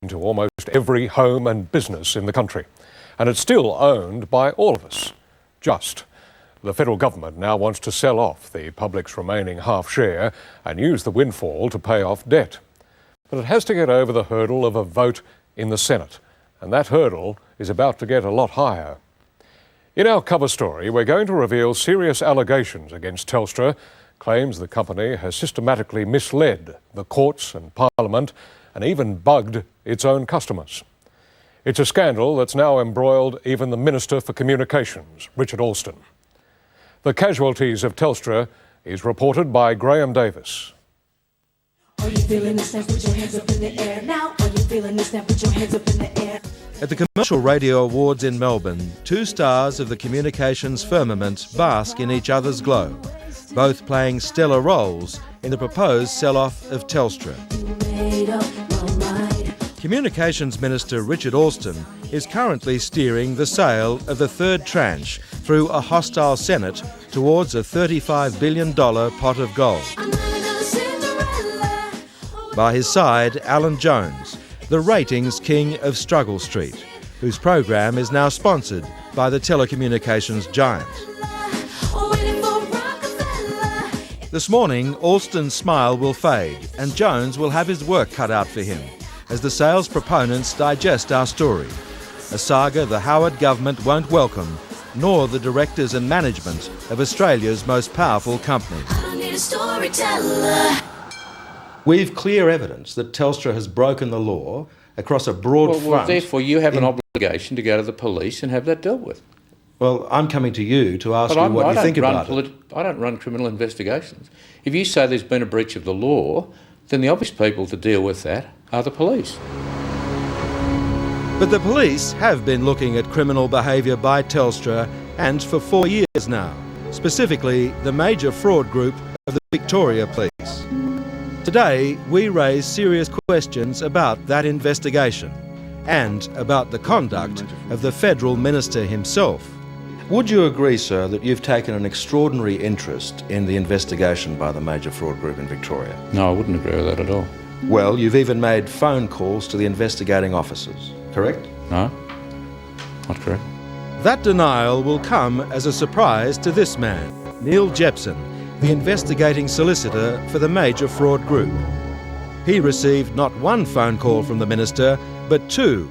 into almost every home and business in the country. And it's still owned by all of us. Just. The federal government now wants to sell off the public's remaining half share and use the windfall to pay off debt. But it has to get over the hurdle of a vote in the Senate. And that hurdle is about to get a lot higher. In our cover story, we're going to reveal serious allegations against Telstra, claims the company has systematically misled the courts and Parliament and even bugged its own customers. It's a scandal that's now embroiled even the Minister for Communications, Richard Alston. The Casualties of Telstra is reported by Graham Davis. Are you feeling this? Now put your hands up in the air now. Are you feeling this? Now put your hands up in the air. At the Commercial Radio Awards in Melbourne, two stars of the communications firmament bask in each other's glow, both playing stellar roles in the proposed sell-off of Telstra. Communications Minister Richard Alston is currently steering the sale of the third tranche through a hostile Senate towards a $35 billion pot of gold. By his side, Alan Jones, the ratings king of Struggle Street, whose program is now sponsored by the telecommunications giant. This morning, Alston's smile will fade and Jones will have his work cut out for him as the sales proponents digest our story, a saga the Howard government won't welcome, nor the directors and management of Australia's most powerful company. I don't need a storyteller. We've clear evidence that Telstra has broken the law across a broad front. Well, therefore you have an obligation to go to the police and have that dealt with. Well, I'm coming to you to ask you what you think about it. I don't run criminal investigations. If you say there's been a breach of the law, then the obvious people to deal with that are the police. But the police have been looking at criminal behaviour by Telstra, and for 4 years now, specifically the major fraud group of the Victoria Police. Today, we raise serious questions about that investigation and about the conduct of the federal minister himself. Would you agree, sir, that you've taken an extraordinary interest in the investigation by the major fraud group in Victoria? No, I wouldn't agree with that at all. Well, you've even made phone calls to the investigating officers, correct? No, not correct. That denial will come as a surprise to this man, Neil Jepson, the investigating solicitor for the major fraud group. He received not one phone call from the minister, but two.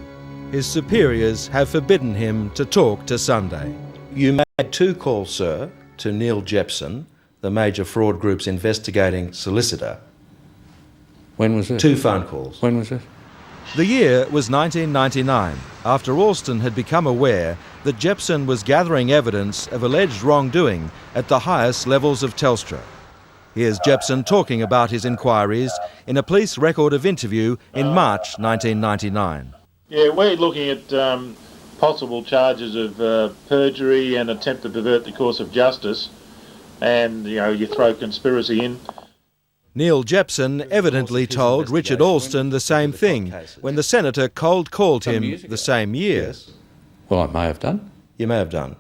His superiors have forbidden him to talk to Sunday. You made two calls, sir, to Neil Jepson, the major fraud group's investigating solicitor. When was it? Two phone calls. When was it? The year was 1999, after Alston had become aware that Jepson was gathering evidence of alleged wrongdoing at the highest levels of Telstra. Here's Jepson talking about his inquiries in a police record of interview in March 1999. Yeah, we're looking at possible charges of perjury and attempt to pervert the course of justice, and you throw conspiracy in. Neil Jepson evidently told Richard Alston the same thing when the senator cold called him the same year. Well, I may have done. You may have done.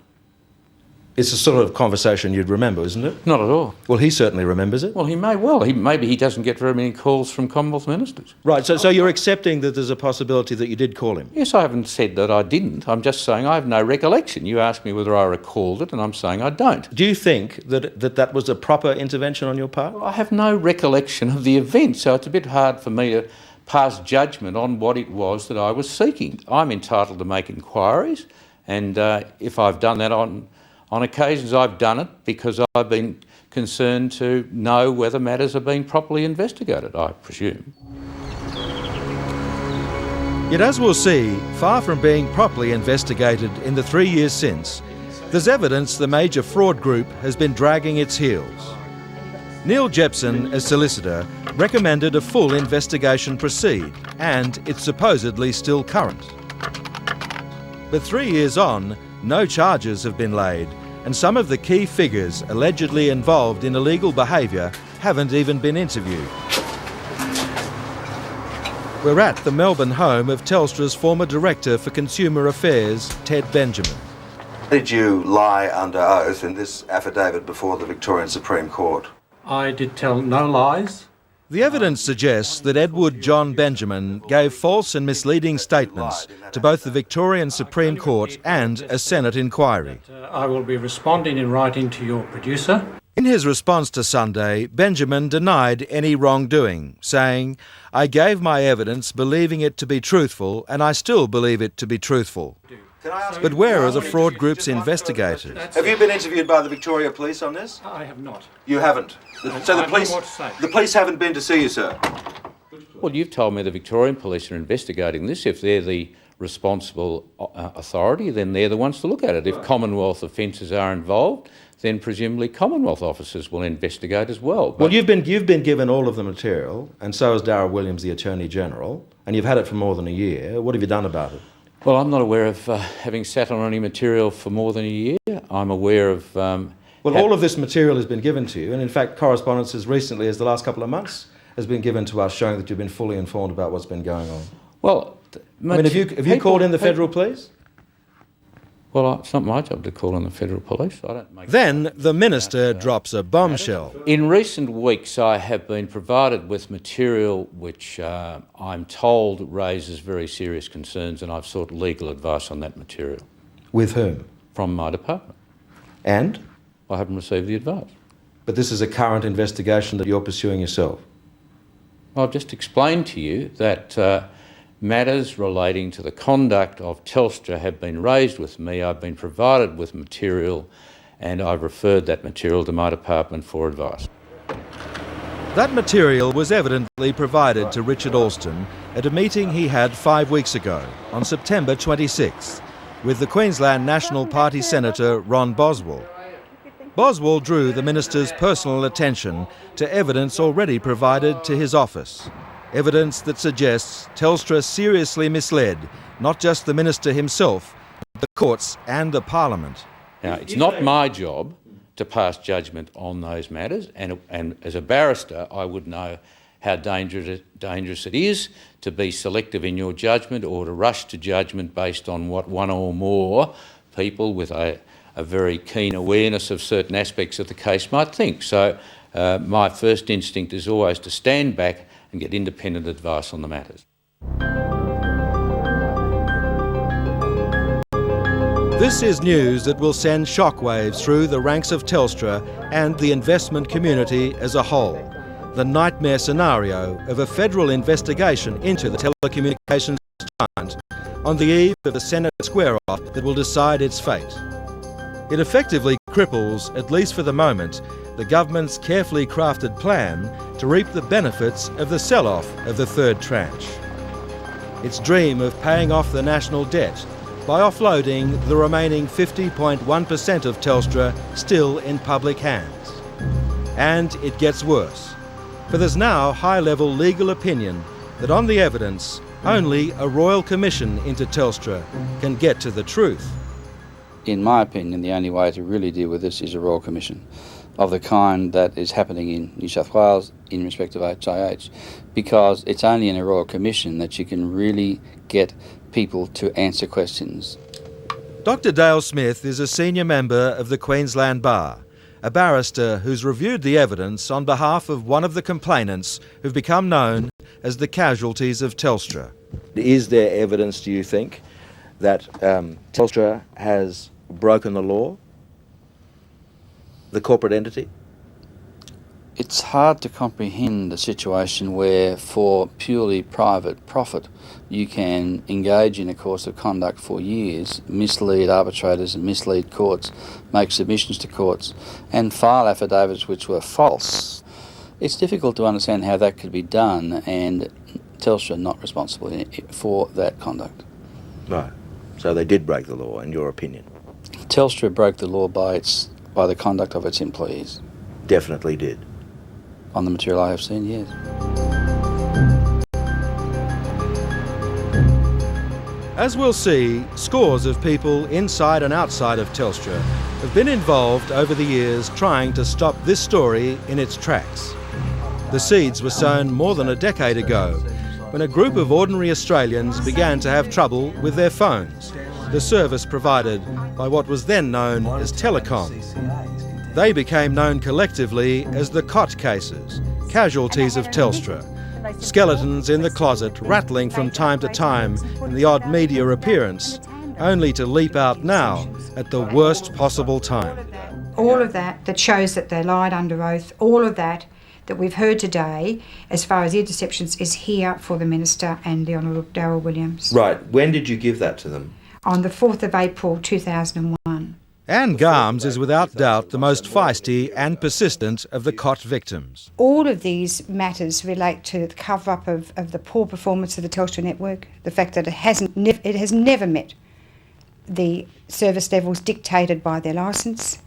It's the sort of conversation you'd remember, isn't it? Not at all. Well, he certainly remembers it. Well, he may well. Maybe he doesn't get very many calls from Commonwealth ministers. Right, so you're accepting that there's a possibility that you did call him? Yes, I haven't said that I didn't. I'm just saying I have no recollection. You asked me whether I recalled it, and I'm saying I don't. Do you think that was a proper intervention on your part? Well, I have no recollection of the event, so it's a bit hard for me to pass judgment on what it was that I was seeking. I'm entitled to make inquiries, and if I've done that on occasions, I've done it because I've been concerned to know whether matters are being properly investigated, I presume. Yet as we'll see, far from being properly investigated in the 3 years since, there's evidence the major fraud group has been dragging its heels. Neil Jepson, as solicitor, recommended a full investigation proceed, and it's supposedly still current. But 3 years on, no charges have been laid, and some of the key figures allegedly involved in illegal behaviour haven't even been interviewed. We're at the Melbourne home of Telstra's former Director for Consumer Affairs, Ted Benjamin. Did you lie under oath in this affidavit before the Victorian Supreme Court? I did tell no lies The evidence suggests that Edward John Benjamin gave false and misleading statements to both the Victorian Supreme Court and a Senate inquiry. I will be responding in writing to your producer. In his response to Sunday, Benjamin denied any wrongdoing, saying, "I gave my evidence believing it to be truthful, and I still believe it to be truthful." But where are the fraud group's investigators? Have you been interviewed by the Victoria Police on this? I have not. You haven't? So I have more to say. the police haven't been to see you, sir? Well, you've told me the Victorian Police are investigating this. If they're the responsible authority, then they're the ones to look at it. If Commonwealth offences are involved, then presumably Commonwealth officers will investigate as well. Well, you've been given all of the material, and so has Darrell Williams, the Attorney General, and you've had it for more than a year. What have you done about it? Well, I'm not aware of having sat on any material for more than a year. I'm aware of... all of this material has been given to you, and in fact correspondence as recently as the last couple of months has been given to us showing that you've been fully informed about what's been going on. Well... have you called in the Federal Police? Well, it's not my job to call in the Federal Police. I don't make... Then the Minister drops a bombshell. In recent weeks, I have been provided with material which I'm told raises very serious concerns, and I've sought legal advice on that material. With whom? From my department. And? I haven't received the advice. But this is a current investigation that you're pursuing yourself. I've just explained to you that matters relating to the conduct of Telstra have been raised with me. I've been provided with material, and I've referred that material to my department for advice. That material was evidently provided to Richard Alston at a meeting he had 5 weeks ago, on September 26th, with the Queensland National Party Senator Ron Boswell. Boswell drew the Minister's personal attention to evidence already provided to his office. Evidence that suggests Telstra seriously misled not just the Minister himself, but the courts and the Parliament. Now, it's not my job to pass judgment on those matters, and as a barrister I would know how dangerous it is to be selective in your judgment or to rush to judgment based on what one or more people with a very keen awareness of certain aspects of the case might think. So my first instinct is always to stand back and get independent advice on the matters. This is news that will send shockwaves through the ranks of Telstra and the investment community as a whole. The nightmare scenario of a federal investigation into the telecommunications giant on the eve of a Senate square-off that will decide its fate. It effectively cripples, at least for the moment, the government's carefully crafted plan to reap the benefits of the sell-off of the third tranche. Its dream of paying off the national debt by offloading the remaining 50.1% of Telstra still in public hands. And it gets worse, for there's now high-level legal opinion that on the evidence, only a royal commission into Telstra can get to the truth. In my opinion, the only way to really deal with this is a royal commission of the kind that is happening in New South Wales in respect of HIH, because it's only in a royal commission that you can really get people to answer questions. Dr. Dale Smith is a senior member of the Queensland Bar, a barrister who's reviewed the evidence on behalf of one of the complainants who've become known as the Casualties of Telstra. Is there evidence, do you think, that Telstra has broken the law? The corporate entity? It's hard to comprehend a situation where, for purely private profit, you can engage in a course of conduct for years, mislead arbitrators and mislead courts, make submissions to courts, and file affidavits which were false. It's difficult to understand how that could be done, and Telstra not responsible for that conduct. Right. So they did break the law, in your opinion? Telstra broke the law by the conduct of its employees. Definitely did. On the material I have seen, yes. As we'll see, scores of people inside and outside of Telstra have been involved over the years trying to stop this story in its tracks. The seeds were sown more than a decade ago when a group of ordinary Australians began to have trouble with their phones, the service provided by what was then known as Telecom. They became known collectively as the COT cases, Casualties of Telstra. Skeletons in the closet, rattling from time to time in the odd media appearance, only to leap out now at the worst possible time. All of that shows that they lied under oath, all of that we've heard today, as far as interceptions, is here for the Minister and the Honourable Darryl Williams. Right. When did you give that to them? On the 4th of April 2001. Anne Garmes is without doubt the most feisty and persistent of the COT victims. All of these matters relate to the cover-up of the poor performance of the Telstra network, the fact that it has never met the service levels dictated by their licence,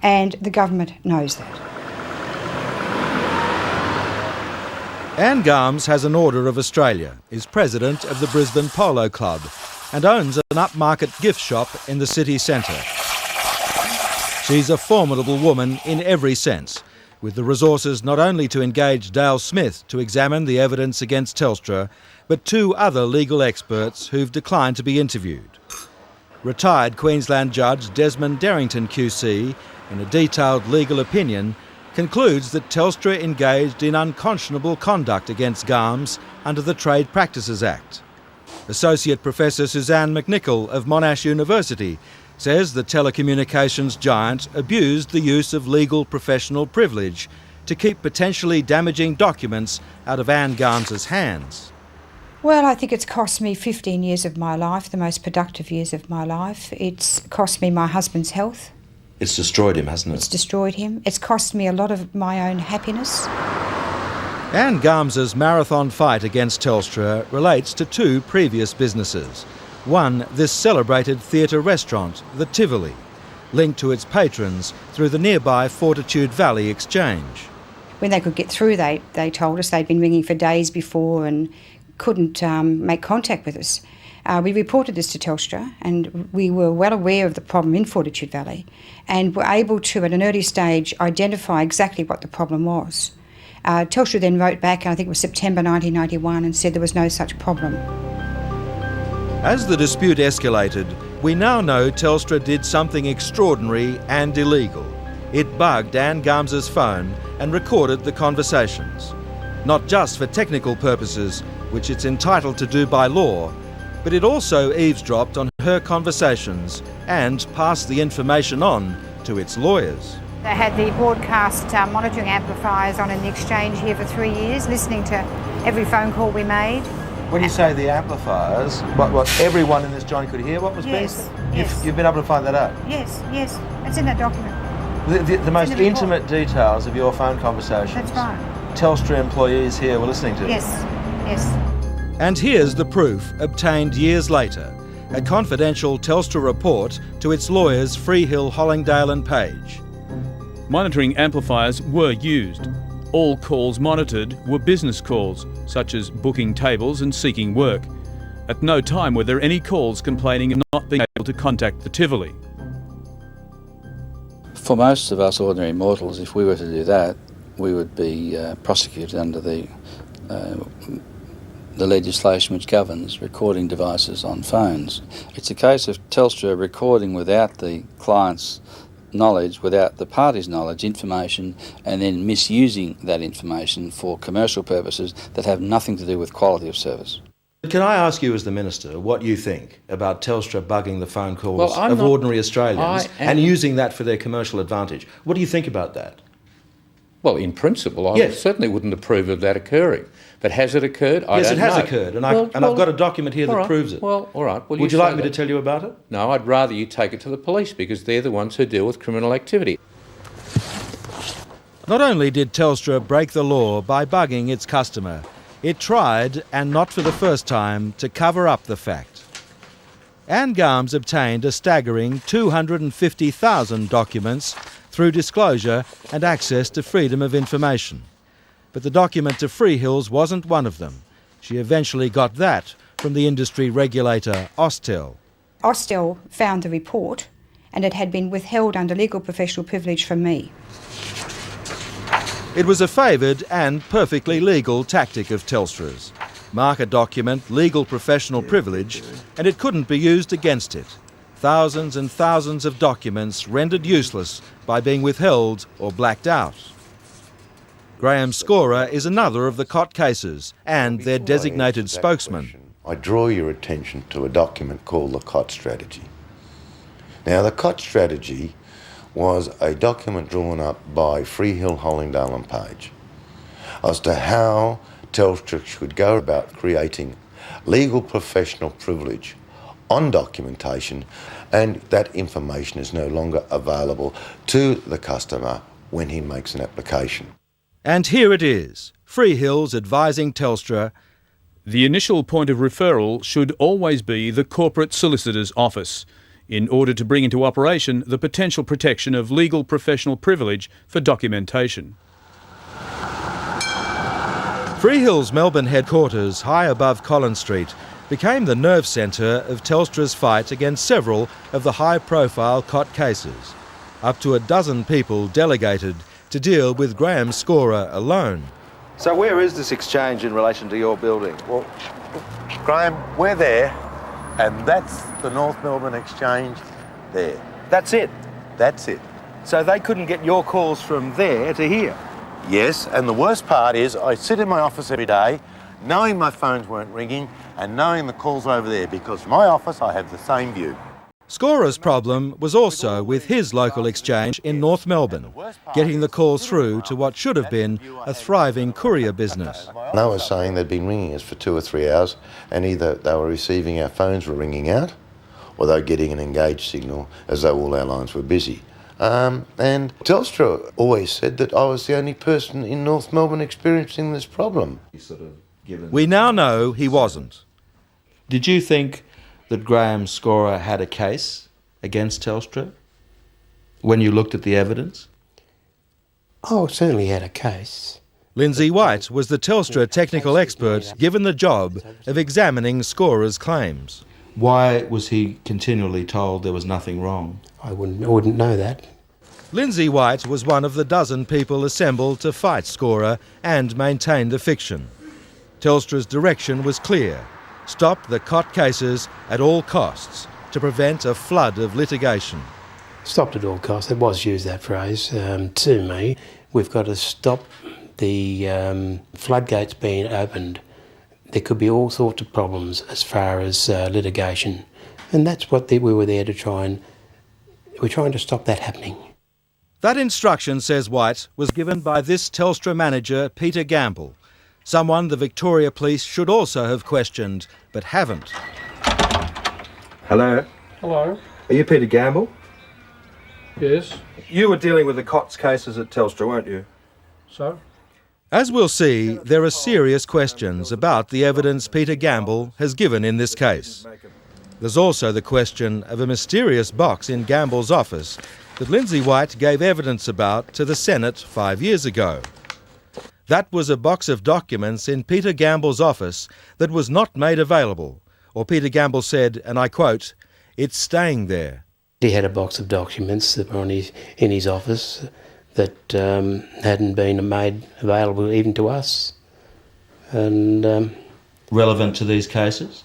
and the government knows that. Anne Garmes has an Order of Australia, is president of the Brisbane Polo Club, and owns an upmarket gift shop in the city centre. She's a formidable woman in every sense, with the resources not only to engage Dale Smith to examine the evidence against Telstra, but 2 other legal experts who've declined to be interviewed. Retired Queensland Judge Desmond Derrington QC, in a detailed legal opinion, concludes that Telstra engaged in unconscionable conduct against Garmes under the Trade Practices Act. Associate Professor Suzanne McNichol of Monash University says the telecommunications giant abused the use of legal professional privilege to keep potentially damaging documents out of Anne Garmes's hands. Well, I think it's cost me 15 years of my life, the most productive years of my life. It's cost me my husband's health. It's destroyed him, hasn't it? It's destroyed him. It's cost me a lot of my own happiness. Anne Garmes's marathon fight against Telstra relates to 2 previous businesses. One, this celebrated theatre restaurant, the Tivoli, linked to its patrons through the nearby Fortitude Valley Exchange. When they could get through, they told us they'd been ringing for days before and couldn't make contact with us. We reported this to Telstra, and we were well aware of the problem in Fortitude Valley and were able to, at an early stage, identify exactly what the problem was. Telstra then wrote back, I think it was September 1991, and said there was no such problem. As the dispute escalated, we now know Telstra did something extraordinary and illegal. It bugged Anne Garmes's phone and recorded the conversations. Not just for technical purposes, which it's entitled to do by law, but it also eavesdropped on her conversations and passed the information on to its lawyers. They had the broadcast monitoring amplifiers on in the exchange here for 3 years, listening to every phone call we made. When you say the amplifiers, what everyone in this joint could hear what was being said? Yes. You've been able to find that out? Yes, it's in that document. The most intimate details of your phone conversations. That's right. Telstra employees here were listening to. Yes. And here's the proof obtained years later, a confidential Telstra report to its lawyers Freehill, Hollingdale and Page. Monitoring amplifiers were used. All calls monitored were business calls, such as booking tables and seeking work. At no time were there any calls complaining of not being able to contact the Tivoli. For most of us ordinary mortals, if we were to do that, we would be prosecuted under the legislation which governs recording devices on phones. It's a case of Telstra recording without the client's knowledge, without the party's knowledge, information, and then misusing that information for commercial purposes that have nothing to do with quality of service. Can I ask you as the Minister what you think about Telstra bugging the phone calls of ordinary Australians and using that for their commercial advantage? What do you think about that? Well, in principle, I certainly wouldn't approve of that occurring. But has it occurred? I don't know. Yes, it has occurred, and I've got a document here that proves it. Well, all right. Would you like me to tell you about it? No, I'd rather you take it to the police because they're the ones who deal with criminal activity. Not only did Telstra break the law by bugging its customer, it tried, and not for the first time, to cover up the fact. Anne Garmes obtained a staggering 250,000 documents through disclosure and access to freedom of information. But the document to Freehills wasn't one of them. She eventually got that from the industry regulator Austel. Austel found the report, and it had been withheld under legal professional privilege from me. It was a favoured and perfectly legal tactic of Telstra's. Mark a document, legal professional privilege, and it couldn't be used against it. Thousands and thousands of documents rendered useless by being withheld or blacked out. Graham Scorer is another of the COT cases and their designated spokesman. I draw your attention to a document called the COT strategy. Now, the COT strategy was a document drawn up by Freehill, Hollingdale and Page as to how Telstra should go about creating legal professional privilege on documentation, and that information is no longer available to the customer when he makes an application. And here it is, Freehill's advising Telstra. The initial point of referral should always be the corporate solicitor's office, in order to bring into operation the potential protection of legal professional privilege for documentation. Freehill's Melbourne headquarters, high above Collins Street, became the nerve centre of Telstra's fight against several of the high-profile COT cases. Up to a dozen people delegated to deal with Graham Scorer alone. So where is this exchange in relation to your building? Well, Graham, we're there, and that's the North Melbourne Exchange there. That's it? That's it. So they couldn't get your calls from there to here? Yes, and the worst part is I sit in my office every day knowing my phones weren't ringing and knowing the calls were over there, because from my office I have the same view. Scorer's problem was also with his local exchange in North Melbourne, getting the calls through to what should have been a thriving courier business. They were saying they'd been ringing us for 2 or 3 hours, and either they were receiving our phones were ringing out, or they were getting an engaged signal as though all our lines were busy. And Telstra always said that I was the only person in North Melbourne experiencing this problem. We now know he wasn't. Did you think that Graham Scorer had a case against Telstra when you looked at the evidence? Oh, certainly had a case. Lindsay White was the Telstra technical expert given the job of examining Scorer's claims. Why was he continually told there was nothing wrong? I wouldn't know that. Lindsay White was one of the dozen people assembled to fight Scorer and maintain the fiction. Telstra's direction was clear: stop the COT cases at all costs to prevent a flood of litigation. Stopped at all costs, it was used that phrase to me. We've got to stop the floodgates being opened. There could be all sorts of problems as far as litigation, and that's what we were there to try and... We're trying to stop that happening. That instruction, says White, was given by this Telstra manager, Peter Gamble, someone the Victoria Police should also have questioned, but haven't. Hello? Hello. Are you Peter Gamble? Yes. You were dealing with the COTS cases at Telstra, weren't you? So? As we'll see, there are serious questions about the evidence Peter Gamble has given in this case. There's also the question of a mysterious box in Gamble's office that Lindsay White gave evidence about to the Senate 5 years ago. That was a box of documents in Peter Gamble's office that was not made available, or Peter Gamble said, and I quote, "It's staying there." He had a box of documents that were in his office that hadn't been made available even to us. And relevant to these cases?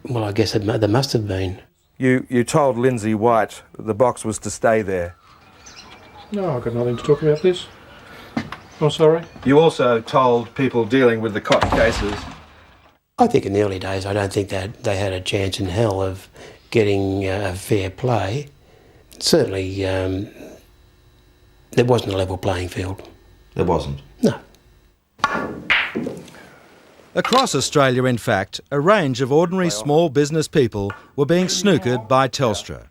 Well, I guess there must have been. You told Lindsay White that the box was to stay there. No, I've got nothing to talk about this. I'm sorry. You also told people dealing with the COT cases. I think in the early days, I don't think that they had a chance in hell of getting fair play. Certainly, there wasn't a level playing field. There wasn't? No. Across Australia, in fact, a range of ordinary small business people were being snookered by Telstra.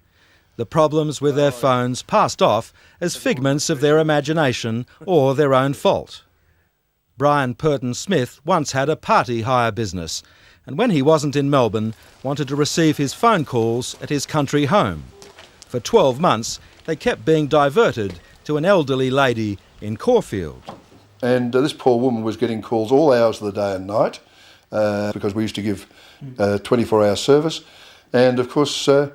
The problems with their phones passed off as figments of their imagination or their own fault. Brian Purton-Smith once had a party hire business, and when he wasn't in Melbourne, wanted to receive his phone calls at his country home. For 12 months, they kept being diverted to an elderly lady in Caulfield. And this poor woman was getting calls all hours of the day and night because we used to give 24-hour service. And of course, you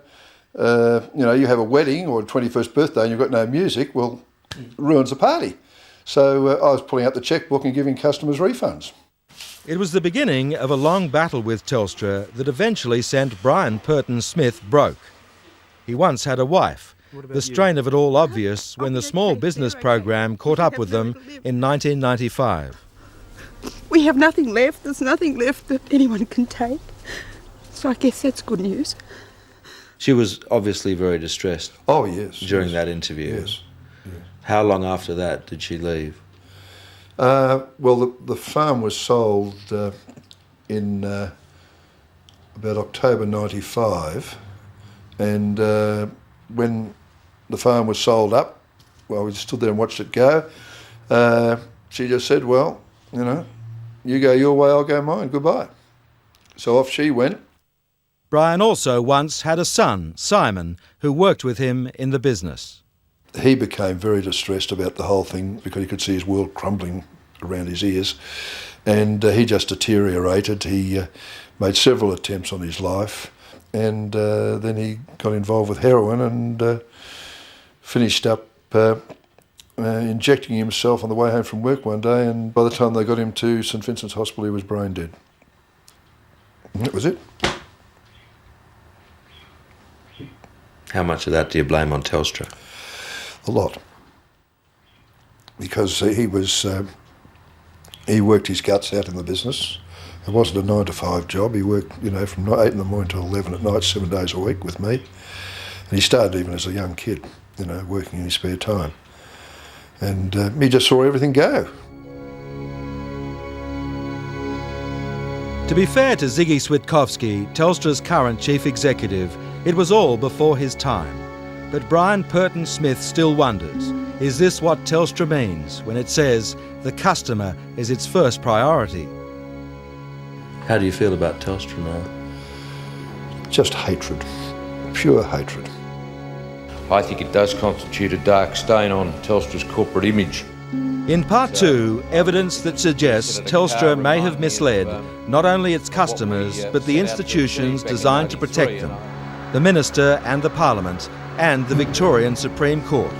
have a wedding or a 21st birthday and you've got no music, well, it ruins the party. So I was pulling out the chequebook and giving customers refunds. It was the beginning of a long battle with Telstra that eventually sent Brian Purton-Smith broke. He once had a wife, the strain of it all obvious when the small business program caught up with them in 1995. We have nothing left. There's nothing left that anyone can take. So I guess that's good news. She was obviously very distressed. Oh, yes. During that interview. Yes. How long after that did she leave? Well, the farm was sold in about October 95, and when the farm was sold up, well, we stood there and watched it go. She just said, well, you know, you go your way, I'll go mine, goodbye. So off she went. Brian also once had a son, Simon, who worked with him in the business. He became very distressed about the whole thing because he could see his world crumbling around his ears, and he just deteriorated. He made several attempts on his life, and then he got involved with heroin and finished up injecting himself on the way home from work one day, and by the time they got him to St Vincent's Hospital, he was brain dead. And that was it. How much of that do you blame on Telstra? A lot. Because he worked his guts out in the business. It wasn't a 9 to 5 job. He worked, you know, from 8 in the morning till 11 at night, 7 days a week with me. And he started even as a young kid, you know, working in his spare time. And he just saw everything go. To be fair to Ziggy Switkowski, Telstra's current chief executive, it was all before his time. But Brian Purton-Smith still wonders, is this what Telstra means when it says the customer is its first priority? How do you feel about Telstra now? Just hatred, pure hatred. I think it does constitute a dark stain on Telstra's corporate image. In part 2, evidence that suggests Telstra may have misled not only its customers but the institutions designed to protect them, the Minister and the Parliament and the Victorian Supreme Court.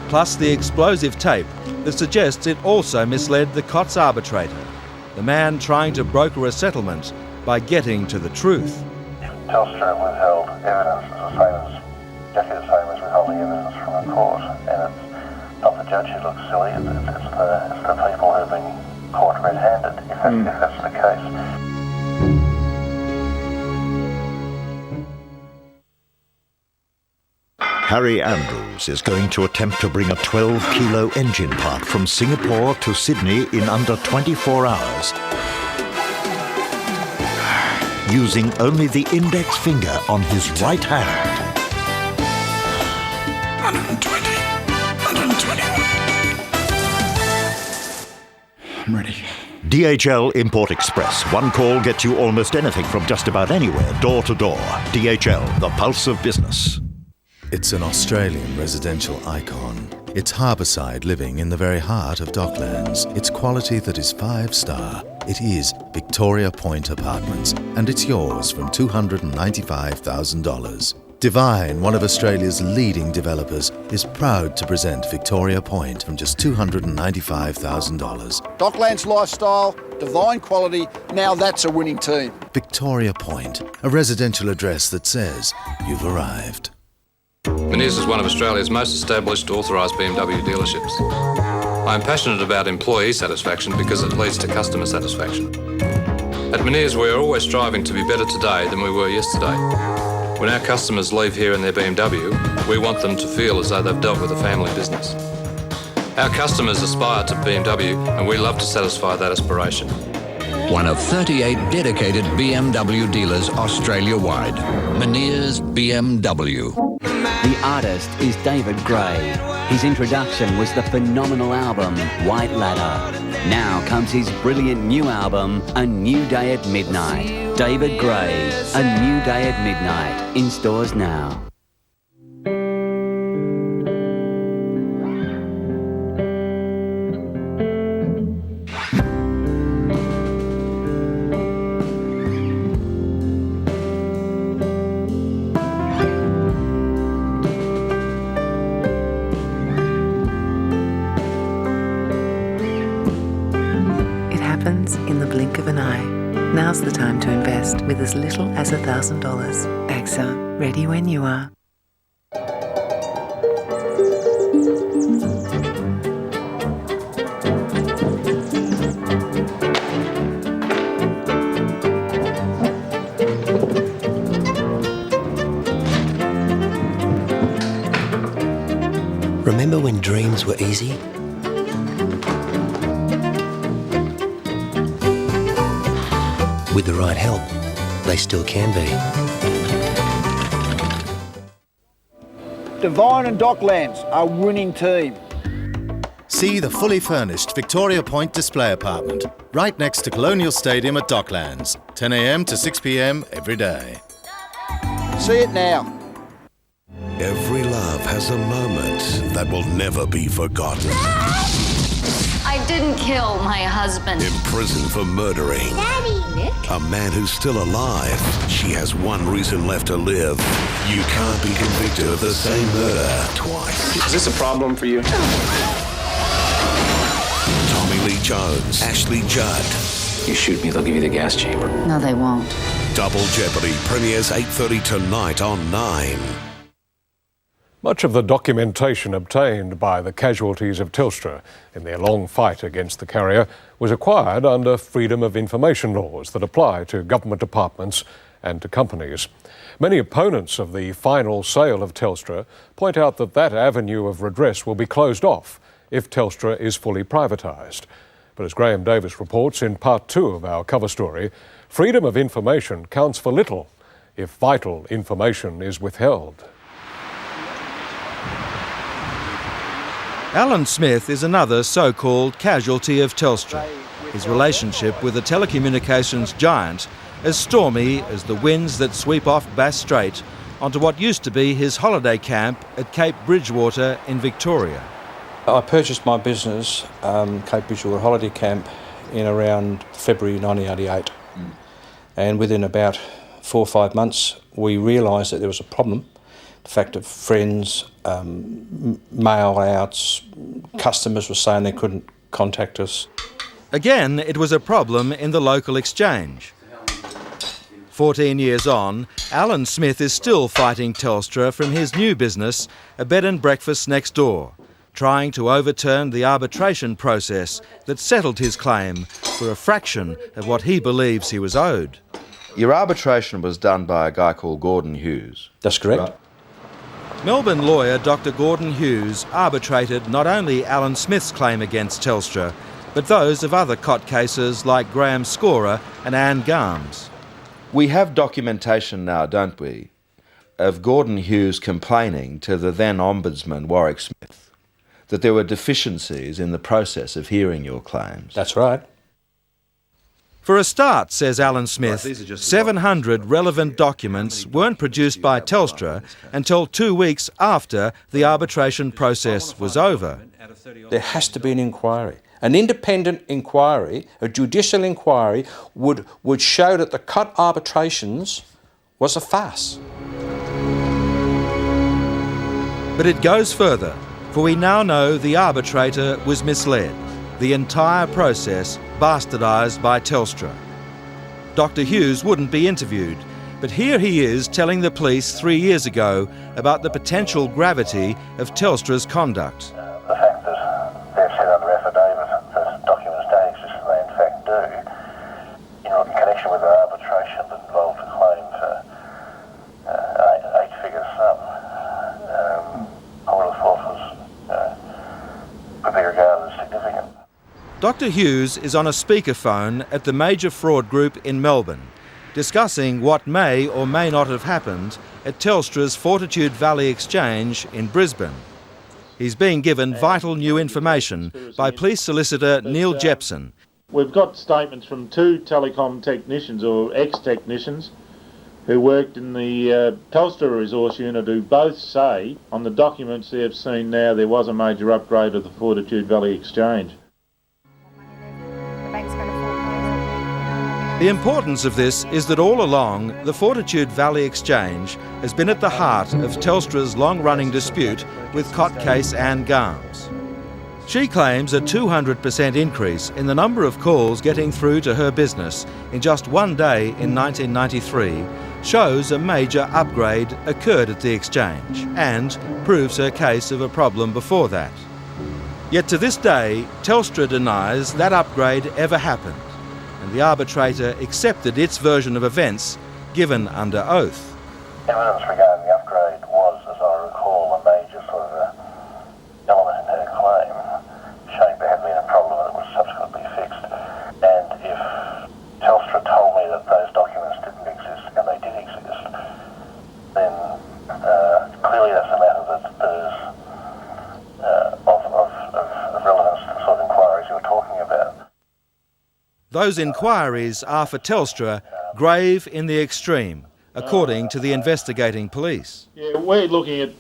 Plus the explosive tape that suggests it also misled the COTS arbitrator, the man trying to broker a settlement by getting to the truth. Telstra withheld evidence exactly the same as withholding evidence from a court, and it's not the judge who looks silly, it's the people who've been caught red-handed, if that's the case. Harry Andrews is going to attempt to bring a 12-kilo engine part from Singapore to Sydney in under 24 hours, using only the index finger on his right hand. 120, 121. I'm ready. DHL Import Express. One call gets you almost anything from just about anywhere, door to door. DHL, the pulse of business. It's an Australian residential icon. It's harbourside living in the very heart of Docklands. It's quality that is 5-star. It is Victoria Point Apartments, and it's yours from $295,000. Divine, one of Australia's leading developers, is proud to present Victoria Point from just $295,000. Docklands lifestyle, Divine quality, now that's a winning team. Victoria Point, a residential address that says you've arrived. Meneers is one of Australia's most established authorised BMW dealerships. I am passionate about employee satisfaction because it leads to customer satisfaction. At Meneers, we are always striving to be better today than we were yesterday. When our customers leave here in their BMW, we want them to feel as though they've dealt with a family business. Our customers aspire to BMW, and we love to satisfy that aspiration. One of 38 dedicated BMW dealers Australia-wide. Meneers BMW. The artist is David Gray. His introduction was the phenomenal album, White Ladder. Now comes his brilliant new album, A New Day at Midnight. David Gray, A New Day at Midnight, in stores now. In the blink of an eye. Now's the time to invest with as little as $1,000. AXA, ready when you are. Remember when dreams were easy? With the right help, they still can be. Devine and Docklands, a winning team. See the fully furnished Victoria Point display apartment, right next to Colonial Stadium at Docklands, 10 a.m. to 6 p.m. every day. See it now. Every love has a moment that will never be forgotten. I didn't kill my husband. In prison for murdering. Daddy! Nick? A man who's still alive. She has one reason left to live. You can't be convicted of the same murder twice. Is this a problem for you? Tommy Lee Jones, Ashley Judd. You shoot me, they'll give you the gas chamber. No, they won't. Double Jeopardy premieres 8:30 tonight on 9. Much of the documentation obtained by the casualties of Telstra in their long fight against the carrier was acquired under freedom of information laws that apply to government departments and to companies. Many opponents of the final sale of Telstra point out that that avenue of redress will be closed off if Telstra is fully privatised. But as Graham Davis reports in part 2 of our cover story, freedom of information counts for little if vital information is withheld. Alan Smith is another so-called casualty of Telstra. His relationship with the telecommunications giant as stormy as the winds that sweep off Bass Strait onto what used to be his holiday camp at Cape Bridgewater in Victoria. I purchased my business, Cape Bridgewater Holiday Camp, in around February 1988. And within about 4 or 5 months, we realised that there was a problem. The fact of friends, mail outs, customers were saying they couldn't contact us. Again, it was a problem in the local exchange. 14 years on, Alan Smith is still fighting Telstra from his new business, a bed and breakfast next door, trying to overturn the arbitration process that settled his claim for a fraction of what he believes he was owed. Your arbitration was done by a guy called Gordon Hughes. That's correct. Right. Melbourne lawyer Dr. Gordon Hughes arbitrated not only Alan Smith's claim against Telstra, but those of other COT cases like Graham Scorer and Anne Garms. We have documentation now, don't we, of Gordon Hughes complaining to the then Ombudsman Warwick Smith that there were deficiencies in the process of hearing your claims. That's right. For a start, says Alan Smith, 700 relevant documents weren't produced by Telstra until 2 weeks after the arbitration process was over. There has to be an inquiry. An independent inquiry, a judicial inquiry, would show that the COT arbitrations was a farce. But it goes further, for we now know the arbitrator was misled. The entire process bastardised by Telstra. Dr. Hughes wouldn't be interviewed, but here he is telling the police 3 years ago about the potential gravity of Telstra's conduct. The fact that they've said under affidavit that documents don't exist and they in fact do, in connection with an arbitration that involved a claim for eight-figure sum, I would have thought could be regarded as significant. Dr. Hughes is on a speakerphone at the major fraud group in Melbourne, discussing what may or may not have happened at Telstra's Fortitude Valley Exchange in Brisbane. He's being given vital new information by police solicitor Neil Jepson. We've got statements from 2 telecom technicians or ex-technicians who worked in the Telstra resource unit who both say on the documents they have seen now there was a major upgrade of the Fortitude Valley Exchange. The importance of this is that all along, the Fortitude Valley Exchange has been at the heart of Telstra's long-running dispute with COT case Anne Garms. She claims a 200% increase in the number of calls getting through to her business in just one day in 1993 shows a major upgrade occurred at the exchange and proves her case of a problem before that. Yet to this day, Telstra denies that upgrade ever happened, and the arbitrator accepted its version of events given under oath. Evidence regarding the upgrade was, as I recall, a major sort of Those inquiries are for Telstra grave in the extreme, according to the investigating police. Yeah, we're looking at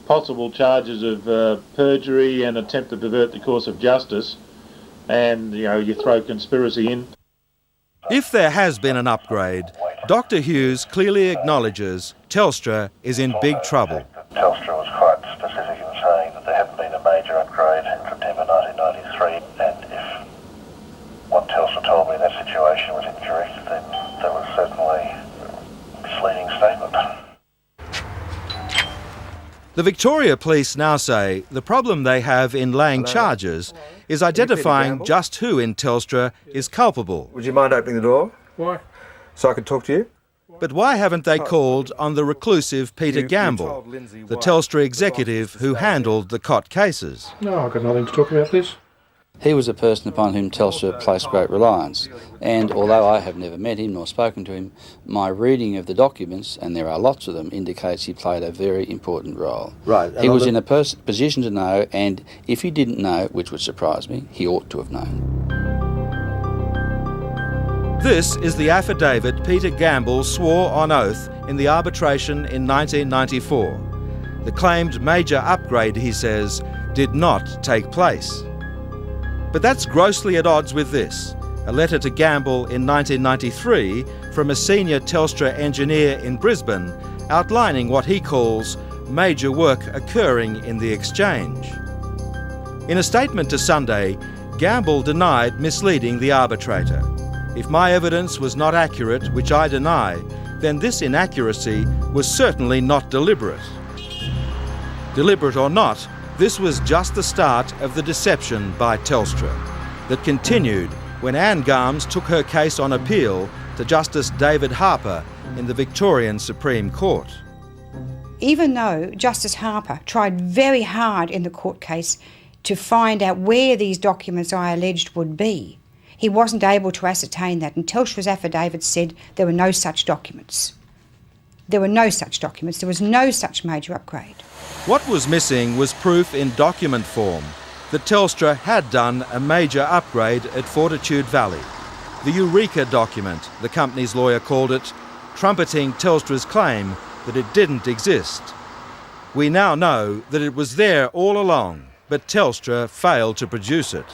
possible charges of perjury and attempt to divert the course of justice, and you throw conspiracy in. If there has been an upgrade, Dr. Hughes clearly acknowledges Telstra is in big trouble. Telstra was quite specific in saying that there hadn't been a major upgrade in September 1993, and if what Telstra told me in that situation was incorrect, then that was certainly a misleading statement. The Victoria Police now say the problem they have in laying charges is identifying just who in Telstra is culpable. Would you mind opening the door? Why? So I could talk to you? But why haven't they called on the reclusive Peter Gamble, the Telstra executive who handled the COT cases? No, I've got nothing to talk about this. He was a person upon whom Telstra placed great reliance, and although I have never met him nor spoken to him, my reading of the documents, and there are lots of them, indicates he played a very important role. Right. He was in a position to know, and if he didn't know, which would surprise me, he ought to have known. This is the affidavit Peter Gamble swore on oath in the arbitration in 1994. The claimed major upgrade, he says, did not take place. But that's grossly at odds with this, a letter to Gamble in 1993 from a senior Telstra engineer in Brisbane outlining what he calls major work occurring in the exchange. In a statement to Sunday, Gamble denied misleading the arbitrator. If my evidence was not accurate, which I deny, then this inaccuracy was certainly not deliberate. Deliberate or not, this was just the start of the deception by Telstra that continued when Anne Garms took her case on appeal to Justice David Harper in the Victorian Supreme Court. Even though Justice Harper tried very hard in the court case to find out where these documents I alleged would be, he wasn't able to ascertain that, and Telstra's affidavit said there were no such documents. There were no such documents. There was no such major upgrade. What was missing was proof in document form that Telstra had done a major upgrade at Fortitude Valley. The Eureka document, the company's lawyer called it, trumpeting Telstra's claim that it didn't exist. We now know that it was there all along, but Telstra failed to produce it.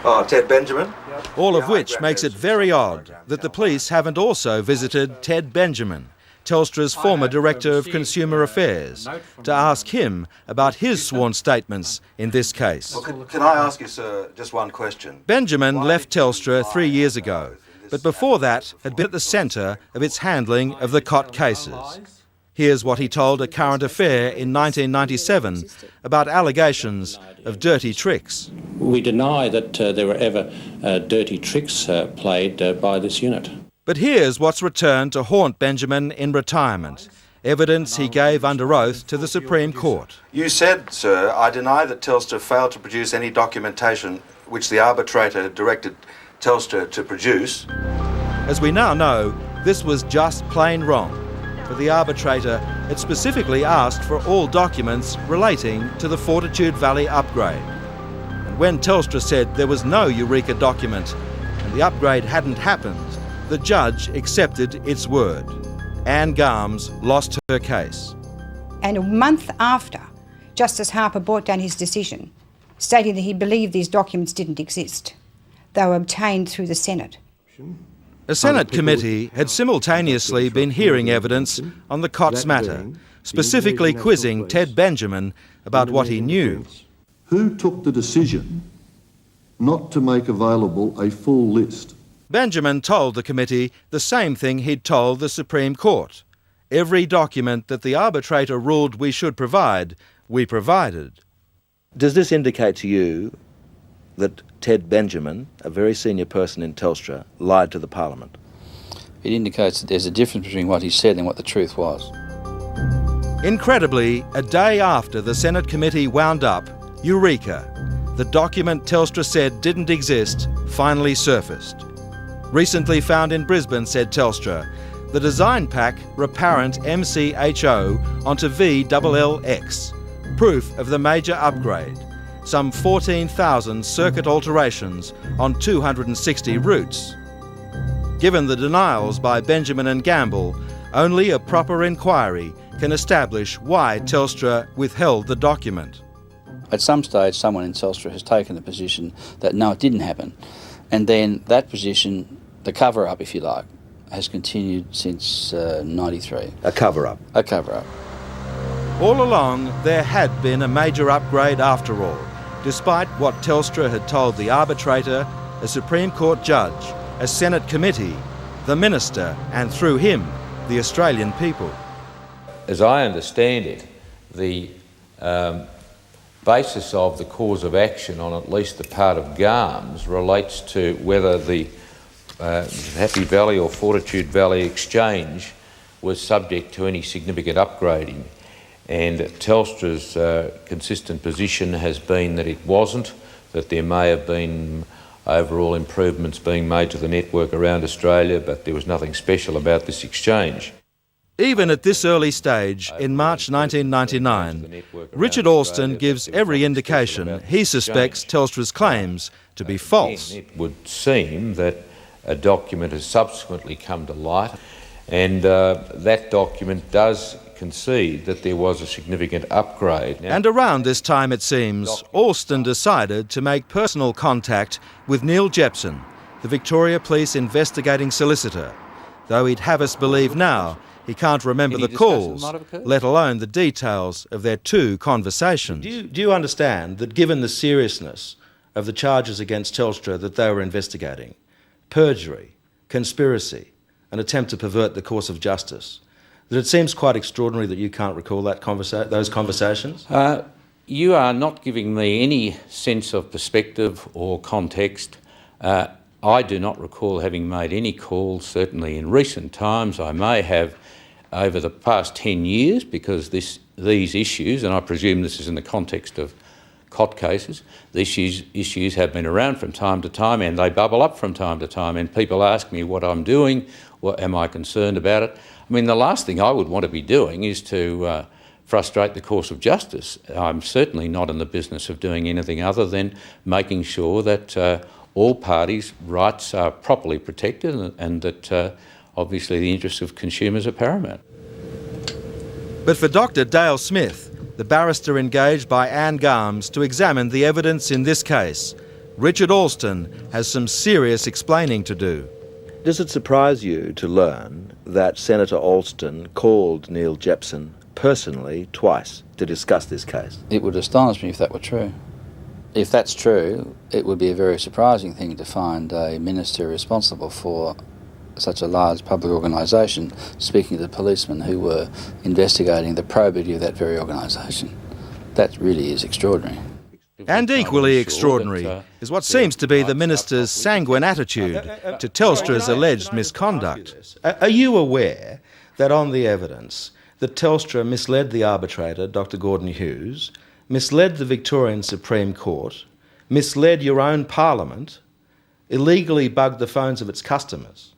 Oh, Ted Benjamin? All of which makes it very odd that the police haven't also visited Ted Benjamin, Telstra's former Director of Consumer Affairs, to ask him about his sworn statements in this case. Well, can I ask you, sir, just one question? Benjamin left Telstra 3 years ago, but before that had been at the centre of its handling of the COT cases. Here's what he told A Current Affair in 1997 about allegations of dirty tricks. We deny that there were ever dirty tricks played by this unit. But here's what's returned to haunt Benjamin in retirement, evidence he gave under oath to the Supreme Court. You said, sir, I deny that Telstra failed to produce any documentation which the arbitrator had directed Telstra to produce. As we now know, this was just plain wrong, for the arbitrator had specifically asked for all documents relating to the Fortitude Valley upgrade. And when Telstra said there was no Eureka document and the upgrade hadn't happened, the judge accepted its word. Anne Garms lost her case. And a month after, Justice Harper brought down his decision, stating that he believed these documents didn't exist. They were obtained through the Senate. A Senate committee had simultaneously been hearing evidence on the COTS matter, specifically quizzing Ted Benjamin about what he knew. Who took the decision not to make available a full list? Benjamin told the committee the same thing he'd told the Supreme Court. Every document that the arbitrator ruled we should provide, we provided. Does this indicate to you that Ted Benjamin, a very senior person in Telstra, lied to the Parliament? It indicates that there's a difference between what he said and what the truth was. Incredibly, a day after the Senate committee wound up, Eureka, the document Telstra said didn't exist, finally surfaced. Recently found in Brisbane, said Telstra, the design pack Reparent MCHO onto VLLX, proof of the major upgrade. some 14,000 circuit alterations on 260 routes. Given the denials by Benjamin and Gamble, only a proper inquiry can establish why Telstra withheld the document. At some stage, someone in Telstra has taken the position that no, it didn't happen. And then that position, the cover-up, if you like, has continued since 93. A cover-up? A cover-up. All along, there had been a major upgrade after all, despite what Telstra had told the arbitrator, a Supreme Court judge, a Senate committee, the minister, and through him, the Australian people. As I understand it, the basis of the cause of action on at least the part of GARMS relates to whether the Happy Valley or Fortitude Valley exchange was subject to any significant upgrading. And Telstra's consistent position has been that it wasn't, that there may have been overall improvements being made to the network around Australia, but there was nothing special about this exchange. Even at this early stage, in March 1999, Richard Alston gives every indication he suspects Telstra's claims to be false. It would seem that a document has subsequently come to light, and that document does concede that there was a significant upgrade. And around this time, it seems, Alston decided to make personal contact with Neil Jepson, the Victoria Police investigating solicitor, though he'd have us believe now he can't remember the calls, let alone the details of their two conversations. Do you understand that given the seriousness of the charges against Telstra that they were investigating, perjury, conspiracy, an attempt to pervert the course of justice, that it seems quite extraordinary that you can't recall that those conversations? You are not giving me any sense of perspective or context. I do not recall having made any calls, certainly in recent times. I may have over the past 10 years, because these issues, and I presume this is in the context of COT cases, these issues have been around from time to time, and they bubble up from time to time, and people ask me what I'm doing, what am I concerned about it. I mean, the last thing I would want to be doing is to frustrate the course of justice. I'm certainly not in the business of doing anything other than making sure that all parties' rights are properly protected and that obviously the interests of consumers are paramount. But for Dr. Dale Smith, the barrister engaged by Anne Garms to examine the evidence in this case, Richard Alston has some serious explaining to do. Does it surprise you to learn that Senator Alston called Neil Jepson personally twice to discuss this case? It would astonish me if that were true. If that's true, it would be a very surprising thing to find a minister responsible for such a large public organisation speaking to the policemen who were investigating the probity of that very organisation. That really is extraordinary. And equally extraordinary is what seems to be the minister's sanguine attitude to Telstra's alleged misconduct. Are you aware that on the evidence that Telstra misled the arbitrator, Dr. Gordon Hughes, misled the Victorian Supreme Court, misled your own Parliament, illegally bugged the phones of its customers?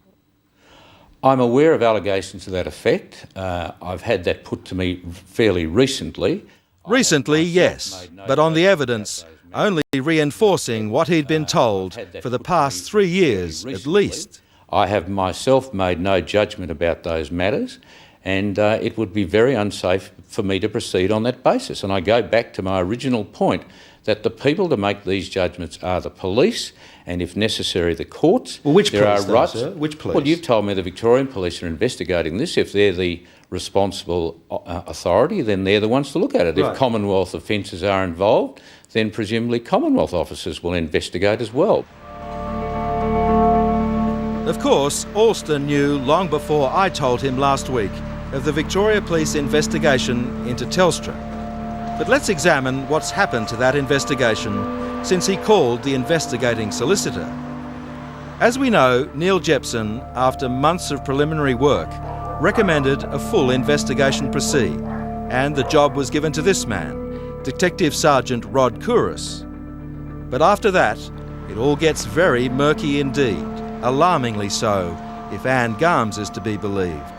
I'm aware of allegations to that effect. I've had that put to me fairly recently. Recently, yes, but on the evidence, only reinforcing what he'd been told for the past 3 years at least. I have myself made no judgment about those matters, and it would be very unsafe for me to proceed on that basis. And I go back to my original point that the people to make these judgments are the police, and if necessary, the courts. Well, which there police, are rights. Sir? Which police? Well, you've told me the Victorian police are investigating this. If they're the responsible authority, then they're the ones to look at it. Right. If Commonwealth offences are involved, then presumably Commonwealth officers will investigate as well. Of course, Alston knew long before I told him last week of the Victoria Police investigation into Telstra. But let's examine what's happened to that investigation since he called the investigating solicitor. As we know, Neil Jepson, after months of preliminary work, recommended a full investigation proceed, and the job was given to this man, Detective Sergeant Rod Kouris. But after that, it all gets very murky indeed, alarmingly so, if Anne Garms is to be believed.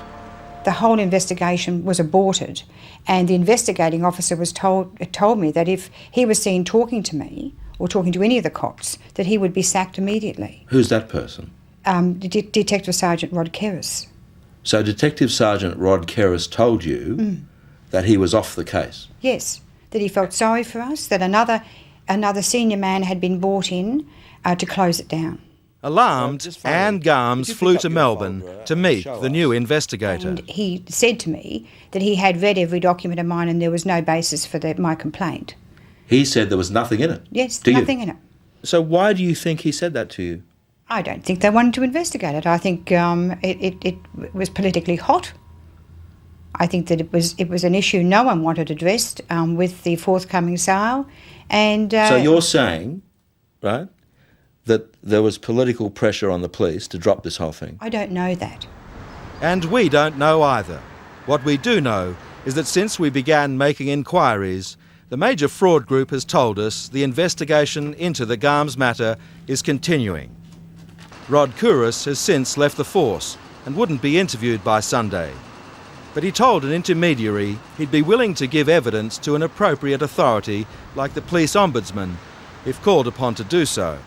the whole investigation was aborted, and the investigating officer was told me that if he was seen talking to me or talking to any of the cops, that he would be sacked immediately. Who's that person? Detective Sergeant Rod Kerris. So Detective Sergeant Rod Kerris told you that he was off the case? Yes, that he felt sorry for us, that another senior man had been brought in to close it down. Alarmed, Anne Garmes flew to Melbourne to meet the new investigator. And he said to me that he had read every document of mine and there was no basis for my complaint. He said there was nothing in it? Yes, nothing in it. So why do you think he said that to you? I don't think they wanted to investigate it. I think it was politically hot. I think that it was an issue no one wanted addressed with the forthcoming sale. And so you're saying, right, that there was political pressure on the police to drop this whole thing? I don't know that. And we don't know either. What we do know is that since we began making inquiries, the major fraud group has told us the investigation into the Garmes matter is continuing. Rod Kerris has since left the force and wouldn't be interviewed by Sunday. But he told an intermediary he'd be willing to give evidence to an appropriate authority like the Police Ombudsman if called upon to do so.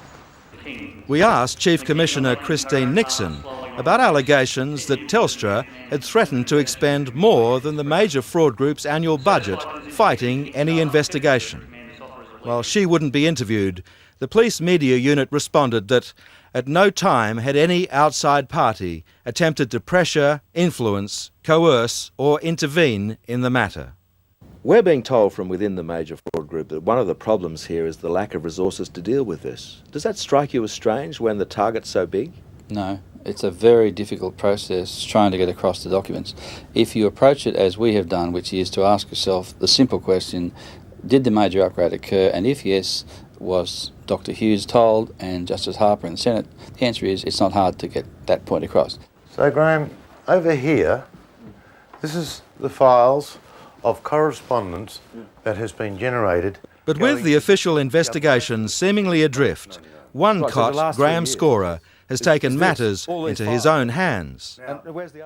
We asked Chief Commissioner Christine Nixon about allegations that Telstra had threatened to expend more than the major fraud group's annual budget fighting any investigation. While she wouldn't be interviewed, the police media unit responded that at no time had any outside party attempted to pressure, influence, coerce or intervene in the matter. We're being told from within the major fraud group that one of the problems here is the lack of resources to deal with this. Does that strike you as strange when the target's so big? No, it's a very difficult process trying to get across the documents. If you approach it as we have done, which is to ask yourself the simple question, did the major upgrade occur, and if yes, was Dr. Hughes told and Justice Harper in the Senate? The answer is it's not hard to get that point across. So Graham, over here, this is the files of correspondence that has been generated. But with the official investigation seemingly adrift, one cot, Graham Scorer, has taken matters into his own hands.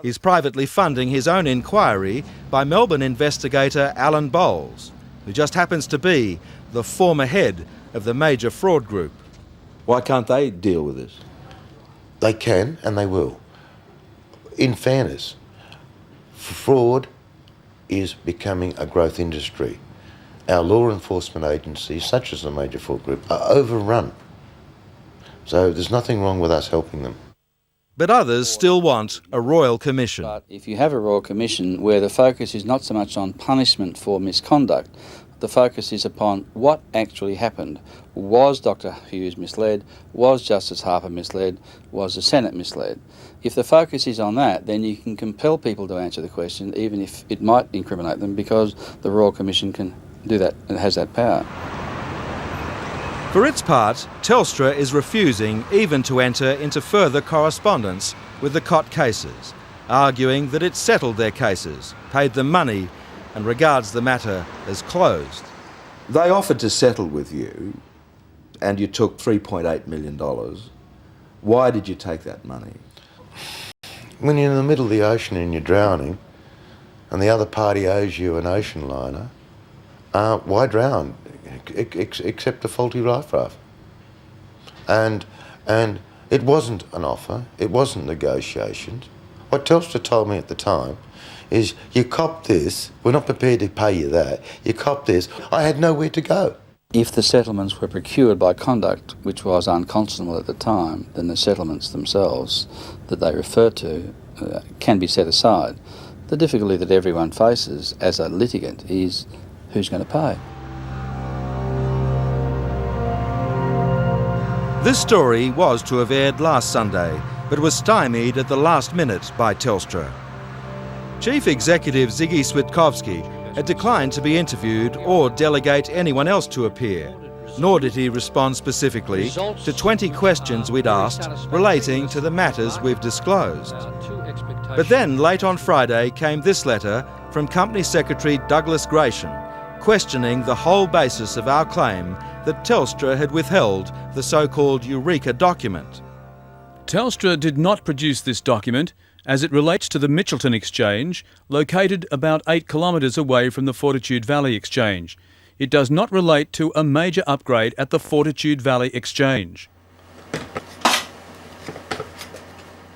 He's privately funding his own inquiry by Melbourne investigator Alan Bowles, who just happens to be the former head of the major fraud group. Why can't they deal with this? They can and they will. In fairness, fraud is becoming a growth industry. Our law enforcement agencies, such as the major fraud group, are overrun. So there's nothing wrong with us helping them. But others still want a royal commission. But if you have a royal commission where the focus is not so much on punishment for misconduct, the focus is upon what actually happened. Was Dr. Hughes misled? Was Justice Harper misled? Was the Senate misled? If the focus is on that, then you can compel people to answer the question, even if it might incriminate them, because the Royal Commission can do that and has that power. For its part, Telstra is refusing even to enter into further correspondence with the COT cases, arguing that it settled their cases, paid them money, and regards the matter as closed. They offered to settle with you, and you took $3.8 million. Why did you take that money? When you're in the middle of the ocean and you're drowning, and the other party owes you an ocean liner, why drown? Accept a faulty life raft. And it wasn't an offer, it wasn't negotiations. What Telstra told me at the time is, you cop this, we're not prepared to pay you that, you cop this. I had nowhere to go. If the settlements were procured by conduct which was unconscionable at the time, then the settlements themselves that they refer to can be set aside. The difficulty that everyone faces as a litigant is who's going to pay. This story was to have aired last Sunday, but was stymied at the last minute by Telstra. Chief Executive Ziggy Switkowski had declined to be interviewed or delegate anyone else to appear, nor did he respond specifically to 20 questions we'd asked relating to the matters we've disclosed. But then, late on Friday, came this letter from Company Secretary Douglas Gratian, questioning the whole basis of our claim that Telstra had withheld the so-called Eureka document. Telstra did not produce this document as it relates to the Mitchelton Exchange, located about 8 kilometres away from the Fortitude Valley Exchange. It does not relate to a major upgrade at the Fortitude Valley Exchange.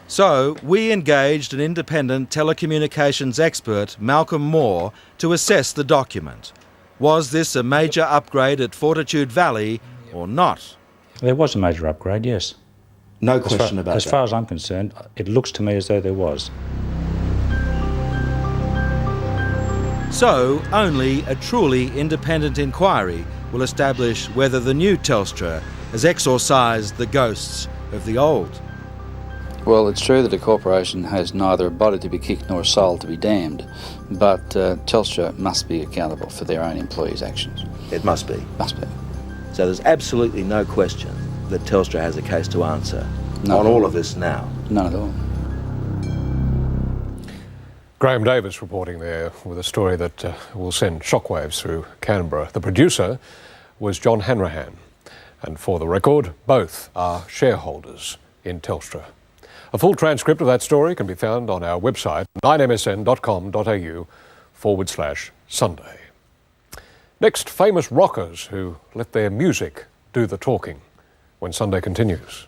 So, we engaged an independent telecommunications expert, Malcolm Moore, to assess the document. Was this a major upgrade at Fortitude Valley or not? There was a major upgrade, yes. No question about that. As far as I'm concerned, it looks to me as though there was. So, only a truly independent inquiry will establish whether the new Telstra has exorcised the ghosts of the old. Well, it's true that a corporation has neither a body to be kicked nor a soul to be damned, but Telstra must be accountable for their own employees' actions. It must be. Must be. So there's absolutely no question that Telstra has a case to answer on all of this now. None at all. Graham Davis reporting there with a story that will send shockwaves through Canberra. The producer was John Hanrahan, and for the record, both are shareholders in Telstra. A full transcript of that story can be found on our website, 9msn.com.au/Sunday. Next, famous rockers who let their music do the talking when Sunday continues.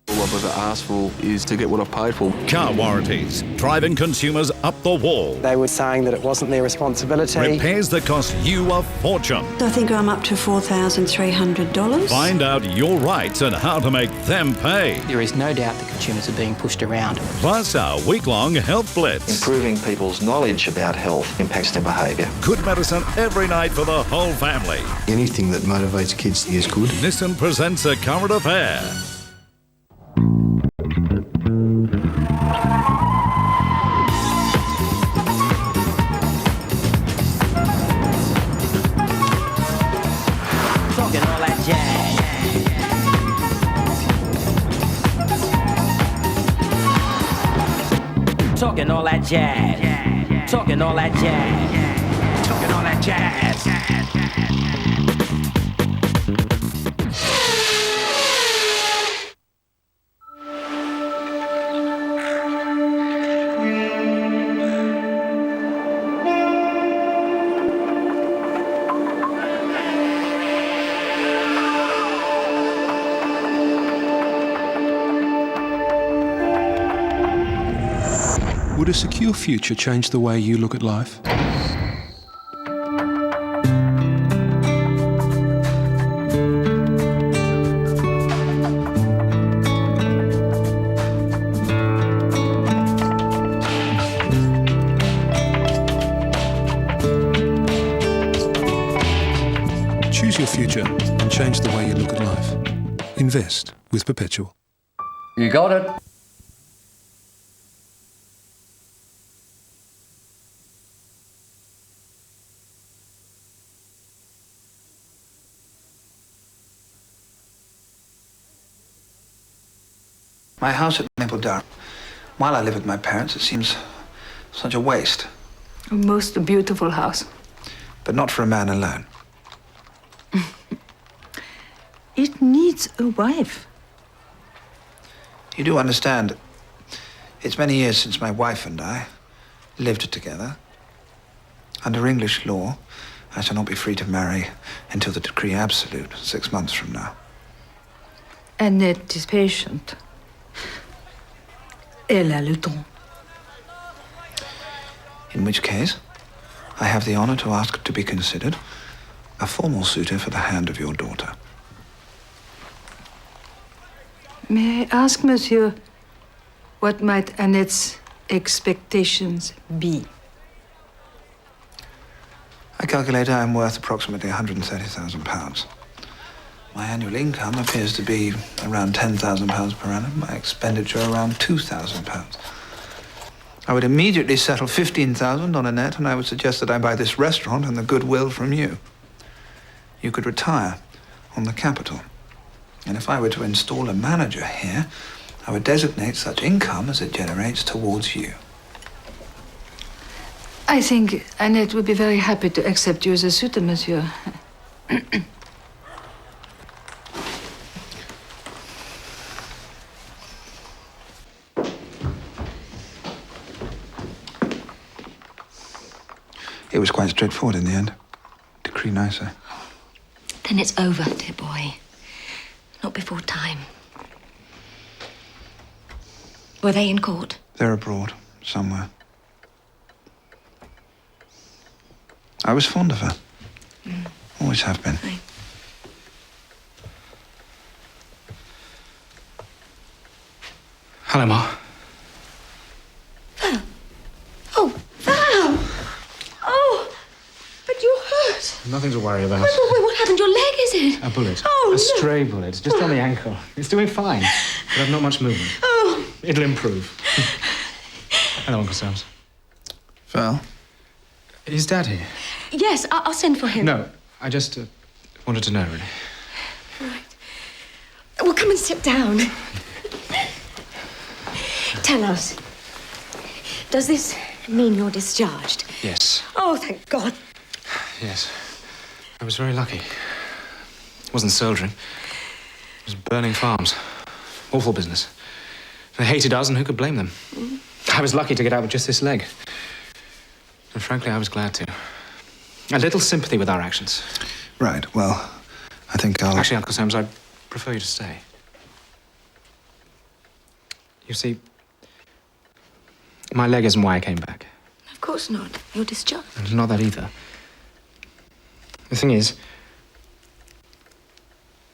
What I've asked for is to get what I've paid for. Car warranties, driving consumers up the wall. They were saying that it wasn't their responsibility. Repairs that cost you a fortune. I think I'm up to $4,300. Find out your rights and how to make them pay. There is no doubt that consumers are being pushed around. Plus our week-long health blitz. Improving people's knowledge about health impacts their behaviour. Good medicine every night for the whole family. Anything that motivates kids is good. Nissan presents a current affair. Talking all that jazz. Talking all that jazz. Talking all that jazz. Talking all that jazz. Would a secure future change the way you look at life? Choose your future and change the way you look at life. Invest with Perpetual. You got it. My house at Bentleigh. While I live with my parents, it seems such a waste. A most beautiful house. But not for a man alone. It needs a wife. You do understand, it's many years since my wife and I lived together. Under English law, I shall not be free to marry until the decree absolute 6 months from now. Annette is patient. Elle a le temps. In which case, I have the honor to ask to be considered a formal suitor for the hand of your daughter. May I ask, monsieur, what might Annette's expectations be? I calculate I am worth approximately £130,000. My annual income appears to be around £10,000 per annum, my expenditure around £2,000. I would immediately settle $15,000 on Annette, and I would suggest that I buy this restaurant and the goodwill from you. You could retire on the capital. And if I were to install a manager here, I would designate such income as it generates towards you. I think Annette would be very happy to accept you as a suitor, monsieur. It was quite straightforward in the end. Decree nicer. Then it's over, dear boy. Not before time. Were they in court? They're abroad, somewhere. I was fond of her. Always have been. Hello, Ma. Val. Oh, Val! Oh, but you're hurt. Nothing to worry about. Wait, what happened? Your leg, is it? A bullet. Oh, a stray bullet, just on the ankle. It's doing fine, but I've not much movement. Oh. It'll improve. Hello, Uncle Sam. Val? Is Dad here? Yes, I'll send for him. No, I just wanted to know, really. Right. Well, come and sit down. Tell us, does this mean you're discharged? Yes. Oh, thank God. Yes. I was very lucky. It wasn't soldiering. It was burning farms. Awful business. They hated us, and who could blame them? I was lucky to get out with just this leg. And frankly, I was glad to. A little sympathy with our actions. Right, well, I think I'll... Actually, Uncle Sam's, I'd prefer you to stay. You see, my leg isn't why I came back. Of course not. You're discharged. And not that either. The thing is,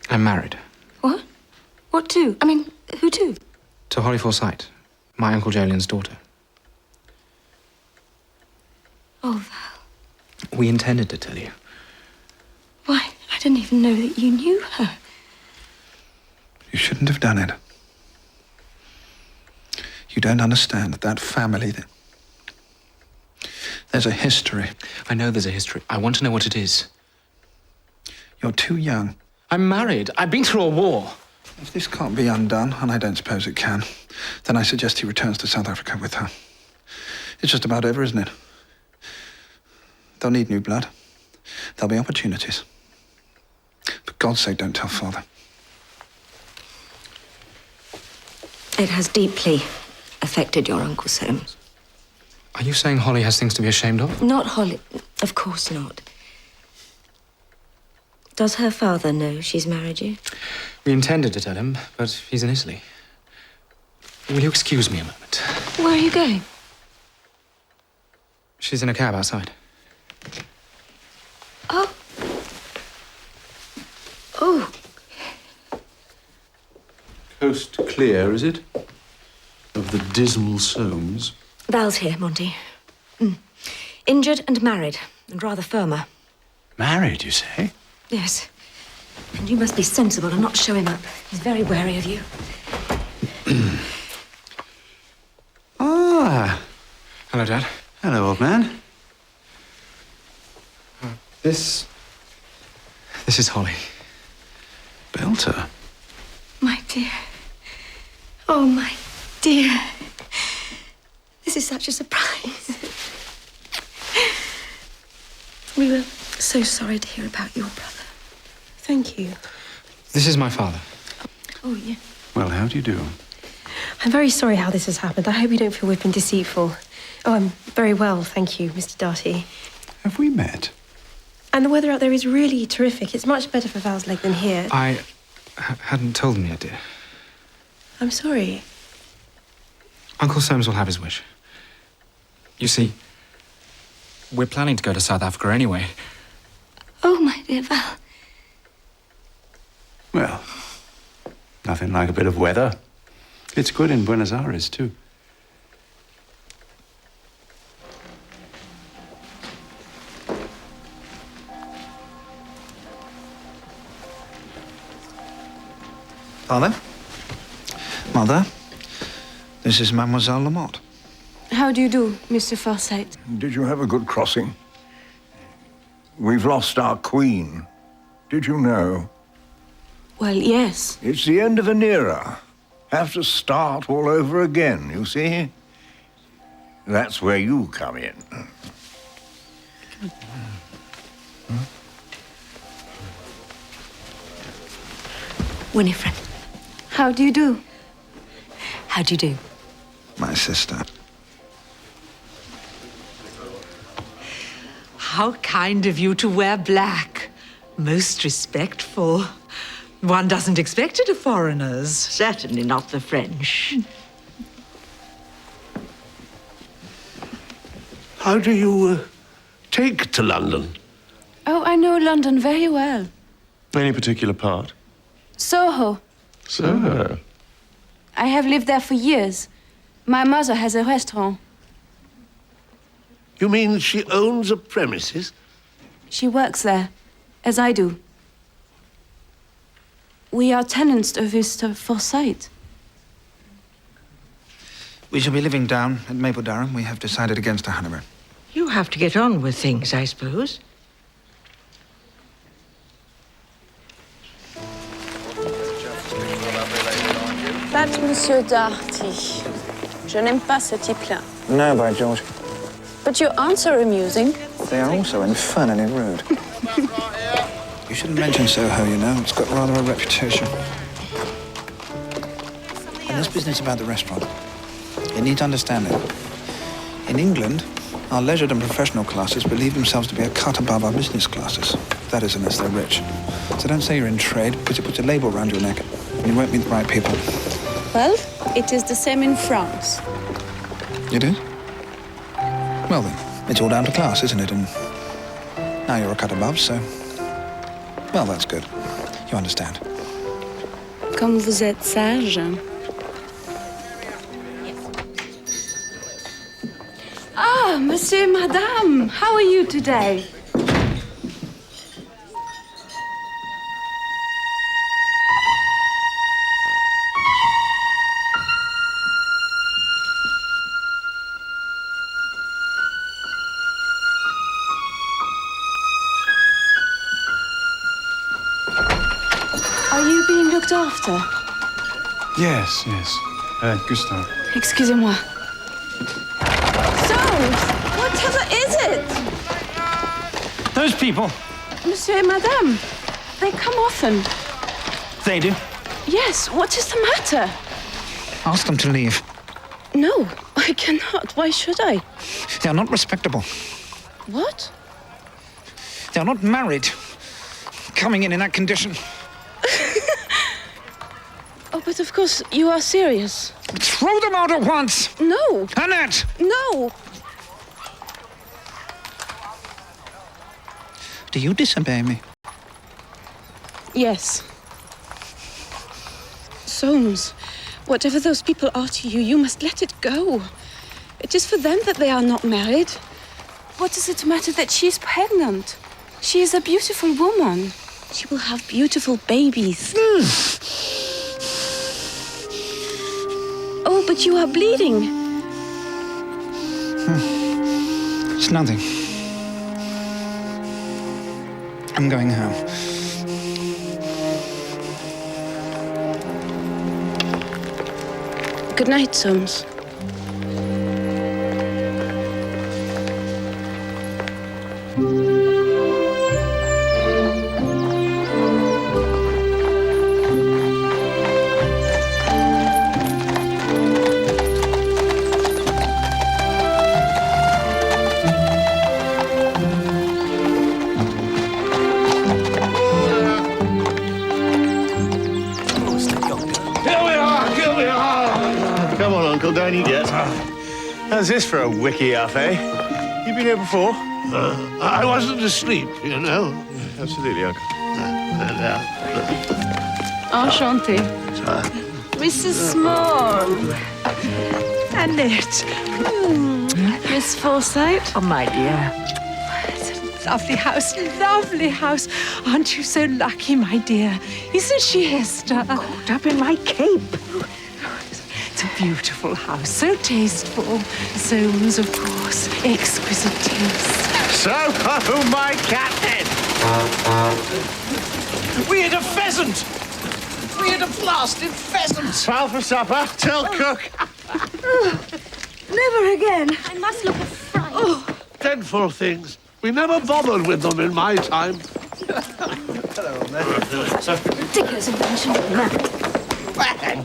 I'm married. What? What to? I mean, who to? To Holly Forsyte, my Uncle Jolyon's daughter. Oh, Val. We intended to tell you. Why, I didn't even know that you knew her. You shouldn't have done it. You don't understand that family. There's a history. I know there's a history. I want to know what it is. You're too young. I'm married. I've been through a war. If this can't be undone, and I don't suppose it can, then I suggest he returns to South Africa with her. It's just about over, isn't it? They'll need new blood. There'll be opportunities. For God's sake, don't tell Father. It has deeply affected your Uncle Soames. Are you saying Holly has things to be ashamed of? Not Holly. Of course not. Does her father know she's married you? We intended to tell him, but he's in Italy. Will you excuse me a moment? Where are you going? She's in a cab outside. Oh. Oh. Coast clear, is it? Of the dismal Soames? Val's here, Monty. Injured and married, and rather firmer. Married, you say? Yes. And you must be sensible and not show him up. He's very wary of you. Ah. Hello, Dad. Hello, old man. This is Holly. Belter. My dear. Oh, my dear. This is such a surprise. We were so sorry to hear about your brother. Thank you. This is my father. Oh, yeah. Well, how do you do? I'm very sorry how this has happened. I hope you don't feel we've been deceitful. Oh, I'm very well, thank you, Mr. Darty. Have we met? And the weather out there is really terrific. It's much better for Val's leg than here. I hadn't told him yet, dear. I'm sorry. Uncle Soames will have his wish. You see, we're planning to go to South Africa anyway. Oh, my dear Val. Well, nothing like a bit of weather. It's good in Buenos Aires, too. Father? Mother? This is Mademoiselle Lamotte. How do you do, Mr. Forsyte? Did you have a good crossing? We've lost our queen. Did you know? Well, yes. It's the end of an era. Have to start all over again, you see? That's where you come in. Winifred. How do you do? How do you do? My sister. How kind of you to wear black. Most respectful. One doesn't expect it of foreigners. Certainly not the French. How do you take to London? Oh, I know London very well. Any particular part? Soho. So. I have lived there for years. My mother has a restaurant. You mean she owns a premises? She works there, as I do. We are tenants of Mr. Forsyte. We shall be living down at Maple Durham. We have decided against a honeymoon. You have to get on with things, I suppose. That's Monsieur Darty. Je n'aime pas ce type-là. No, by George. But your aunts are amusing. They are also infernally rude. You shouldn't mention Soho, you know. It's got rather a reputation. And this business about the restaurant, you need to understand it. In England, our leisured and professional classes believe themselves to be a cut above our business classes. That is, unless they're rich. So don't say you're in trade, because it puts a label around your neck, and you won't meet the right people. Well, it is the same in France. It is? Well then, it's all down to class, isn't it? And now you're a cut above, so... Well, that's good. You understand. Comme vous êtes sage. Ah, monsieur, madame, how are you today? Are you being looked after? Yes, yes. Gustav. Excusez-moi. Soames, whatever is it? Those people. Monsieur and madame, they come often. They do. Yes, what is the matter? Ask them to leave. No, I cannot. Why should I? They are not respectable. What? They are not married. Coming in that condition. Oh, but of course, you are serious. Throw them out at once! No! Annette! No! Do you disobey me? Yes. Soames, whatever those people are to you, you must let it go. It is for them that they are not married. What does it matter that she is pregnant? She is a beautiful woman. She will have beautiful babies. Oh, but you are bleeding. It's nothing. I'm going home. Good night, Soames. Down you get. How's this for a wiki up, eh? You been here before? I wasn't asleep, you know. Absolutely, Uncle. Enchanté. Mrs. Small. Annette. Miss Forsyte. Oh, my dear. It's a lovely house, lovely house. Aren't you so lucky, my dear? Isn't she, Esther? Caught up in my cape. It's a beautiful house, so tasteful. Soames, of course, exquisite taste. So, oh, my captain! We had a pheasant! We had a blasted pheasant! 12 for supper, tell cook. Never again. I must look a fright. Dreadful things. We never bothered with them in my time. Hello, man. That's a ridiculous invention. Bang!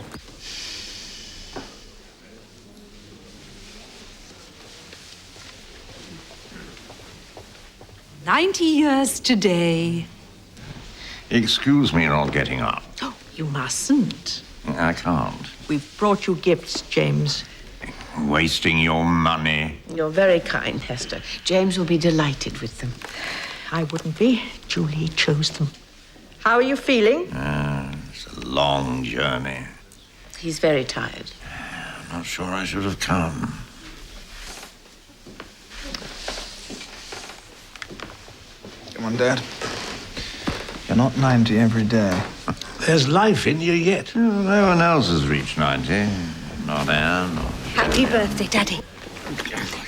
90 years today. Excuse me not getting up. Oh, you mustn't. I can't. We've brought you gifts, James. Wasting your money. You're very kind, Hester. James will be delighted with them. I wouldn't be. Julie chose them. How are you feeling? It's a long journey. He's very tired. I'm not sure I should have come. Come on, Dad. You're not 90 every day. There's life in you yet. No one else has reached 90. Not Anne or... Happy birthday, Daddy.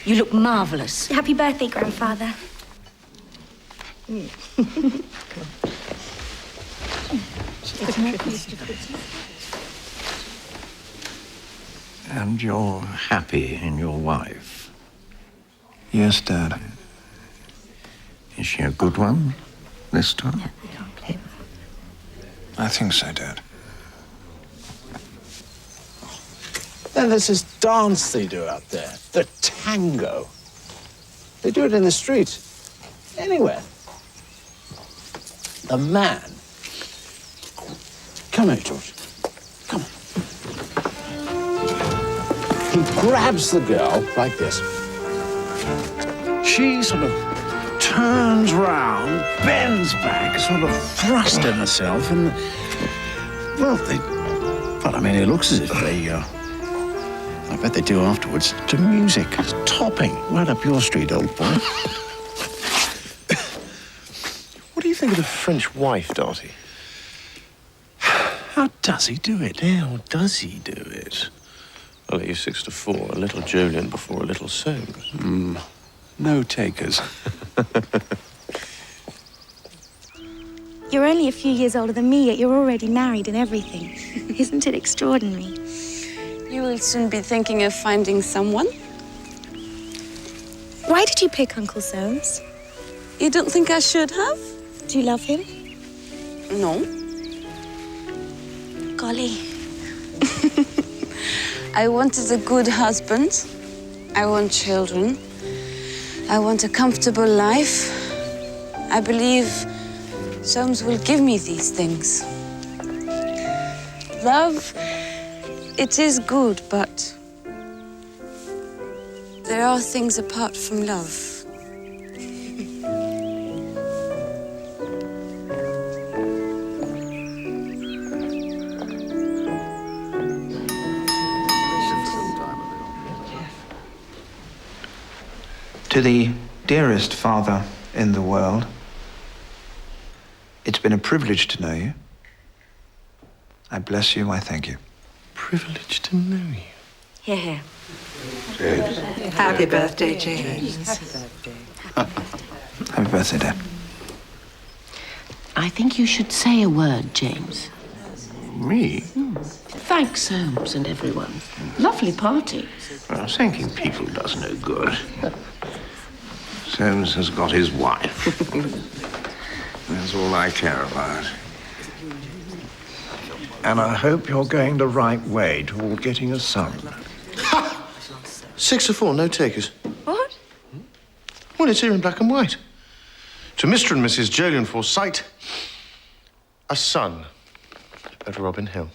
You look marvellous. Happy birthday, Grandfather. And you're happy in your wife? Yes, Dad. Is she a good one this time? I think so, Dad. Then there's this dance they do out there, the tango. They do it in the street, anywhere. The man. Come here, George. Come on. He grabs the girl like this. She sort of turns round, bends back, sort of thrusting herself, and well, I mean, it looks as if they, I bet they do afterwards, to music. It's topping right up your street, old boy. What do you think of the French wife, Darty? How does he do it? How does he do it? Well, at 6 to 4, a little Jolien before a little Soames. No takers. You're only a few years older than me, yet you're already married and everything. Isn't it extraordinary? You will soon be thinking of finding someone. Why did you pick Uncle Soames? You don't think I should have? Do you love him? No. Golly. I wanted a good husband. I want children. I want a comfortable life. I believe Soames will give me these things. Love, it is good, but there are things apart from love. To the dearest father in the world, it's been a privilege to know you. I bless you, I thank you. Privilege to know you. Here, here. James. Happy birthday, James. Happy birthday, Dad. I think you should say a word, James. Me? Thank Soames and everyone. Lovely party. Well, thanking people does no good. Soames has got his wife. That's all I care about. And I hope you're going the right way toward getting a son. 6 to 4, no takers. What? Well, it's here in black and white. To Mr. and Mrs. Jolien Forsyte, a son at Robin Hill.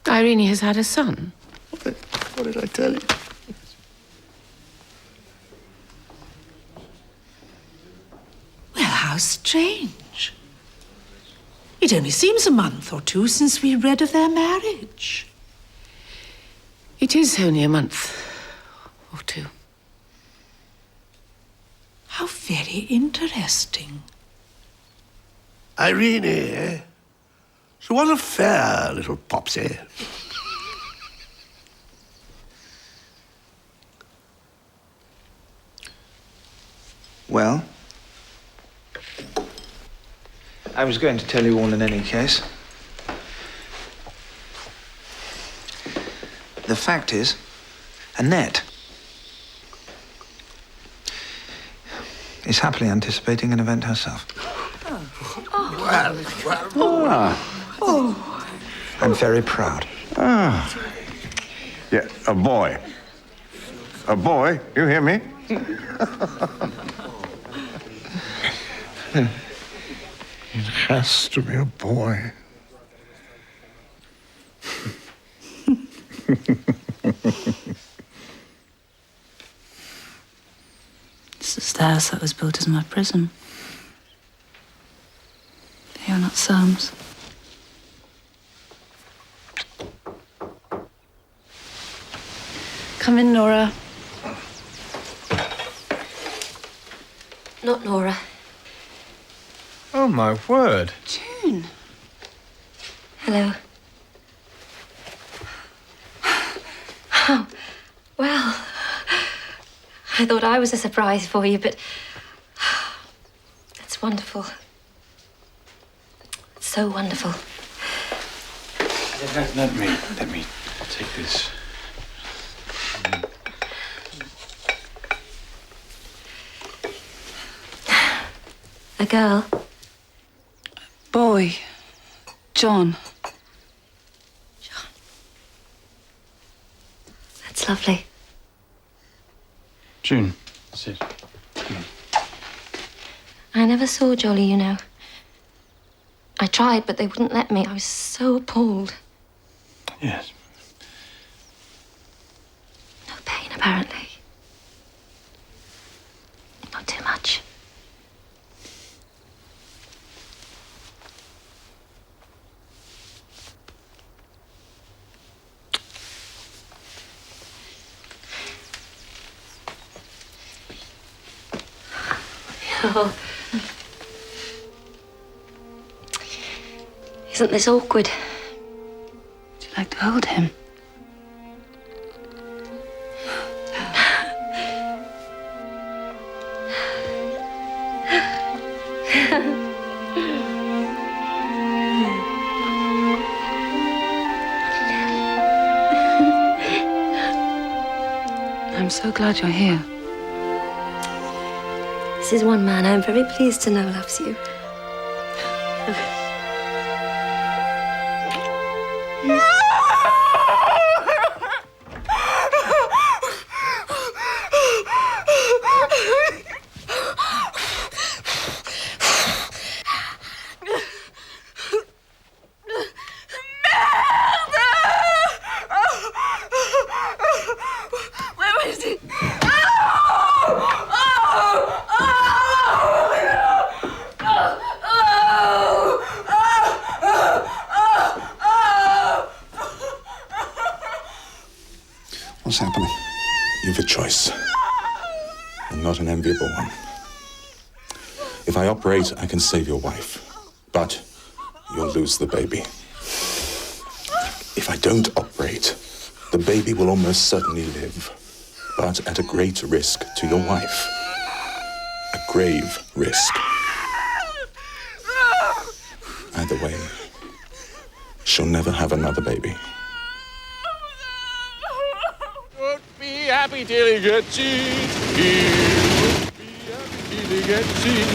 Irene has had a son. What did I tell you? Well, how strange. It only seems a month or two since we read of their marriage. It is only a month or two. How very interesting. Irene, eh? She was a fair little popsy. Well, I was going to tell you all in any case. The fact is, Annette is happily anticipating an event herself. I'm very proud. Yeah, a boy. A boy? You hear me? It has to be a boy. It's the stairs that was built as my prison. You're not Soames. Come in, Nora. Not Nora. Oh, my word. June. Hello. Oh, well, I thought I was a surprise for you, but it's wonderful. It's so wonderful. Let me take this. A girl? Boy. John. That's lovely. June, sit. I never saw Jolly, you know. I tried, but they wouldn't let me. I was so appalled. Yes. No pain, apparently. Not too much. Oh. Isn't this awkward? Would you like to hold him? I'm so glad you're here. This is one man I'm very pleased to know loves you. Where is he? What's happening? You've a choice. And not an enviable one. If I operate, I can save your wife. But you'll lose the baby. If I don't operate, the baby will almost certainly live. But at a great risk to your wife. A grave risk. Either way, she'll never have another baby. Be happy till he gets it. He won't be happy till he gets it.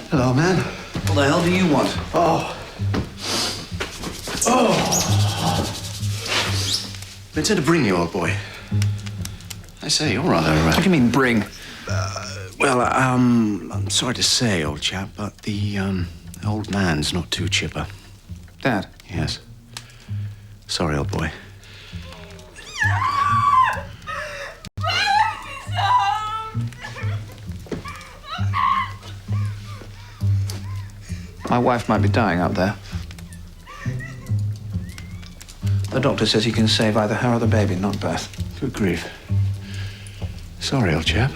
Hello, man. What the hell do you want? Oh. Been sent to bring you, old boy. I say, you're rather... What do you mean, bring? I'm sorry to say, old chap, but the old man's not too chipper. Dad? Yes. Sorry, old boy. My wife might be dying up there. The doctor says he can save either her or the baby, not both. Good grief. Sorry, old chap.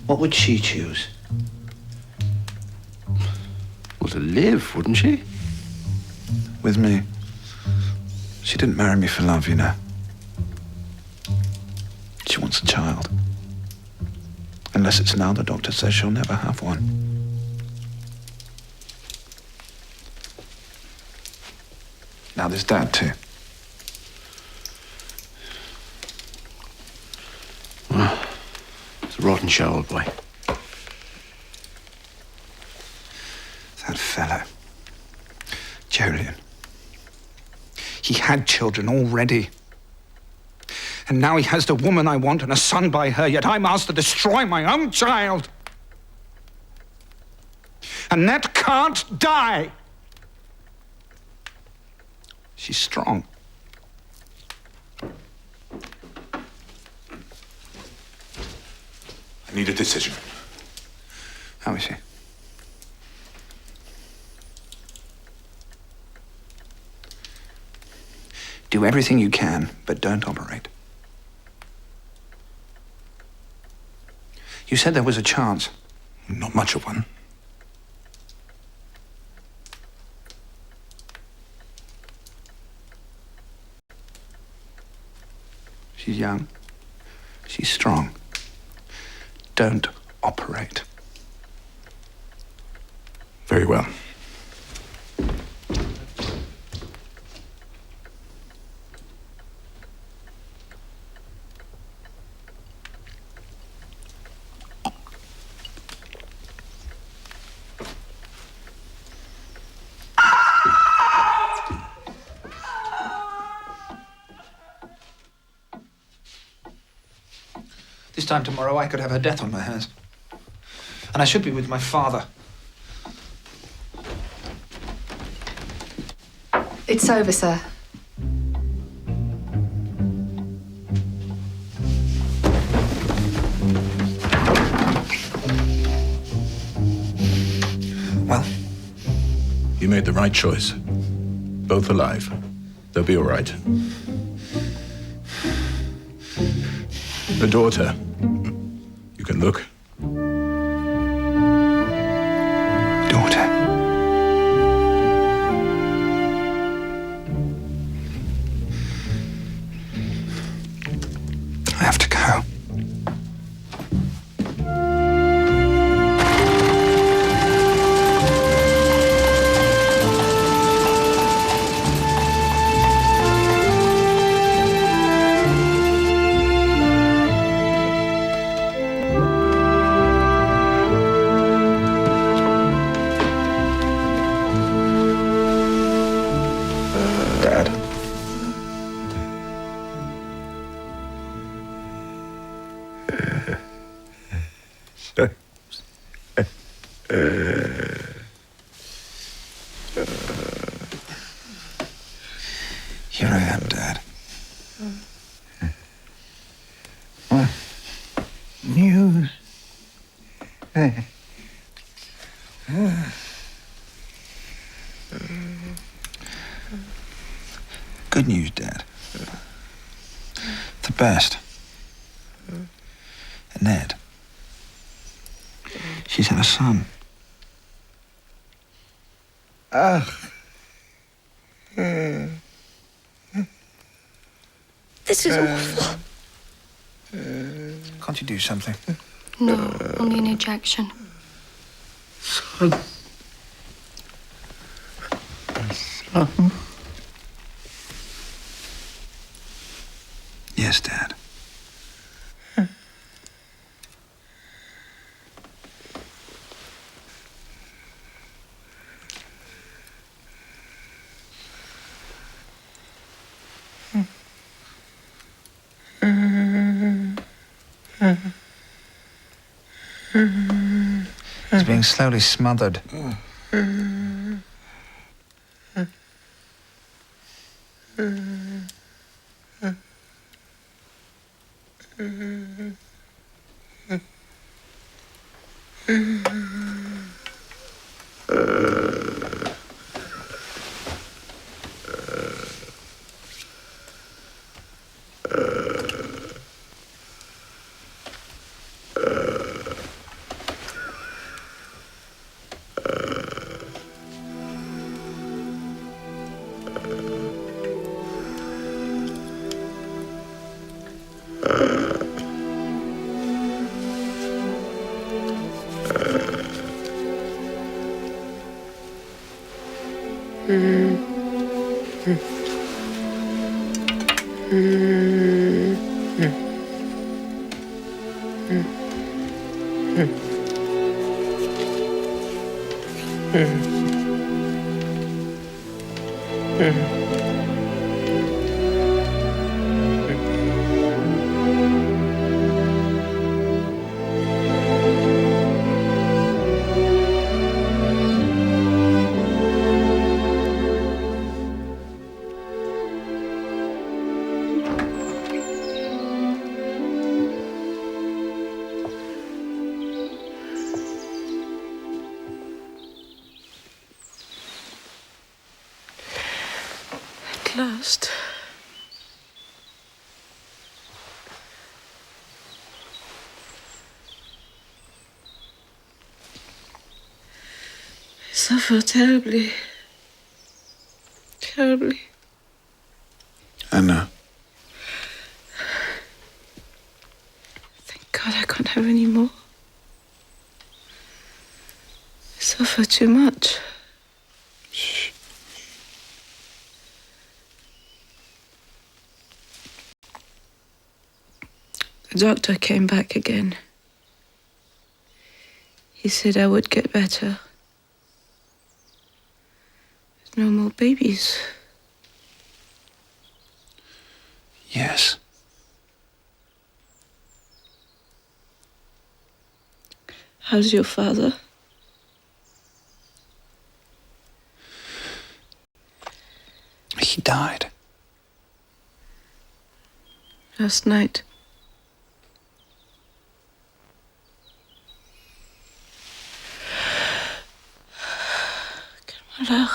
What would she choose? Well, to live, wouldn't she? With me. She didn't marry me for love, you know. She wants a child. Unless it's now, the doctor says she'll never have one. Now there's Dad, too. Well, it's a rotten show, old boy. That fellow, Julian. He had children already. And now he has the woman I want and a son by her, yet I'm asked to destroy my own child. And that can't die. She's strong. I need a decision. How is she? Do everything you can, but don't operate. You said there was a chance. Not much of one. She's young. She's strong. Don't operate. Very well. This time tomorrow, I could have her death on my hands. And I should be with my father. It's over, sir. Well? You made the right choice. Both alive. They'll be all right. The daughter. You can look. Daughter. I have to go. Here I am, Dad. News. Good news, Dad. The best. Ned. She's had a son. This is awful. Can't you do something? No, only an ejection. Yes, Dad. He's being slowly smothered. At last. I suffer terribly. Terribly. I know. Thank God I can't have any more. I suffer too much. Shh. The doctor came back again. He said I would get better. There's no more babies. Yes. How's your father? He died. Last night. Calme-la.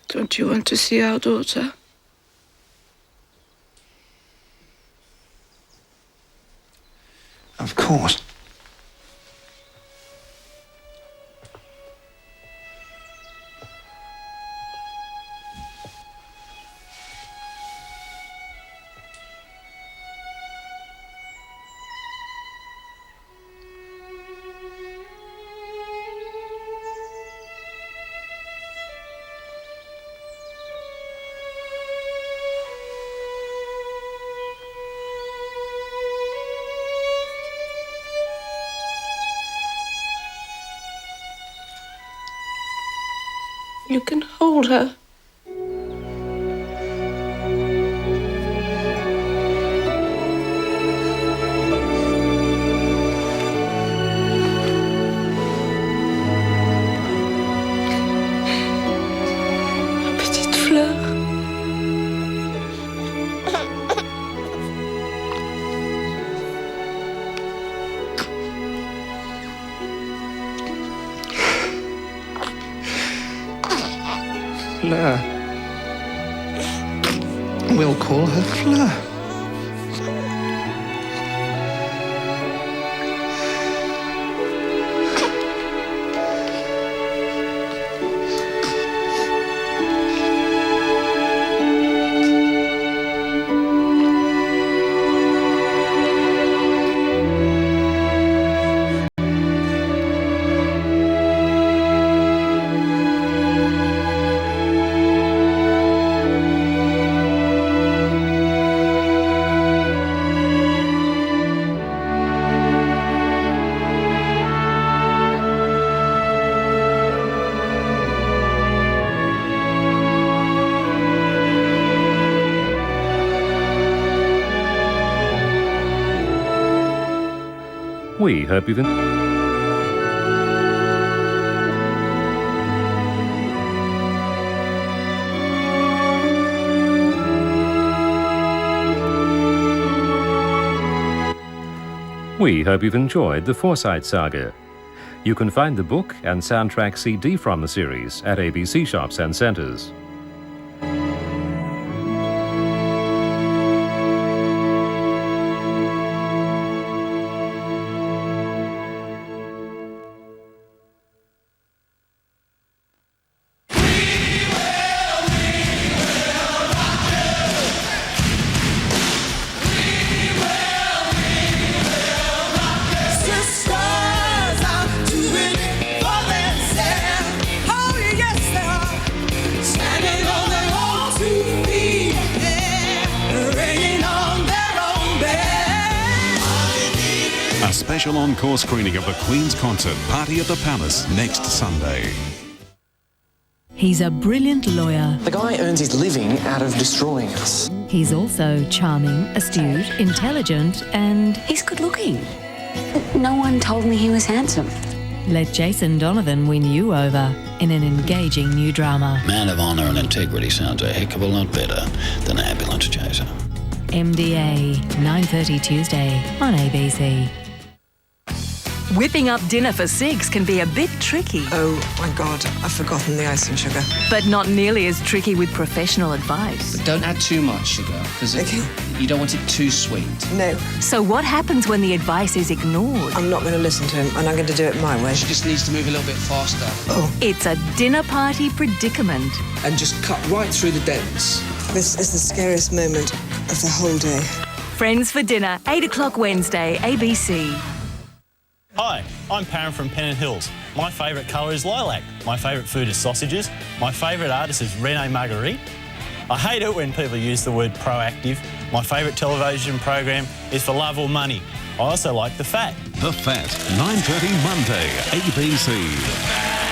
Don't you want to see our daughter? Of course. You can hold her. Ma petite fleur. Fleur. We'll call her Fleur. We hope you've enjoyed the Forsyte Saga. You can find the book and soundtrack CD from the series at ABC shops and centres. special encore screening of the Queen's concert, Party at the Palace, next Sunday. He's a brilliant lawyer. The guy earns his living out of destroying us. He's also charming, astute, intelligent, and... He's good looking. No one told me he was handsome. Let Jason Donovan win you over in an engaging new drama. Man of honour and integrity sounds a heck of a lot better than ambulance chaser. MDA, 9:30 Tuesday on ABC. Whipping up dinner for six can be a bit tricky. Oh, my God, I've forgotten the icing sugar. But not nearly as tricky with professional advice. But don't add too much sugar, because you don't want it too sweet. No. So what happens when the advice is ignored? I'm not going to listen to him, and I'm going to do it my way. She just needs to move a little bit faster. Oh. It's a dinner party predicament. And just cut right through the dents. This is the scariest moment of the whole day. Friends for Dinner, 8 o'clock Wednesday, ABC. Hi, I'm Param from Pennant Hills. My favourite colour is lilac. My favourite food is sausages. My favourite artist is Rene Marguerite. I hate it when people use the word proactive. My favourite television program is For Love or Money. I also like The Fat. The Fat, 9:30 Monday, ABC.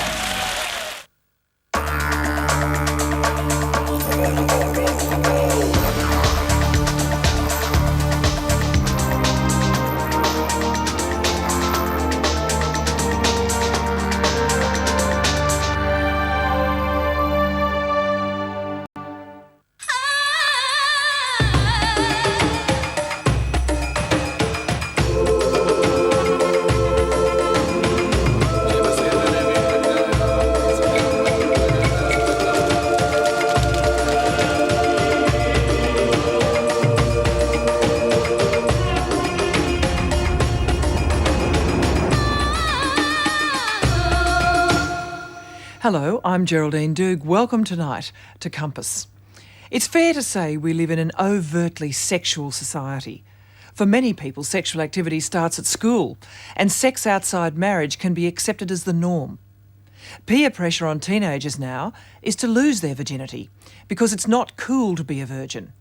Hello, I'm Geraldine Doog. Welcome tonight to Compass. It's fair to say we live in an overtly sexual society. For many people, sexual activity starts at school, and sex outside marriage can be accepted as the norm. Peer pressure on teenagers now is to lose their virginity because it's not cool to be a virgin.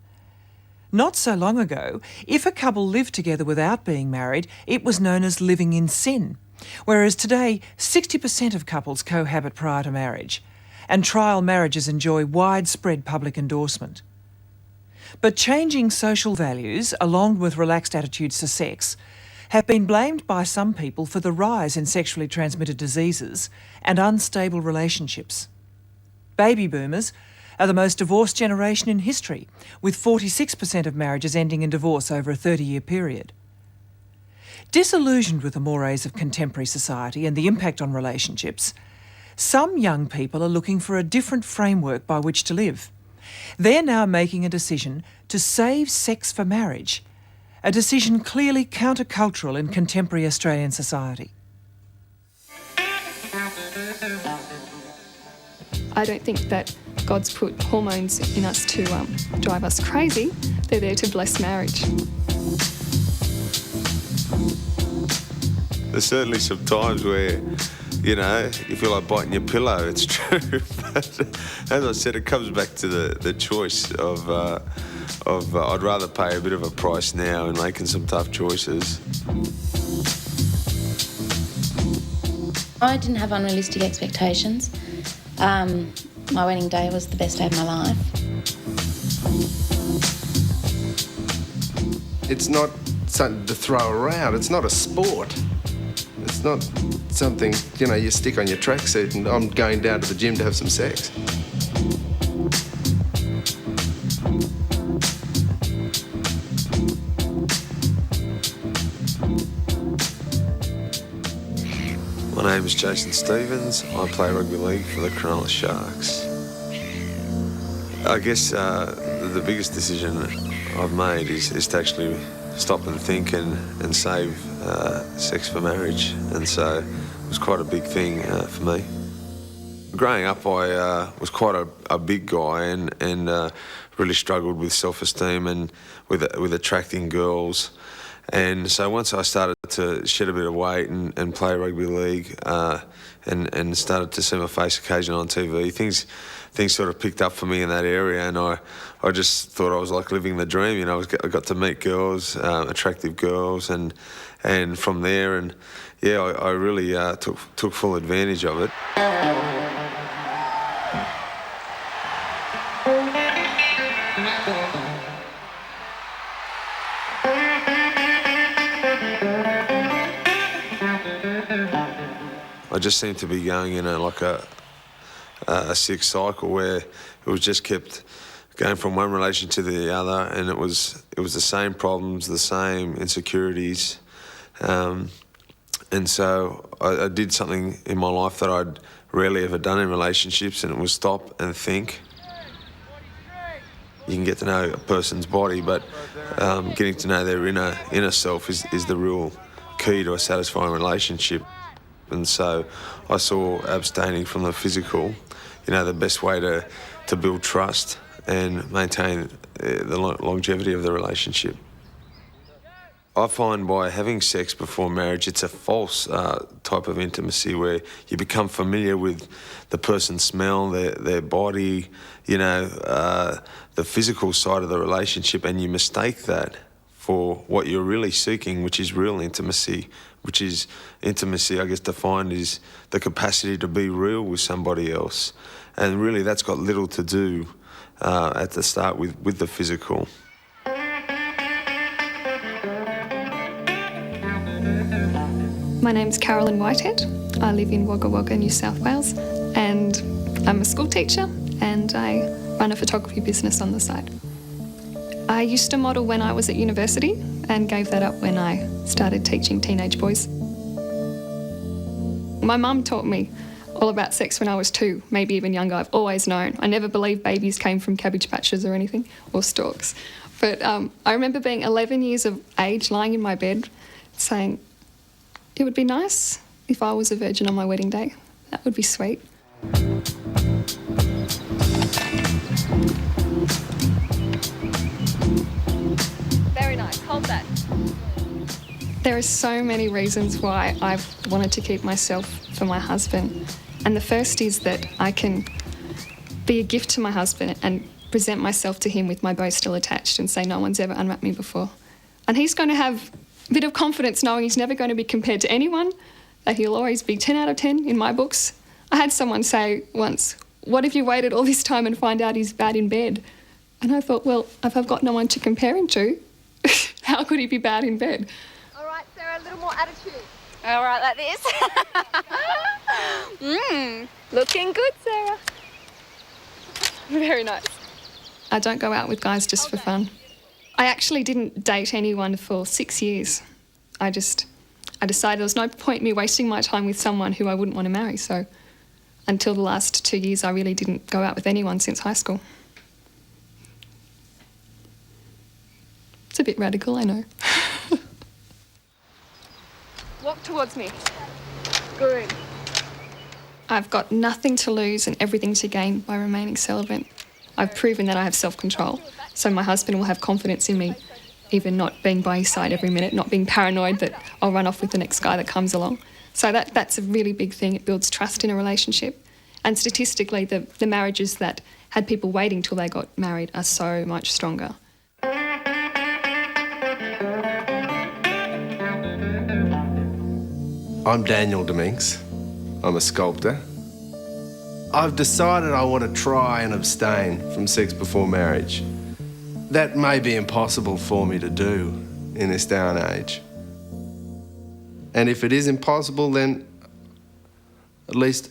Not so long ago, if a couple lived together without being married, it was known as living in sin. Whereas today, 60% of couples cohabit prior to marriage, and trial marriages enjoy widespread public endorsement. But changing social values, along with relaxed attitudes to sex, have been blamed by some people for the rise in sexually transmitted diseases and unstable relationships. Baby boomers are the most divorced generation in history, with 46% of marriages ending in divorce over a 30-year period. Disillusioned with the mores of contemporary society and the impact on relationships, some young people are looking for a different framework by which to live. They're now making a decision to save sex for marriage, a decision clearly countercultural in contemporary Australian society. I don't think that God's put hormones in us to drive us crazy. They're there to bless marriage. There's certainly some times where, you know, you feel like biting your pillow, it's true. But as I said, it comes back to the choice of I'd rather pay a bit of a price now in making some tough choices. I didn't have unrealistic expectations. My wedding day was the best day of my life. It's not something to throw around. It's not a sport. It's not something, you know, you stick on your tracksuit and I'm going down to the gym to have some sex. My name is Jason Stevens. I play rugby league for the Cronulla Sharks. I guess the biggest decision I've made is to actually stop and think and save sex for marriage, and so it was quite a big thing for me. Growing up, I was quite a big guy and really struggled with self-esteem and with attracting girls. And so once I started to shed a bit of weight and play rugby league and started to see my face occasionally on TV, things sort of picked up for me in that area, and I just thought I was like living the dream. You know, I got to meet girls, attractive girls, and And from there, and yeah, I really took full advantage of it. I just seemed to be going in a sick cycle where it was just kept going from one relation to the other, and it was the same problems, the same insecurities, and so I did something in my life that I'd rarely ever done in relationships, and it was stop and think. You can get to know a person's body, but getting to know their inner self is the real key to a satisfying relationship. And so I saw abstaining from the physical, the best way to build trust and maintain the longevity of the relationship. I find by having sex before marriage, it's a false type of intimacy where you become familiar with the person's smell, their body, the physical side of the relationship, and you mistake that for what you're really seeking, which is real intimacy, which is intimacy, I guess, defined as the capacity to be real with somebody else. And really that's got little to do at the start with the physical. My name's Carolyn Whitehead. I live in Wagga Wagga, New South Wales, and I'm a school teacher and I run a photography business on the side. I used to model when I was at university and gave that up when I started teaching teenage boys. My mum taught me all about sex when I was 2, maybe even younger. I've always known. I never believed babies came from cabbage patches or anything, or stalks. But I remember being 11 years of age, lying in my bed, saying, it would be nice if I was a virgin on my wedding day. That would be sweet. Very nice. Hold that. There are so many reasons why I've wanted to keep myself for my husband. And the first is that I can be a gift to my husband and present myself to him with my bow still attached and say no one's ever unwrapped me before. And he's going to have a bit of confidence knowing he's never going to be compared to anyone, that he'll always be 10 out of 10 in my books. I had someone say once, what if you waited all this time and find out he's bad in bed? And I thought, well, if I've got no one to compare him to, how could he be bad in bed? All right, Sarah, a little more attitude. All right, like this. Looking good, Sarah. Very nice. I don't go out with guys just for fun. I actually didn't date anyone for 6 years. I decided there was no point in me wasting my time with someone who I wouldn't want to marry, so until the last 2 years I really didn't go out with anyone since high school. It's a bit radical, I know. Walk towards me. Good. I've got nothing to lose and everything to gain by remaining celibate. I've proven that I have self-control, so my husband will have confidence in me, even not being by his side every minute, not being paranoid that I'll run off with the next guy that comes along. So that's a really big thing. It builds trust in a relationship. And statistically, the marriages that had people waiting till they got married are so much stronger. I'm Daniel Dominguez. I'm a sculptor. I've decided I want to try and abstain from sex before marriage. That may be impossible for me to do in this day and age. And if it is impossible, then at least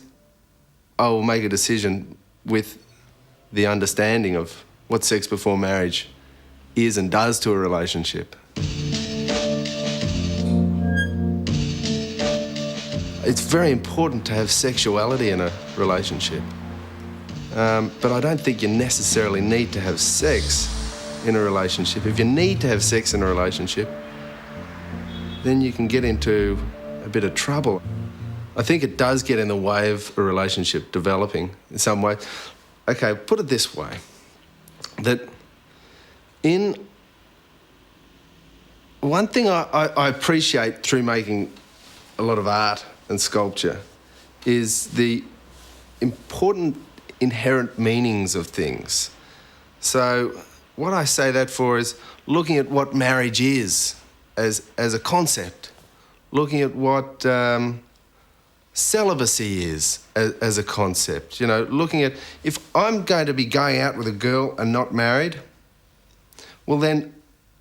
I will make a decision with the understanding of what sex before marriage is and does to a relationship. It's very important to have sexuality in a relationship. But I don't think you necessarily need to have sex in a relationship. If you need to have sex in a relationship, then you can get into a bit of trouble. I think it does get in the way of a relationship developing in some way. Okay, put it this way, that one thing I appreciate through making a lot of art and sculpture is the important inherent meanings of things. So what I say that for is looking at what marriage is as a concept looking at what celibacy is as a concept. You know, looking at, if I'm going to be going out with a girl and not married, well then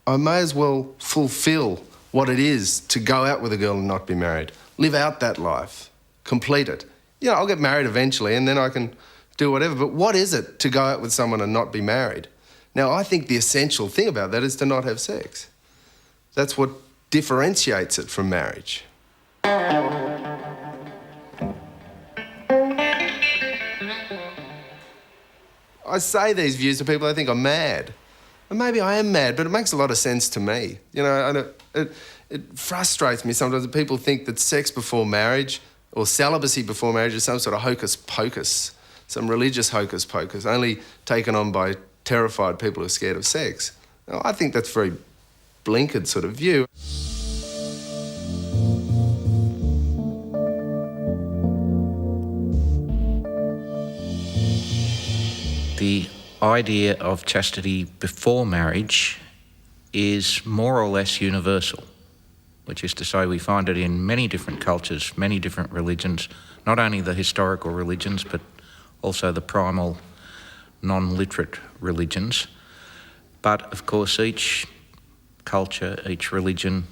I may as well fulfil what it is to go out with a girl and not be married. Live out that life. Complete it. You know, I'll get married eventually and then I can do whatever, but what is it to go out with someone and not be married? Now, I think the essential thing about that is to not have sex. That's what differentiates it from marriage. I say these views to people, they think I'm mad. And maybe I am mad, but it makes a lot of sense to me. You know, and it frustrates me sometimes that people think that sex before marriage or celibacy before marriage is some sort of hocus pocus, some religious hocus pocus, only taken on by terrified people who are scared of sex. Now, I think that's a very blinkered sort of view. The idea of chastity before marriage is more or less universal, which is to say we find it in many different cultures, many different religions, not only the historical religions, but also the primal non-literate religions. But of course each culture, each religion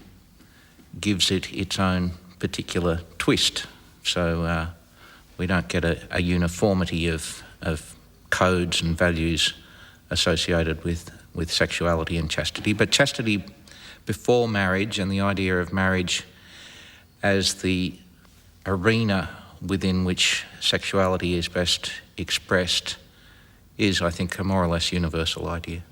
gives it its own particular twist. So we don't get a uniformity of codes and values associated with sexuality and chastity. But chastity before marriage and the idea of marriage as the arena within which sexuality is best expressed is, I think, a more or less universal idea.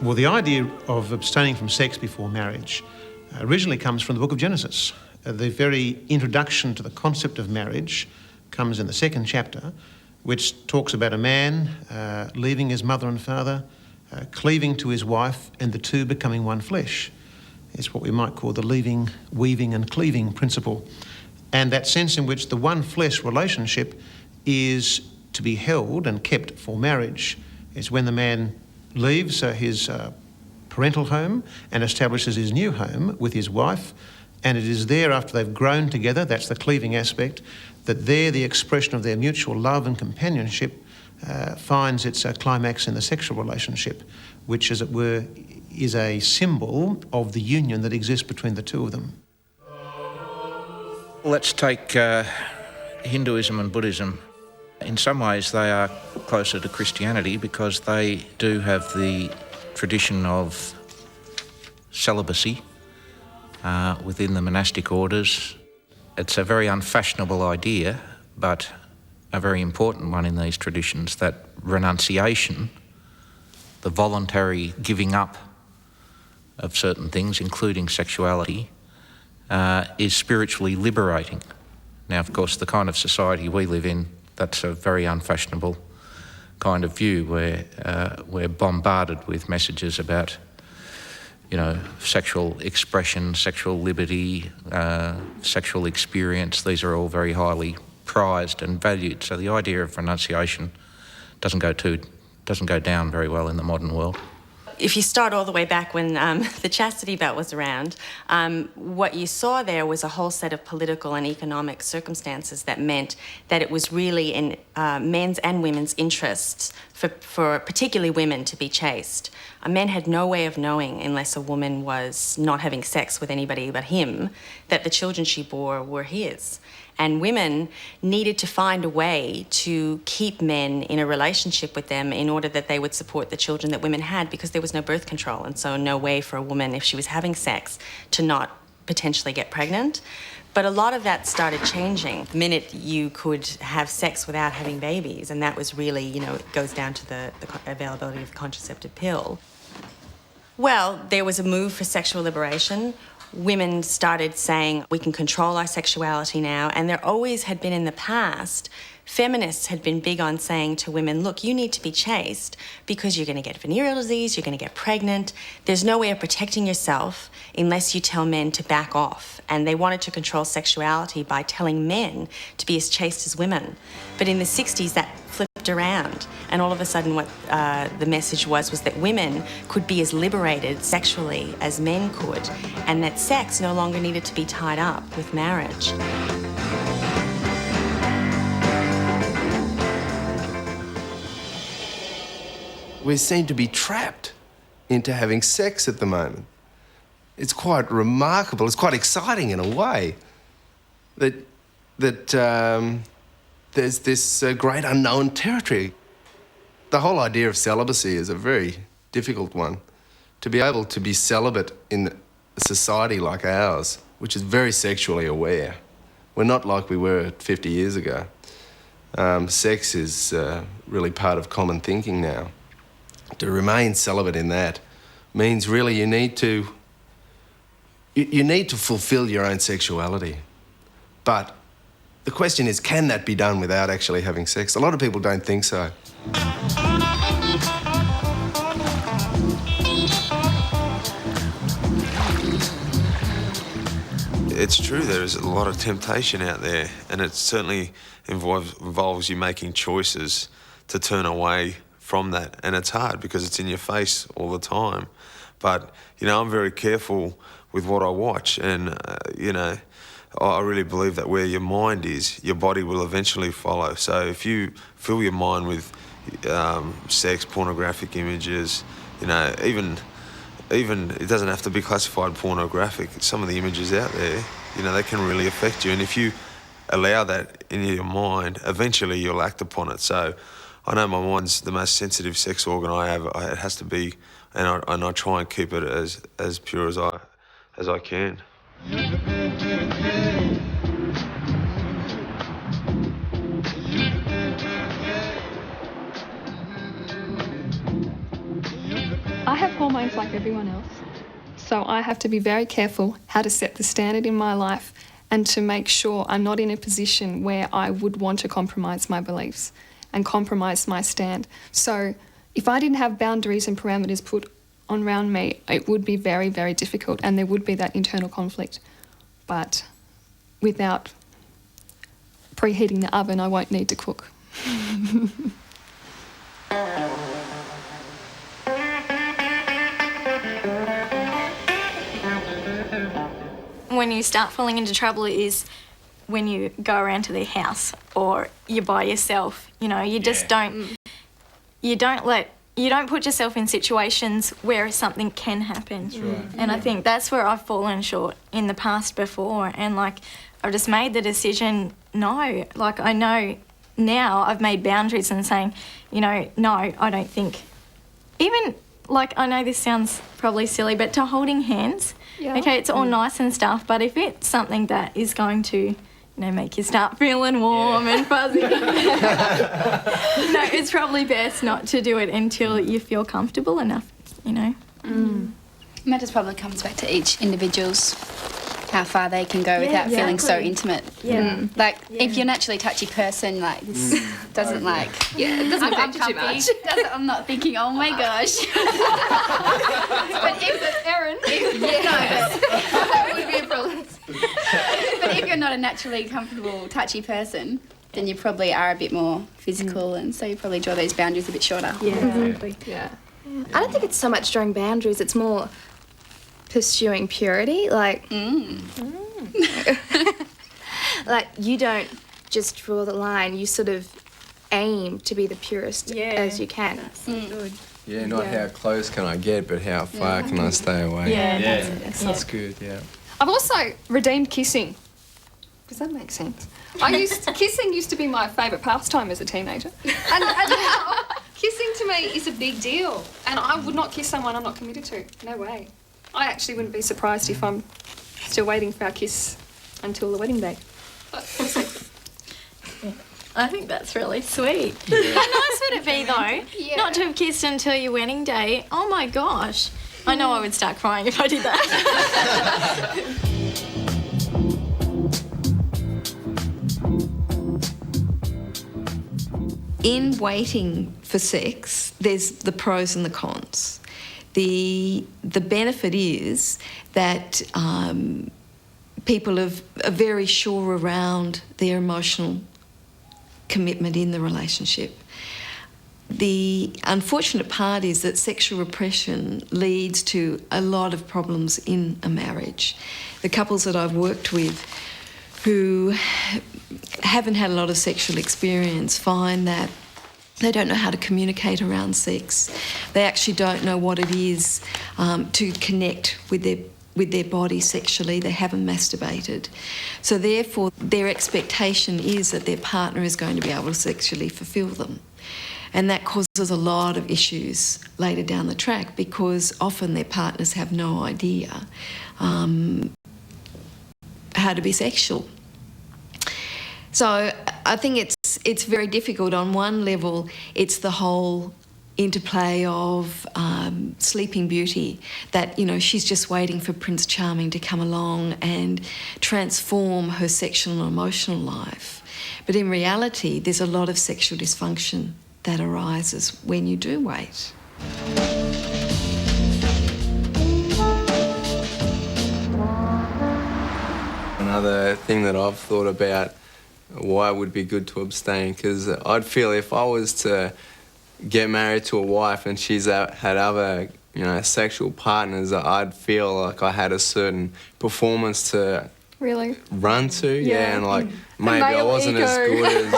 Well, the idea of abstaining from sex before marriage originally comes from the book of Genesis. The very introduction to the concept of marriage comes in the 2nd chapter, which talks about a man leaving his mother and father, cleaving to his wife, and the two becoming one flesh. It's what we might call the leaving, weaving and cleaving principle. And that sense in which the one flesh relationship is to be held and kept for marriage. It's when the man leaves his parental home and establishes his new home with his wife, and it is there after they've grown together, that's the cleaving aspect, that there the expression of their mutual love and companionship finds its climax in the sexual relationship, which, as it were, is a symbol of the union that exists between the two of them. Let's take Hinduism and Buddhism. In some ways they are closer to Christianity because they do have the tradition of celibacy within the monastic orders. It's a very unfashionable idea, but a very important one in these traditions, that renunciation, the voluntary giving up of certain things, including sexuality, is spiritually liberating. Now, of course, the kind of society we live in, that's a very unfashionable kind of view where we're bombarded with messages about, you know, sexual expression, sexual liberty, sexual experience. These are all very highly prized and valued. So the idea of renunciation doesn't go down very well in the modern world. If you start all the way back when the chastity belt was around, what you saw there was a whole set of political and economic circumstances that meant that it was really in men's and women's interests for particularly women to be chaste. Men had no way of knowing, unless a woman was not having sex with anybody but him, that the children she bore were his. And women needed to find a way to keep men in a relationship with them in order that they would support the children that women had, because there was no birth control, and so no way for a woman, if she was having sex, to not potentially get pregnant. But a lot of that started changing the minute you could have sex without having babies, and that was really, you know, it goes down to the availability of the contraceptive pill. Well, there was a move for sexual liberation. Women started saying, we can control our sexuality now, and there always had been in the past, feminists had been big on saying to women, look, you need to be chaste because you're going to get venereal disease, you're going to get pregnant. There's no way of protecting yourself unless you tell men to back off. And they wanted to control sexuality by telling men to be as chaste as women. But in the 60s, that flipped around. And all of a sudden what the message was that women could be as liberated sexually as men could, and that sex no longer needed to be tied up with marriage. We seem to be trapped into having sex at the moment. It's quite remarkable, it's quite exciting in a way that there's this great unknown territory. The whole idea of celibacy is a very difficult one. To be able to be celibate in a society like ours, which is very sexually aware. We're not like we were 50 years ago. Sex is really part of common thinking now. To remain celibate in that means really you need to fulfill your own sexuality. But the question is, can that be done without actually having sex? A lot of people don't think so. It's true, there's a lot of temptation out there, and it certainly involves you making choices to turn away from that, and it's hard because it's in your face all the time. But, you know, I'm very careful with what I watch, and, you know, I really believe that where your mind is, your body will eventually follow. So if you fill your mind with sex, pornographic images, you know, even it doesn't have to be classified pornographic. Some of the images out there, you know, they can really affect you. And if you allow that in your mind, eventually you'll act upon it. So I know my mind's the most sensitive sex organ I have. It has to be, and I try and keep it as pure as I can. I have hormones like everyone else, so I have to be very careful how to set the standard in my life and to make sure I'm not in a position where I would want to compromise my beliefs and compromise my stand. So if I didn't have boundaries and parameters put on around me, it would be very, very difficult, and there would be that internal conflict. But without preheating the oven, I won't need to cook. When you start falling into trouble is when you go around to their house or you're by yourself. You know, you just don't put yourself in situations where something can happen. That's right. And I think that's where I've fallen short in the past before. And like, I've just made the decision, no. Like, I know now I've made boundaries and saying, you know, no, I don't think. Even, like, I know this sounds probably silly, but to holding hands, okay, it's all nice and stuff, but if it's something that is going to, you know, make you start feeling warm and fuzzy, no, it's probably best not to do it until you feel comfortable enough, you know. And that just probably comes back to each individual's how far they can go without feeling so intimate. If you're a naturally touchy person, like this doesn't like it doesn't affect you too much. I'm not thinking, oh my gosh. But if Erin, that would be a problem. But if you're not a naturally comfortable touchy person, then you probably are a bit more physical, and so you probably draw those boundaries a bit shorter. Exactly. I don't think it's so much drawing boundaries, it's more pursuing purity, like like you don't just draw the line, you sort of aim to be the purest as you can. That's good. Yeah, not how close can I get, but how far can I stay away. That's good. I've also redeemed kissing. Does that make sense? Kissing used to be my favourite pastime as a teenager, and now kissing to me is a big deal, and I would not kiss someone I'm not committed to. No way. I actually wouldn't be surprised if I'm still waiting for our kiss until the wedding day. I think that's really sweet. How nice would it be, though, not to have kissed until your wedding day? Oh, my gosh. I know I would start crying if I did that. In waiting for sex, there's the pros and the cons. The benefit is that people are very sure around their emotional commitment in the relationship. The unfortunate part is that sexual repression leads to a lot of problems in a marriage. The couples that I've worked with who haven't had a lot of sexual experience find that they don't know how to communicate around sex. They actually don't know what it is to connect with their body sexually. They haven't masturbated. So therefore, their expectation is that their partner is going to be able to sexually fulfil them. And that causes a lot of issues later down the track because often their partners have no idea how to be sexual. So I think it's very difficult. On one level, it's the whole interplay of Sleeping Beauty, that, you know, she's just waiting for Prince Charming to come along and transform her sexual and emotional life. But in reality, there's a lot of sexual dysfunction that arises when you do wait. Another thing that I've thought about why it would be good to abstain, because I'd feel if I was to get married to a wife and she's had other, you know, sexual partners, I'd feel like I had a certain performance to run to, and like maybe I wasn't as good as.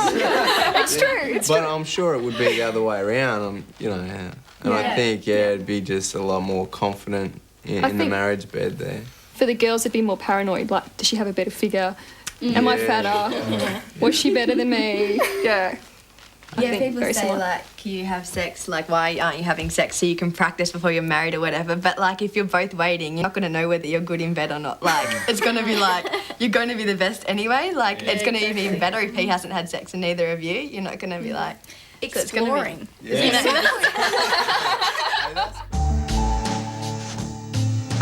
It's true. But I'm sure it would be the other way around. You know, and I think it'd be just a lot more confident in the marriage bed there. For the girls, it'd be more paranoid. Like, does she have a better figure? Am I fatter? Was she better than me? Yeah. Yeah, people say, like, you have sex, like, why aren't you having sex so you can practice before you're married or whatever, but, like, if you're both waiting, you're not going to know whether you're good in bed or not. Like, it's going to be, like, you're going to be the best anyway. Like, it's going to be even better if he hasn't had sex and neither of you. You're not going to be, like... Exploring.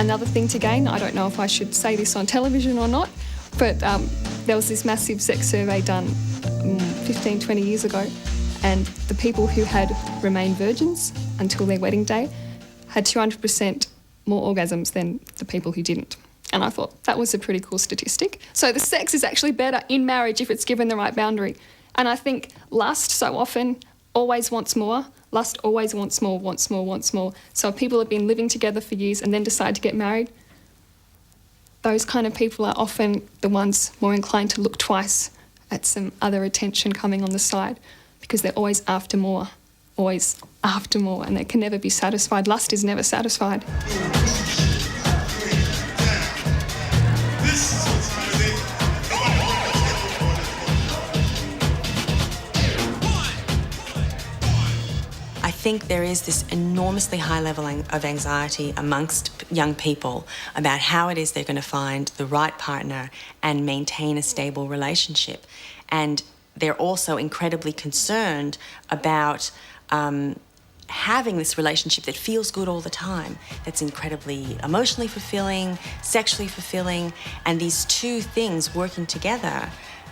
Another thing to gain, I don't know if I should say this on television or not, but there was this massive sex survey done 15, 20 years ago, and the people who had remained virgins until their wedding day had 200% more orgasms than the people who didn't. And I thought that was a pretty cool statistic. So the sex is actually better in marriage if it's given the right boundary. And I think lust so often always wants more. Lust always wants more, wants more, wants more. So if people have been living together for years and then decide to get married, those kind of people are often the ones more inclined to look twice at some other attention coming on the side, because they're always after more, and they can never be satisfied. Lust is never satisfied. I think there is this enormously high level of anxiety amongst young people about how it is they're going to find the right partner and maintain a stable relationship. And they're also incredibly concerned about having this relationship that feels good all the time, that's incredibly emotionally fulfilling, sexually fulfilling, and these two things working together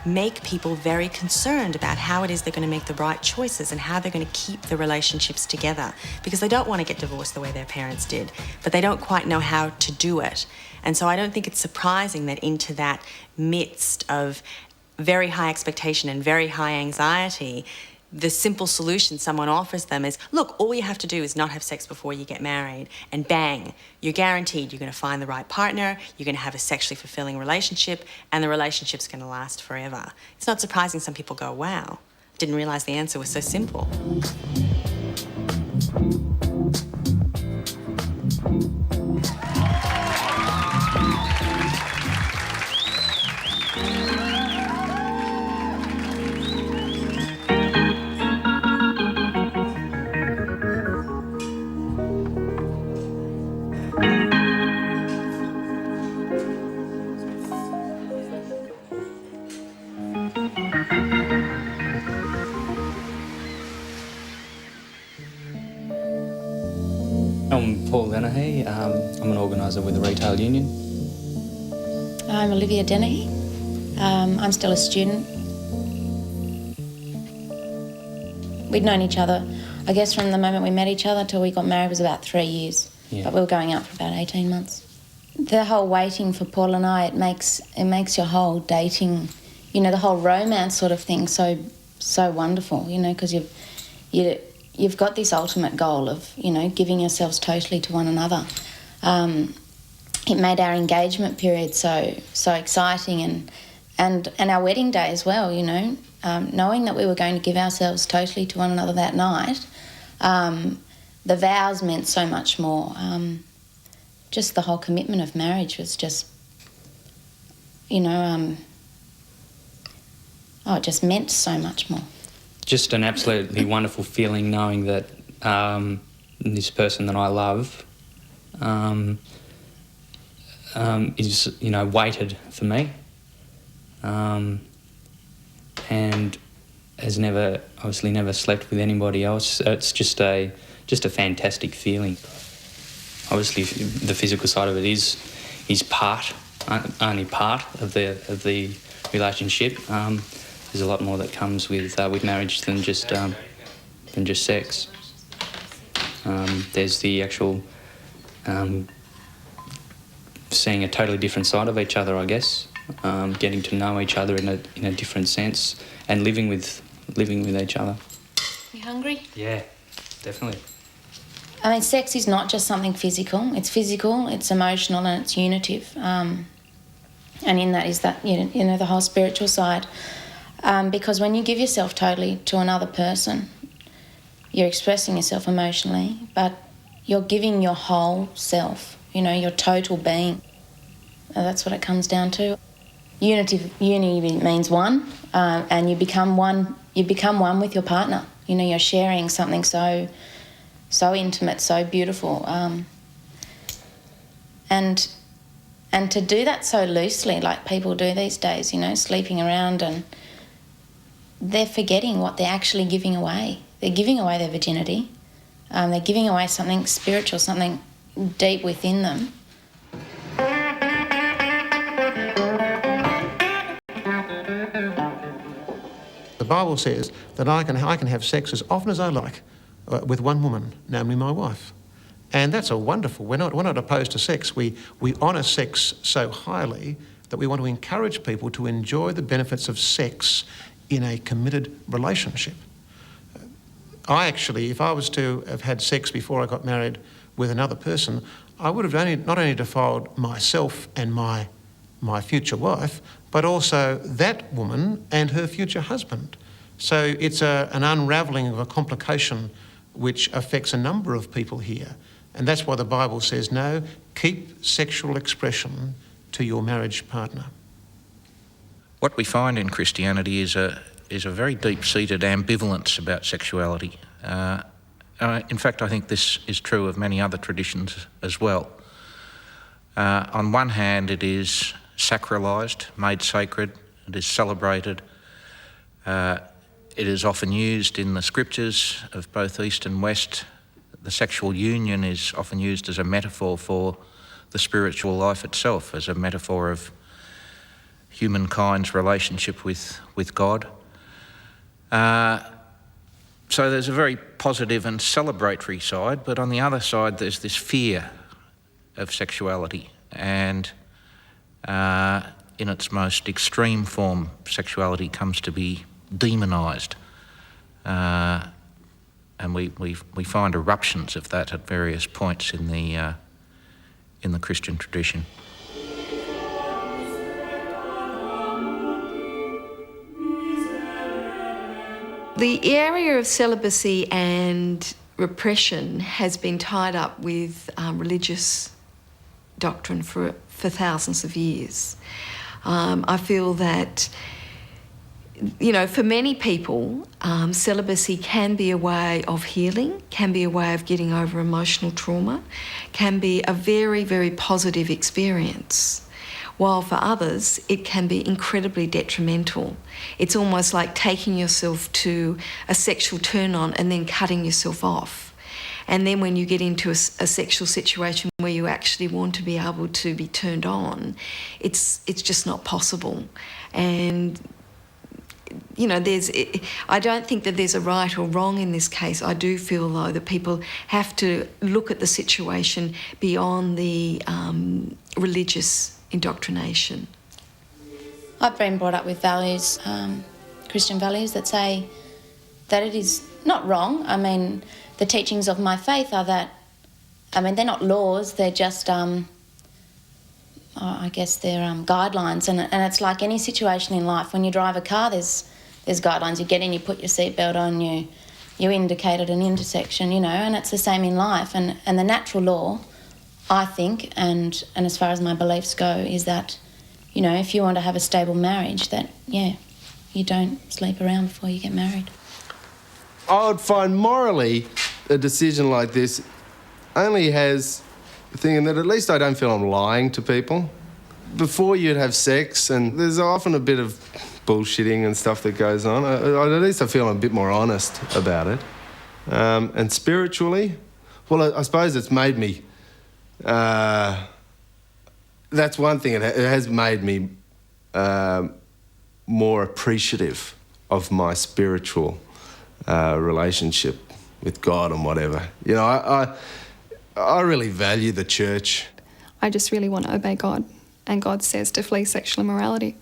make people very concerned about how it is they're going to make the right choices and how they're going to keep the relationships together, because they don't want to get divorced the way their parents did, but they don't quite know how to do it. And so I don't think it's surprising that into that midst of very high expectation and very high anxiety, the simple solution someone offers them is, look, all you have to do is not have sex before you get married, and bang, you're guaranteed you're going to find the right partner, you're going to have a sexually fulfilling relationship, and the relationship's going to last forever. It's not surprising some people go, wow, didn't realise the answer was so simple. I'm Paul Dennehy. I'm an organiser with the Retail Union. I'm Olivia Dennehy. I'm still a student. We'd known each other, I guess, from the moment we met each other till we got married was about 3 years. Yeah. But we were going out for about 18 months. The whole waiting for Paul and I, it makes your whole dating, you know, the whole romance sort of thing so wonderful, you know, because you you've got this ultimate goal of, you know, giving yourselves totally to one another. It made our engagement period so exciting, and our wedding day as well, you know, knowing that we were going to give ourselves totally to one another that night. The vows meant so much more. Just the whole commitment of marriage was just, you know, it just meant so much more. Just an absolutely wonderful feeling knowing that this person that I love is, you know, waited for me, and has obviously never slept with anybody else. It's just a fantastic feeling. Obviously, the physical side of it is only part of the relationship. There's a lot more that comes with marriage than just sex. There's the actual seeing a totally different side of each other, I guess. Getting to know each other in a different sense, and living with each other. You hungry? Yeah, definitely. I mean, sex is not just something physical. It's physical, it's emotional, and it's unitive. And in that is that, you know, the whole spiritual side. Because when you give yourself totally to another person, you're expressing yourself emotionally, but you're giving your whole self, you know, your total being. That's what it comes down to. Unity means one, and you become one with your partner. You know, you're sharing something so intimate, so beautiful. And to do that so loosely, like people do these days, you know, sleeping around, and they're forgetting what they're actually giving away. They're giving away their virginity. They're giving away something spiritual, something deep within them. The Bible says that I can have sex as often as I like with one woman, namely my wife. And that's a wonderful, we're not opposed to sex. We honour sex so highly that we want to encourage people to enjoy the benefits of sex in a committed relationship. I actually, if I was to have had sex before I got married with another person, I would have not only defiled myself and my future wife, but also that woman and her future husband. So it's an unravelling of a complication which affects a number of people here. And that's why the Bible says, no, keep sexual expression to your marriage partner. What we find in Christianity is a very deep-seated ambivalence about sexuality. In fact, I think this is true of many other traditions as well. On one hand, it is sacralised, made sacred, it is celebrated. It is often used in the scriptures of both East and West. The sexual union is often used as a metaphor for the spiritual life itself, as a metaphor of humankind's relationship with God. So there's a very positive and celebratory side, but on the other side there's this fear of sexuality, and in its most extreme form, sexuality comes to be demonised. And we find eruptions of that at various points in the Christian tradition. The area of celibacy and repression has been tied up with religious doctrine for thousands of years. I feel that, you know, for many people, celibacy can be a way of healing, can be a way of getting over emotional trauma, can be a very, very positive experience. While for others, it can be incredibly detrimental. It's almost like taking yourself to a sexual turn-on and then cutting yourself off. And then when you get into a sexual situation where you actually want to be able to be turned on, it's just not possible. And, you know, I don't think that there's a right or wrong in this case. I do feel, though, that people have to look at the situation beyond the religious indoctrination. I've been brought up with values, Christian values, that say that it is not wrong. I mean, the teachings of my faith are that, I mean, they're not laws, they're just, I guess they're guidelines. And it's like any situation in life. When you drive a car, there's guidelines. You get in, you put your seatbelt on, you indicate at an intersection, you know, and it's the same in life. And the natural law, I think, and as far as my beliefs go, is that, you know, if you want to have a stable marriage, that, yeah, you don't sleep around before you get married. I would find morally a decision like this only has the thing in that at least I don't feel I'm lying to people. Before you'd have sex, and there's often a bit of bullshitting and stuff that goes on, at least I feel I'm a bit more honest about it. And spiritually, well, I suppose it's made me... that's one thing. It has made me more appreciative of my spiritual relationship with God and whatever. You know, I really value the church. I just really want to obey God, and God says to flee sexual immorality.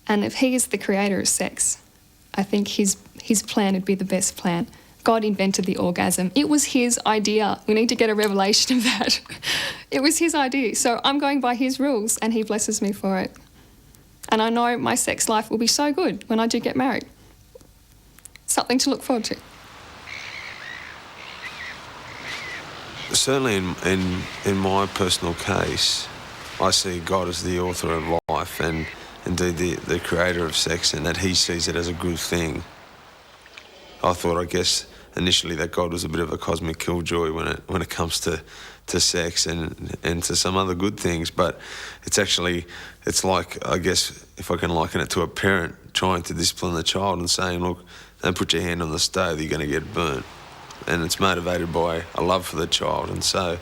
And if he is the creator of sex, I think his plan would be the best plan. God invented the orgasm. It was his idea. We need to get a revelation of that. It was his idea. So I'm going by his rules, and he blesses me for it. And I know my sex life will be so good when I do get married. Something to look forward to. Certainly in my personal case, I see God as the author of life and indeed the creator of sex, and that he sees it as a good thing. I thought, I guess, initially that God was a bit of a cosmic killjoy when it comes to sex and to some other good things, but it's like, I guess, if I can liken it to a parent trying to discipline the child and saying, look, don't put your hand on the stove, you're going to get burnt. And it's motivated by a love for the child, and so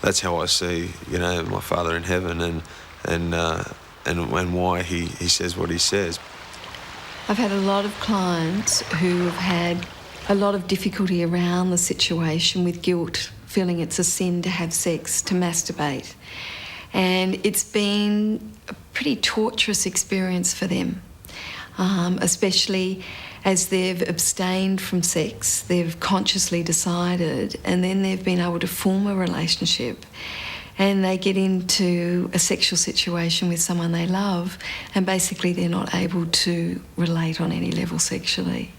that's how I see, you know, my Father in heaven and why he says what he says. I've had a lot of clients who have had a lot of difficulty around the situation with guilt, feeling it's a sin to have sex, to masturbate. And it's been a pretty torturous experience for them, especially as they've abstained from sex, they've consciously decided, and then they've been able to form a relationship, and they get into a sexual situation with someone they love, and basically they're not able to relate on any level sexually.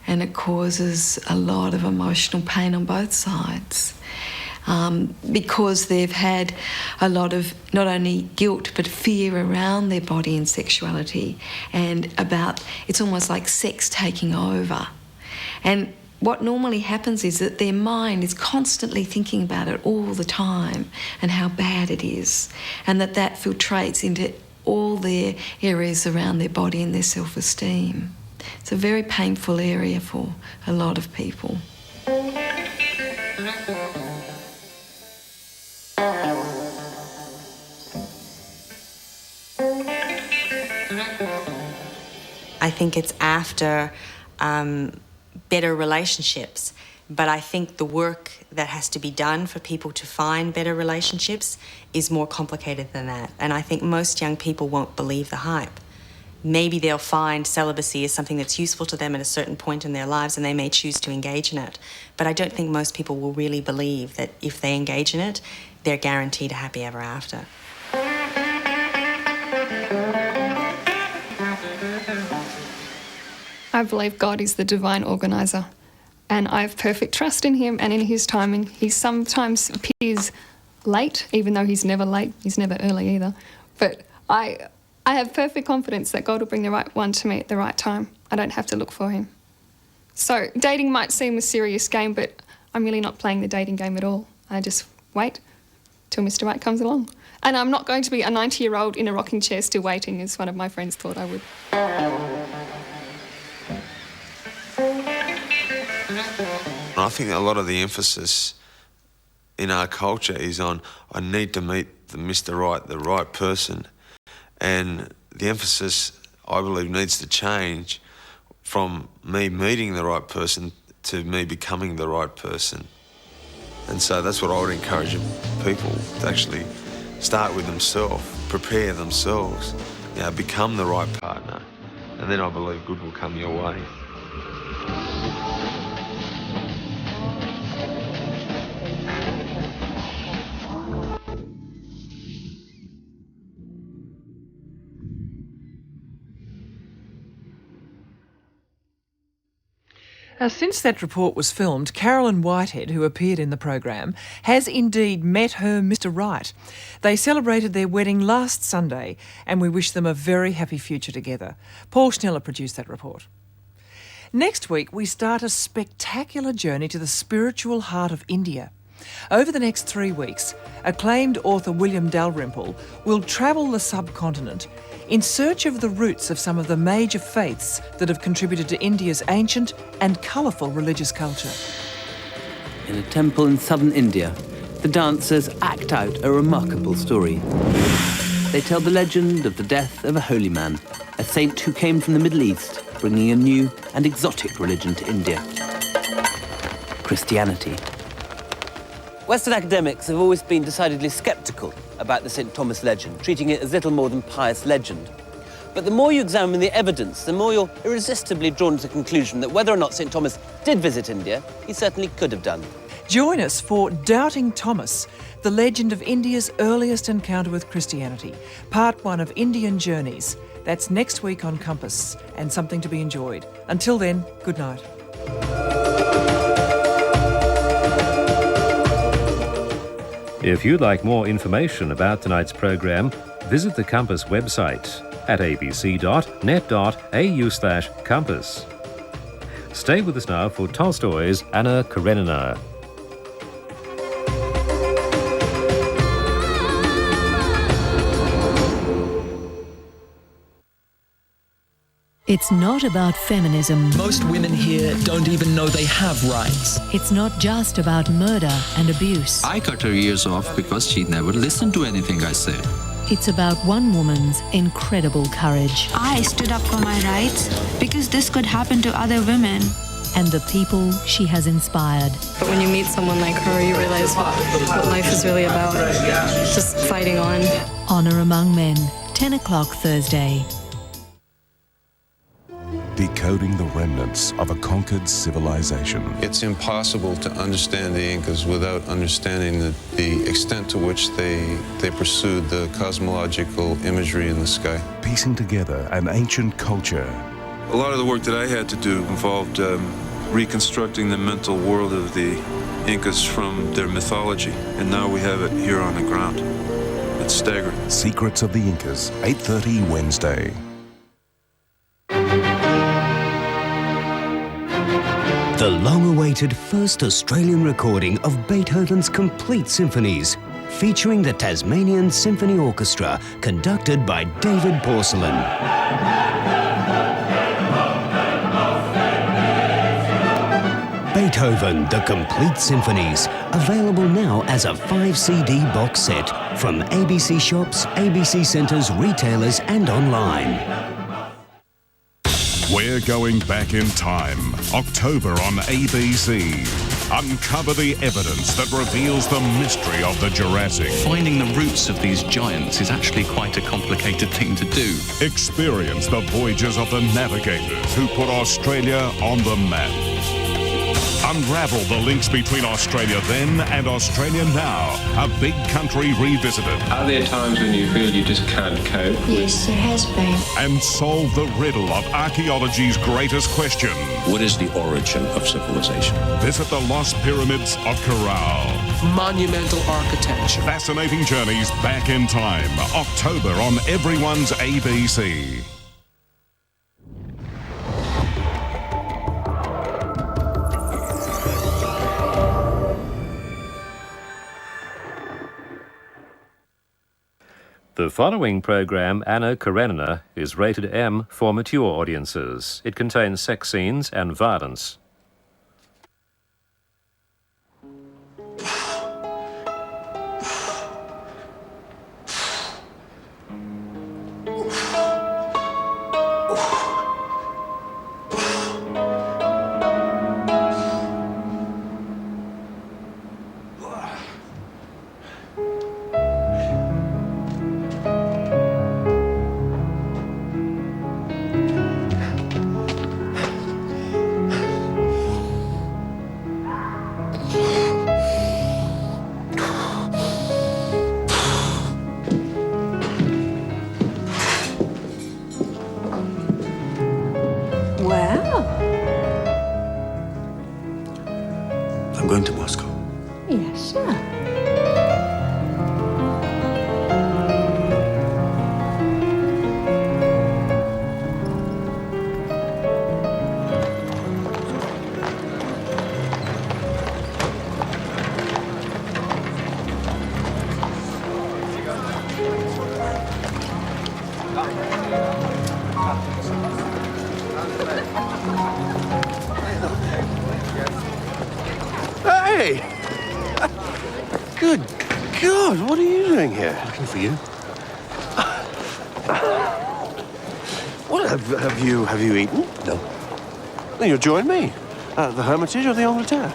And it causes a lot of emotional pain on both sides. Because they've had a lot of not only guilt but fear around their body and sexuality, and about, it's almost like sex taking over. And what normally happens is that their mind is constantly thinking about it all the time and how bad it is, and that filtrates into all their areas around their body and their self-esteem. It's a very painful area for a lot of people. I think it's after better relationships, but I think the work that has to be done for people to find better relationships is more complicated than that. And I think most young people won't believe the hype. Maybe they'll find celibacy is something that's useful to them at a certain point in their lives, and they may choose to engage in it. But I don't think most people will really believe that if they engage in it, they're guaranteed a happy ever after. I believe God is the divine organiser, and I have perfect trust in him and in his timing. He sometimes appears late, even though he's never late. He's never early either. But I have perfect confidence that God will bring the right one to me at the right time. I don't have to look for him. So dating might seem a serious game, but I'm really not playing the dating game at all. I just wait till Mr. Right comes along. And I'm not going to be a 90-year-old in a rocking chair still waiting, as one of my friends thought I would. I think a lot of the emphasis in our culture is on, I need to meet the Mr. Right, the right person. And the emphasis, I believe, needs to change from me meeting the right person to me becoming the right person. And so that's what I would encourage people to actually start with themselves, prepare themselves, you know, become the right partner. And then I believe good will come your way. Now, since that report was filmed, Carolyn Whitehead, who appeared in the program, has indeed met her Mr. Right. They celebrated their wedding last Sunday, and we wish them a very happy future together. Paul Schneller produced that report. Next week, we start a spectacular journey to the spiritual heart of India. Over the next 3 weeks, acclaimed author William Dalrymple will travel the subcontinent in search of the roots of some of the major faiths that have contributed to India's ancient and colourful religious culture. In a temple in southern India, the dancers act out a remarkable story. They tell the legend of the death of a holy man, a saint who came from the Middle East, bringing a new and exotic religion to India: Christianity. Western academics have always been decidedly sceptical about the St. Thomas legend, treating it as little more than pious legend. But the more you examine the evidence, the more you're irresistibly drawn to the conclusion that whether or not St. Thomas did visit India, he certainly could have done. Join us for Doubting Thomas, the legend of India's earliest encounter with Christianity, part 1 of Indian Journeys. That's next week on Compass, and something to be enjoyed. Until then, good night. If you'd like more information about tonight's programme, visit the Compass website at abc.net.au/compass. Stay with us now for Tolstoy's Anna Karenina. It's not about feminism. Most women here don't even know they have rights. It's not just about murder and abuse. I cut her ears off because she never listened to anything I said. It's about one woman's incredible courage. I stood up for my rights because this could happen to other women. And the people she has inspired. But when you meet someone like her, you realize what life is really about. Just fighting on. Honour Among Men, 10 o'clock Thursday. Decoding the remnants of a conquered civilization. It's impossible to understand the Incas without understanding the extent to which they pursued the cosmological imagery in the sky. Piecing together an ancient culture. A lot of the work that I had to do involved reconstructing the mental world of the Incas from their mythology, and now we have it here on the ground. It's staggering. Secrets of the Incas, 8:30 Wednesday. The long-awaited first Australian recording of Beethoven's complete symphonies, featuring the Tasmanian Symphony Orchestra, conducted by David Porcelain. Beethoven, the Complete Symphonies, available now as a 5-CD box set from ABC shops, ABC centres, retailers and online. We're going back in time. October on ABC. Uncover the evidence that reveals the mystery of the Jurassic. Finding the roots of these giants is actually quite a complicated thing to do. Experience the voyages of the navigators who put Australia on the map. Unravel the links between Australia then and Australia now. A big country revisited. Are there times when you feel you just can't cope? Yes, there has been. And solve the riddle of archaeology's greatest question. What is the origin of civilization? Visit the Lost Pyramids of Corral. Monumental architecture. Fascinating journeys back in time. October on everyone's ABC. The following program, Anna Karenina, is rated M for mature audiences. It contains sex scenes and violence. Hey! Good God, what are you doing here? Looking for you. What, have you eaten? No. Then you'll join me. The Hermitage or the Angleterre?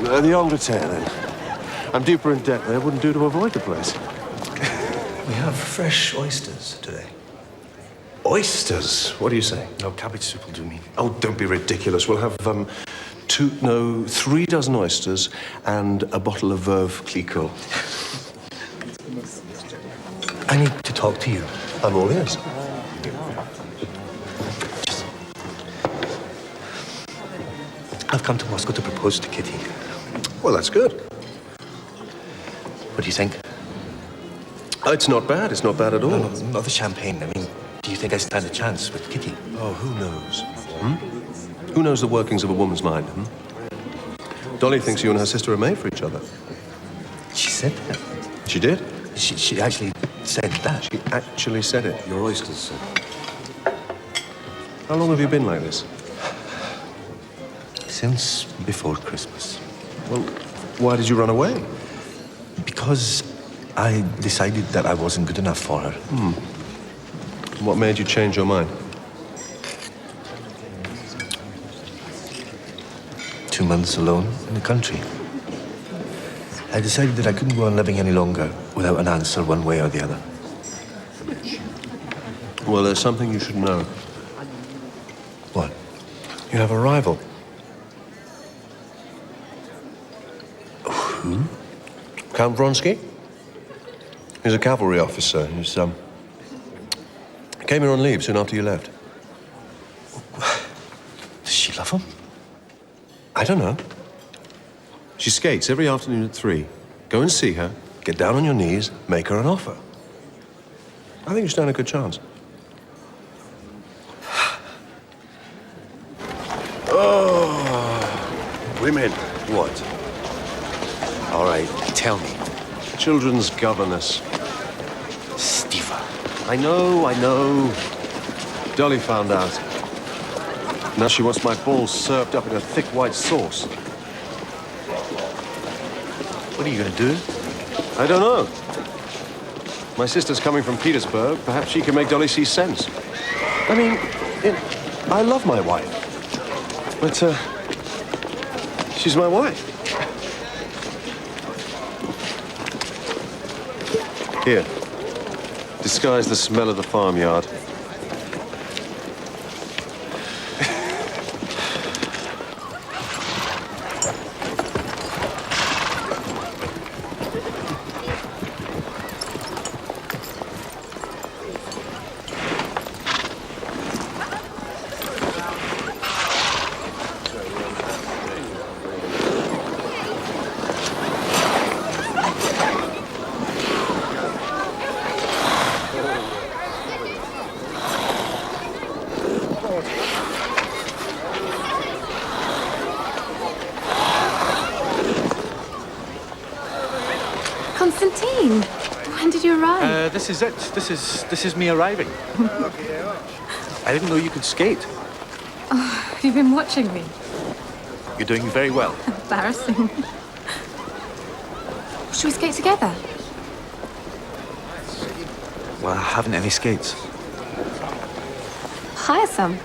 The Angleterre, then. I'm deeper in debt than I wouldn't do to avoid the place. We have fresh oysters today. Oysters? What do you say? No, cabbage soup will do me. Oh, don't be ridiculous. We'll have, 3 dozen oysters and a bottle of Veuve Clicquot. I need to talk to you. I'm all ears. I've come to Moscow to propose to Kitty. Well, that's good. What do you think? Oh, it's not bad. It's not bad at all. No, not the champagne. I mean, do you think I stand a chance with Kitty? Oh, who knows? Who knows the workings of a woman's mind? Dolly thinks you and her sister are made for each other. She said that. She did? She actually said that. She actually said it. Your oysters. How long have you been like this? Since before Christmas. Well, why did you run away? Because I decided that I wasn't good enough for her. What made you change your mind? 2 months alone in the country. I decided that I couldn't go on living any longer without an answer one way or the other. Well, there's something you should know. What? You have a rival. Who? Count Vronsky. He's a cavalry officer. He's, came here on leave soon after you left. Does she love him? I don't know. She skates every afternoon at 3. Go and see her, get down on your knees, make her an offer. I think you stand a good chance. Oh, women. What? All right, tell me. Children's governess. Stiva. I know. Dolly found out. Now she wants my balls served up in a thick white sauce. What are you going to do? I don't know. My sister's coming from Petersburg. Perhaps she can make Dolly see sense. I mean, I love my wife. But, she's my wife. Here. Disguise the smell of the farmyard. Constantine, when did you arrive? This is it. This is me arriving. I didn't know you could skate. Oh, have you been watching me? You're doing very well. Embarrassing. Should we skate together? Well, I haven't any skates. Hire some.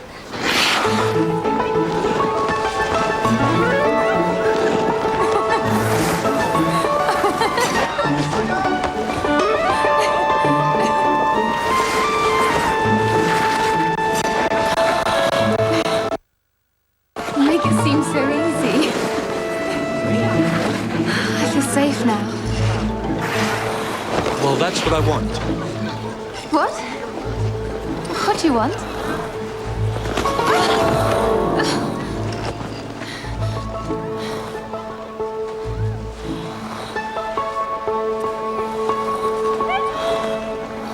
Make it seem so easy. I feel safe now. Well, that's what I want. What? What do you want?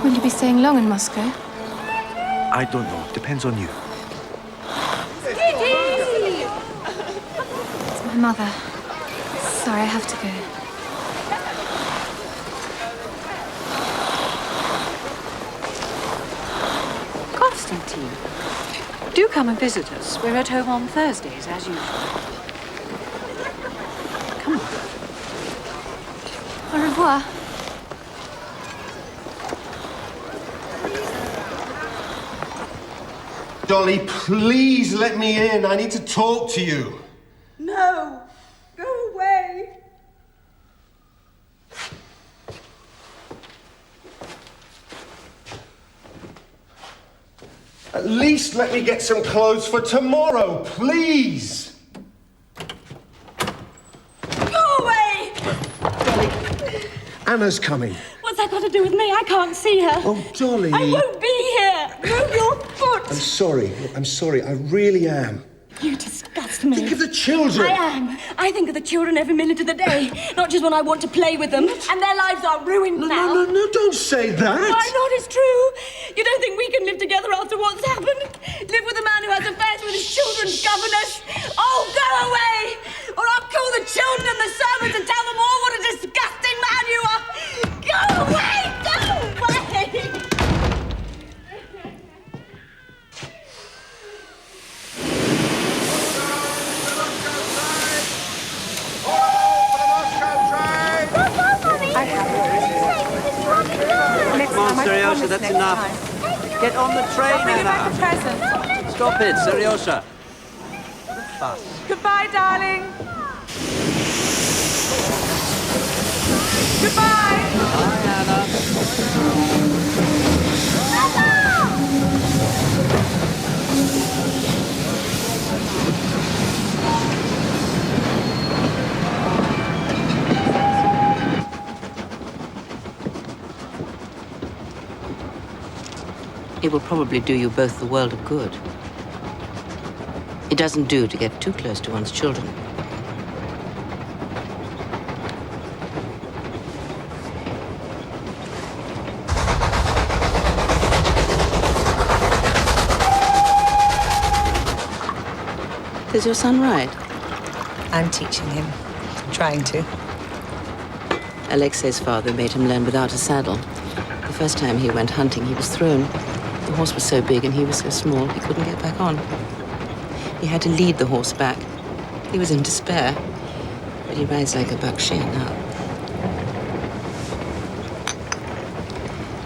Will you be staying long in Moscow? I don't know. Depends on you. It's my mother. Sorry, I have to go. Constantine, do come and visit us. We're at home on Thursdays, as usual. revoir. Dolly, please let me in. I need to talk to you. No! Go away! At least let me get some clothes for tomorrow, please. Go away! Dolly, Anna's coming. What's that got to do with me? I can't see her. Oh, Dolly. I won't be here. Move your foot. I'm sorry. I really am. You disgust me. Think of the children. I am. I think of the children every minute of the day, not just when I want to play with them. And their lives are ruined now. No, don't say that. Why not? It's true. You don't think we can live together after what's happened? Live with a man who has affairs with his children's governess? Oh, go away! Or I'll call the children and the servants and tell them all what a disgusting man you are. Go away! Go away! Come on, Seriosha, that's enough. Get on the train, Anna. Stop it, Seriosha. Bus. Goodbye, darling. Goodbye. Bye, Anna. It will probably do you both the world of good. It doesn't do to get too close to one's children. Does your son ride? I'm teaching him. Trying to. Alexei's father made him learn without a saddle. The first time he went hunting, he was thrown. The horse was so big and he was so small, he couldn't get back on. He had to lead the horse back. He was in despair, but he rides like a buckshear now.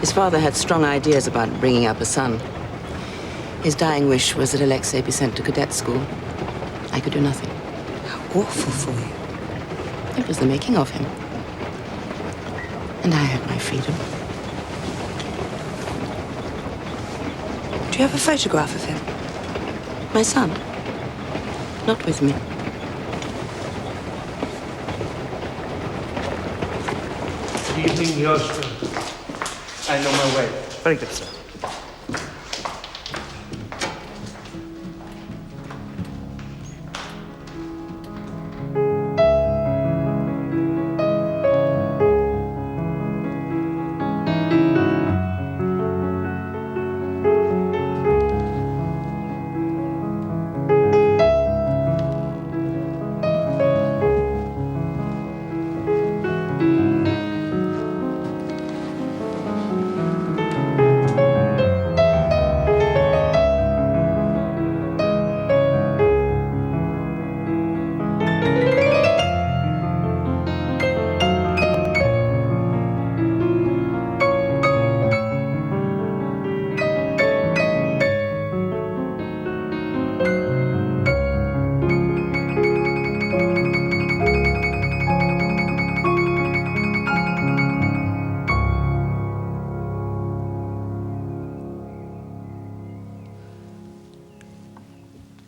His father had strong ideas about bringing up a son. His dying wish was that Alexei be sent to cadet school. I could do nothing. How awful for you. It was the making of him. And I had my freedom. Do you have a photograph of him? My son. Not with me. Good evening, Yoshua. I'm on my way. Very good, sir.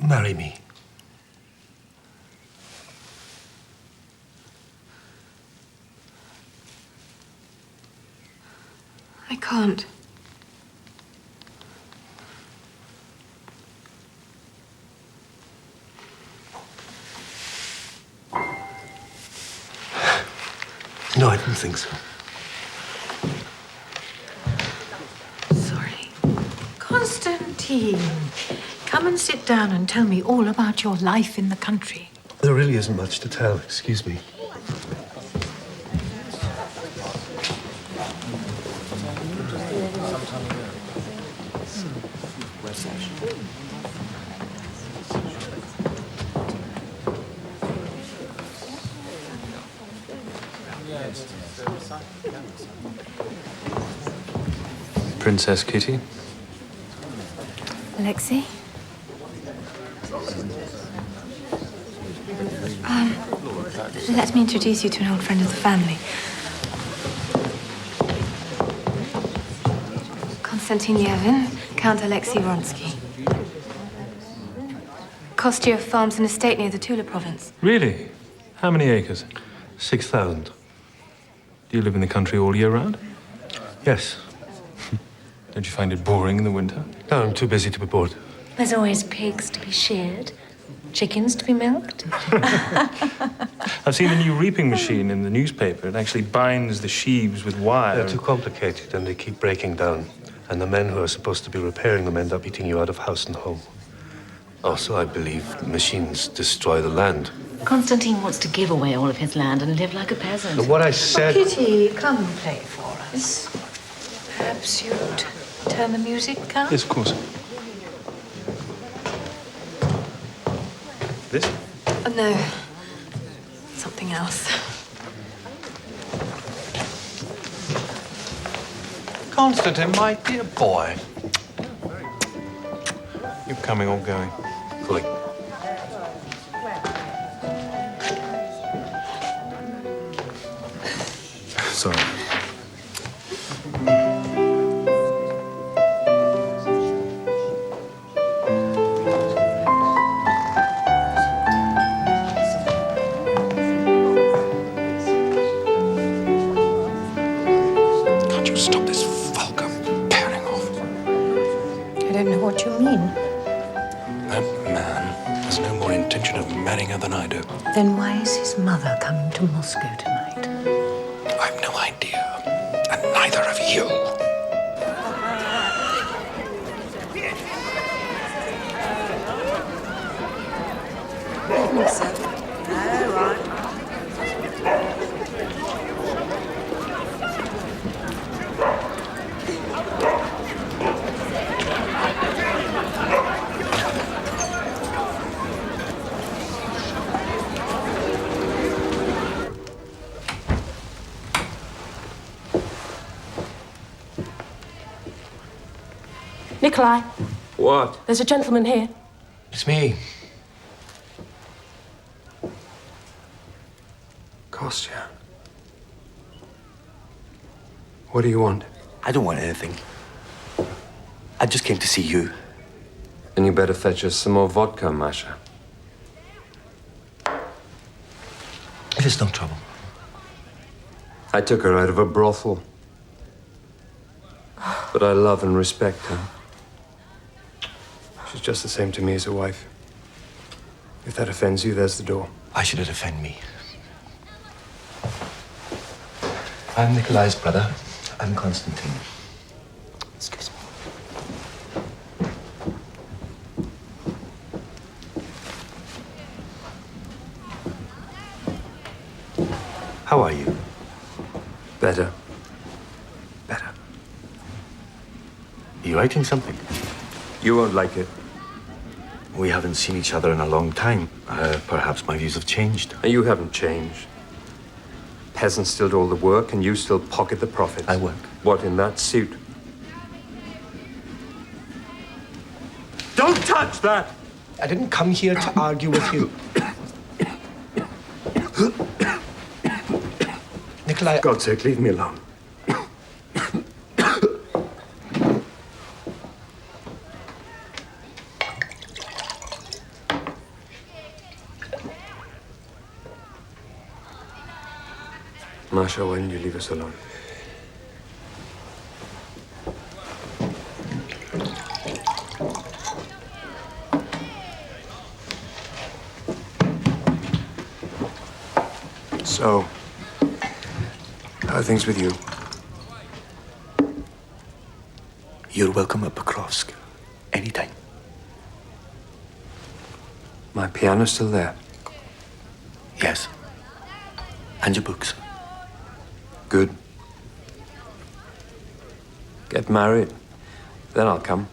Marry me. I can't. No, I didn't think so. Sorry. Constantine, come and sit down and tell me all about your life in the country. There really isn't much to tell, excuse me. Princess Kitty. Alexei? Let me introduce you to an old friend of the family. Konstantin Yevin, Count Alexei Vronsky. Kostyov farms an estate near the Tula province. Really? How many acres? 6,000. Do you live in the country all year round? Yes. Don't you find it boring in the winter? No, I'm too busy to be bored. There's always pigs to be sheared, chickens to be milked. I've seen the new reaping machine in the newspaper. It actually binds the sheaves with wire. They're too complicated and they keep breaking down. And the men who are supposed to be repairing them end up eating you out of house and home. Also, I believe machines destroy the land. Constantine wants to give away all of his land and live like a peasant. But what I said... Kitty, come and play for us. Perhaps you'd turn the music, Count? Yes, of course. This? Oh, no. Something else. Constantine, my dear boy. You coming or going? Fully. Sorry. Can't you stop this vulgar pairing off? I don't know what you mean. That man has no more intention of marrying her than I do. Then why is his mother coming to Moscow tonight? I've no idea, and neither have you. Nikolai, What? there's a gentleman here. It's me. Kostya. What do you want? I don't want anything. I just came to see you. Then you better fetch us some more vodka, Masha. If it's no trouble. I took her out of a brothel. But I love and respect her. She's just the same to me as a wife. If that offends you, there's the door. Why should it offend me? I'm Nikolai's brother. I'm Konstantin. Excuse me. How are you? Better. Better. Are you writing something? You won't like it. We haven't seen each other in a long time. Perhaps my views have changed. And you haven't changed. Peasants still do all the work, and you still pocket the profits. I work. What, in that suit? Don't touch that! I didn't come here to argue with you. Nikolai... For God's sake, leave me alone. Masha, why didn't you leave us alone? So, how are things with you? You're welcome at Pokrovsk. Anytime. My piano's still there? Yes. And your books. Good. Get married. Then I'll come.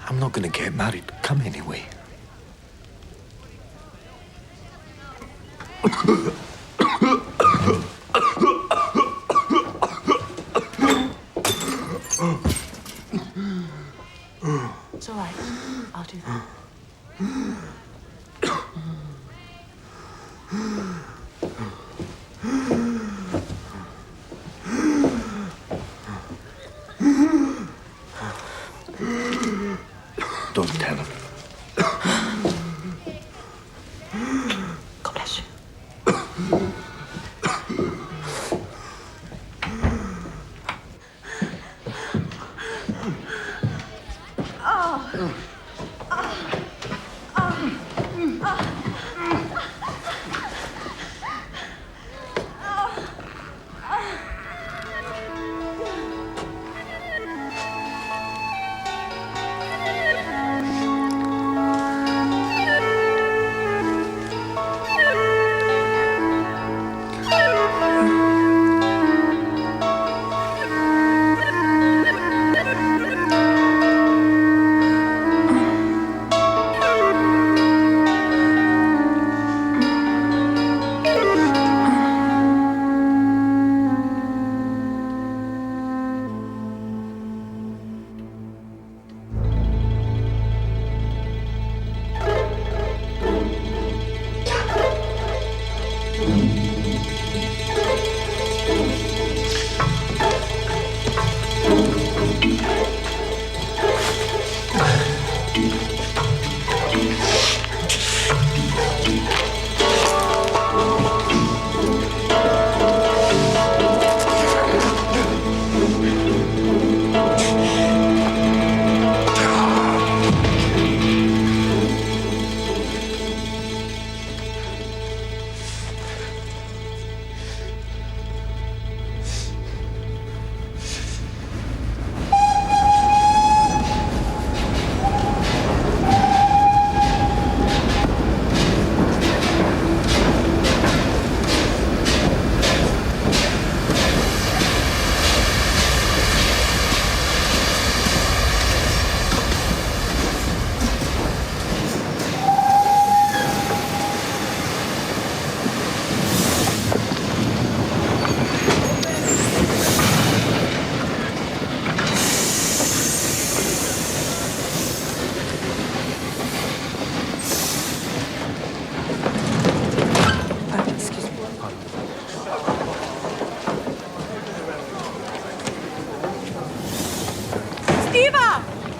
I'm not gonna get married. Come anyway. do. Don't tell him. God bless you.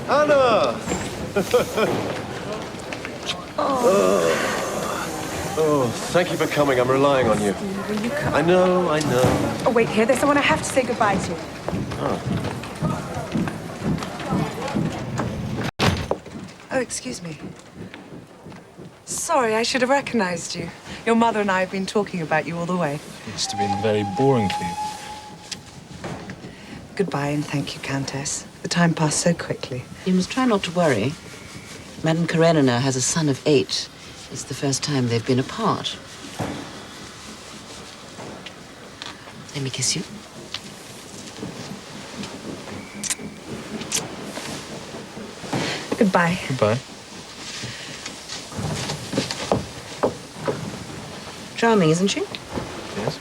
Anna! Oh, thank you for coming. I'm relying on you. Will you come? I know. Oh, wait, here. There's someone I have to say goodbye to. Oh, excuse me. Sorry, I should have recognized you. Your mother and I have been talking about you all the way. It must have been very boring for you. Goodbye and thank you, Countess. The time passed so quickly. You must try not to worry. Madame Karenina has a son of 8. It's the first time they've been apart. Let me kiss you. Goodbye. Goodbye. Charming, isn't she? Yes.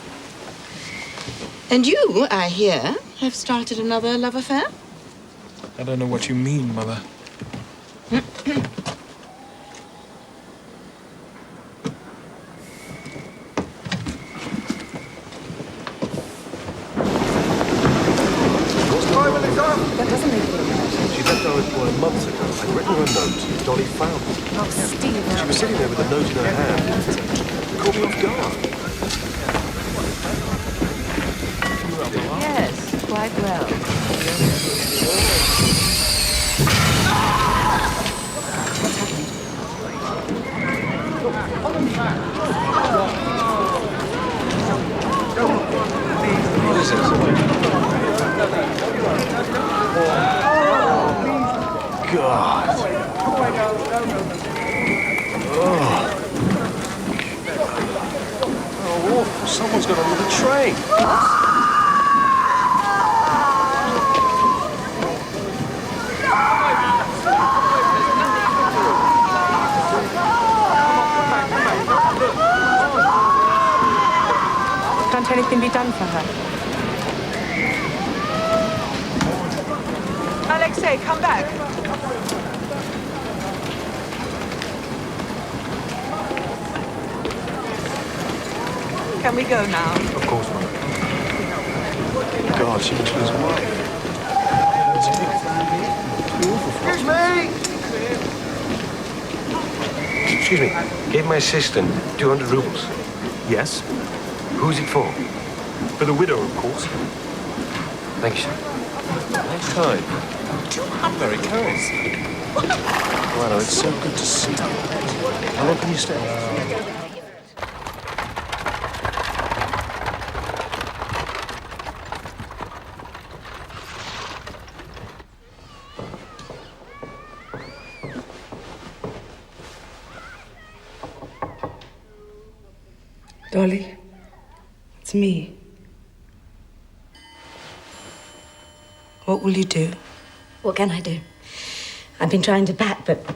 And you, I hear, have started another love affair? I don't know what you mean, Mother. That doesn't make any sense. She left our employer months ago. I'd written her a note. Dolly found it. Oh, Steve. She was sitting there with a note in her hand. It caught me off guard. Yes, quite well. What is it? God. Oh, awful. Someone's got under the train. Can't anything be done for her? Alexei, come back. Can we go now? Of course, Mother. God, she was his wife. Excuse me! Excuse me. Gave my assistant 200 rubles. Yes? Who's it for? For the widow, of course. Thank you, sir. Nice time. 200 Very kind. Well, it's so good to see you. How long can you stay? Dolly, it's me. What will you do? What can I do? I've been trying to pack, but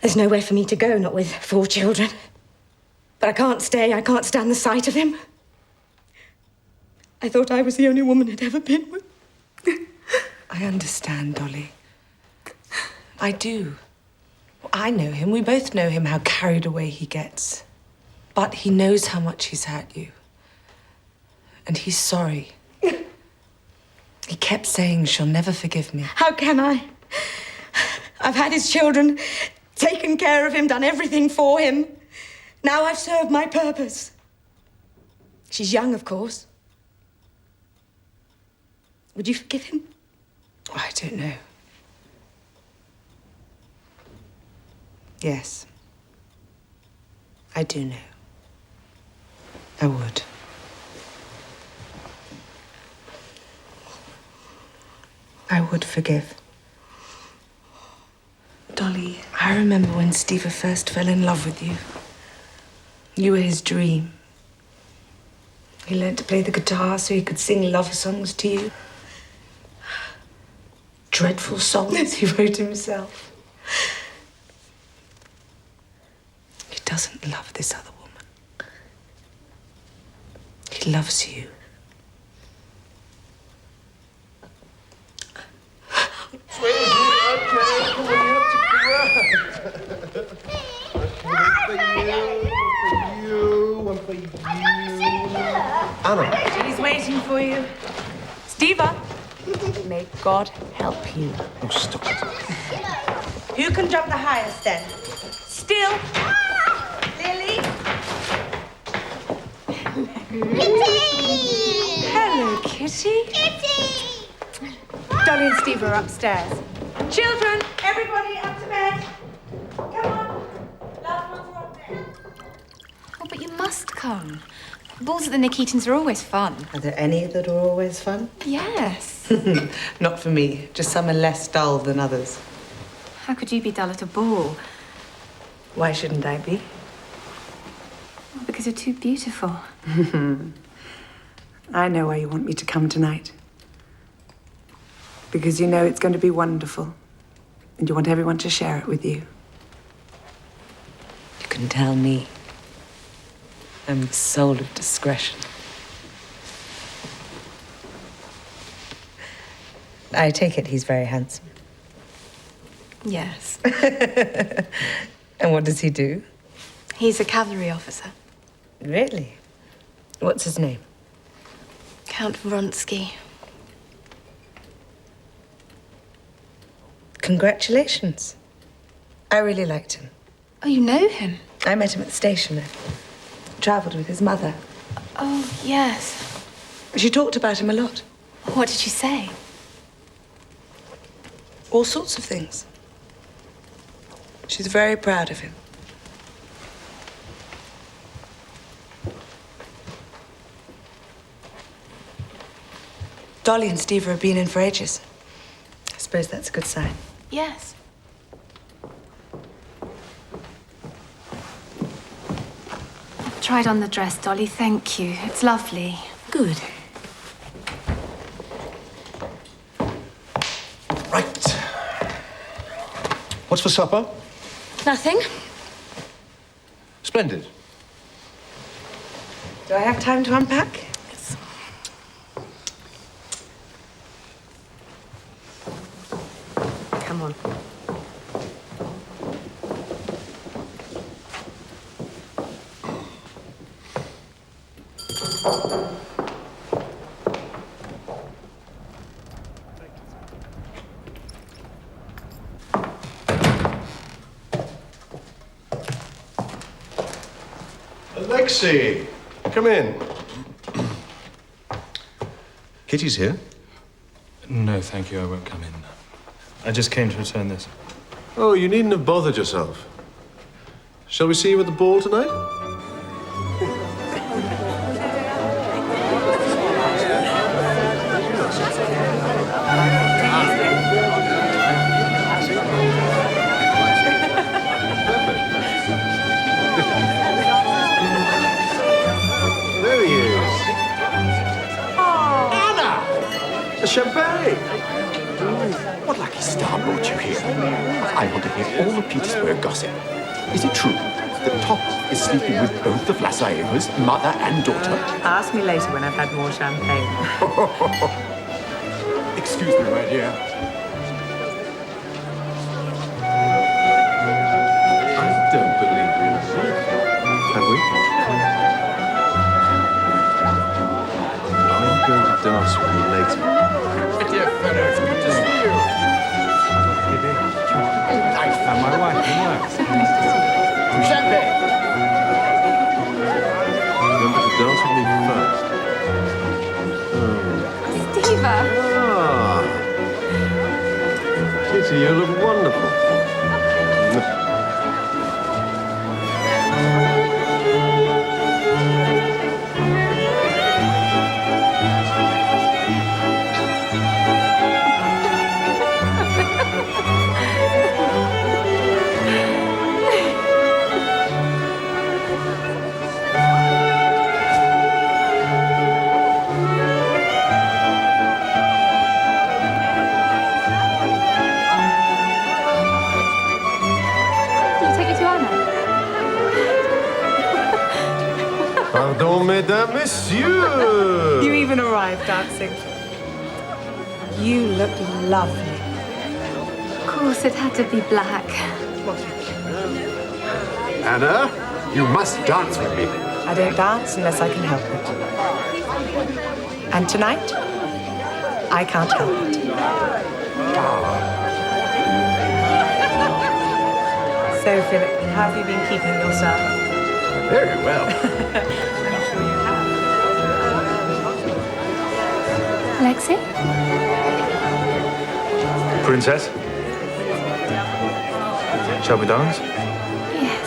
there's nowhere for me to go, not with 4 children. But I can't stay. I can't stand the sight of him. I thought I was the only woman he'd ever been with. I understand, Dolly. I do. I know him. We both know him, how carried away he gets. But he knows how much he's hurt you. And he's sorry. He kept saying she'll never forgive me. How can I? I've had his children, taken care of him, done everything for him. Now I've served my purpose. She's young, of course. Would you forgive him? I don't know. Yes. I do know. I would. I would forgive. Dolly, I remember when Steve first fell in love with you. You were his dream. He learned to play the guitar so he could sing love songs to you. Dreadful songs he wrote himself. He doesn't love this other woman. He loves you. Anna. He's waiting for you. Steva. May God help you. Oh, stop it. Who can jump the highest then? Still. Lily. Hello, Kitty. Kitty. Dolly and Steve are upstairs. Children, everybody up to bed. Come on. Last ones are up there. Oh, but you must come. Balls at the Nikitins are always fun. Are there any that are always fun? Yes. Not for me. Just some are less dull than others. How could you be dull at a ball? Why shouldn't I be? Well, because you're too beautiful. I know why you want me to come tonight. Because you know it's going to be wonderful. And you want everyone to share it with you. You can tell me. I'm the soul of discretion. I take it he's very handsome. Yes. And what does he do? He's a cavalry officer. Really? What's his name? Count Vronsky. Congratulations. I really liked him. Oh, you know him? I met him at the station. Travelled with his mother. Oh, yes. She talked about him a lot. What did she say? All sorts of things. She's very proud of him. Dolly and Steve have been in for ages. I suppose that's a good sign. Yes. I've tried on the dress, Dolly. Thank you. It's lovely. Good. Right. What's for supper? Nothing. Splendid. Do I have time to unpack? Yes. Come on. Alexei, come in. Kitty's here. No, thank you. I won't come in. I just came to return this. Oh, you needn't have bothered yourself. Shall we see you at the ball tonight? There he is. Anna! A champagne! What lucky star brought you here? I want to hear all the Petersburg gossip. Is it true that Top is sleeping with both the Vlasaevas, mother and daughter? Ask me later when I've had more champagne. Excuse me, my dear. I don't believe you. Have we? Are you going to dance with me later? Dear fellow, it's good to see you. Nice. My wife. Champagne. Remember to dance with me first. Steva! Ah. Kitty, you look wonderful. Pardon, mesdames, messieurs! You even arrived dancing. You look lovely. Of course, it had to be black. Anna, you must dance with me. I don't dance unless I can help it. And tonight, I can't help it. So, Philip, how have you been keeping yourself? Very well. Alexei? Princess? Shall we dance? Yes.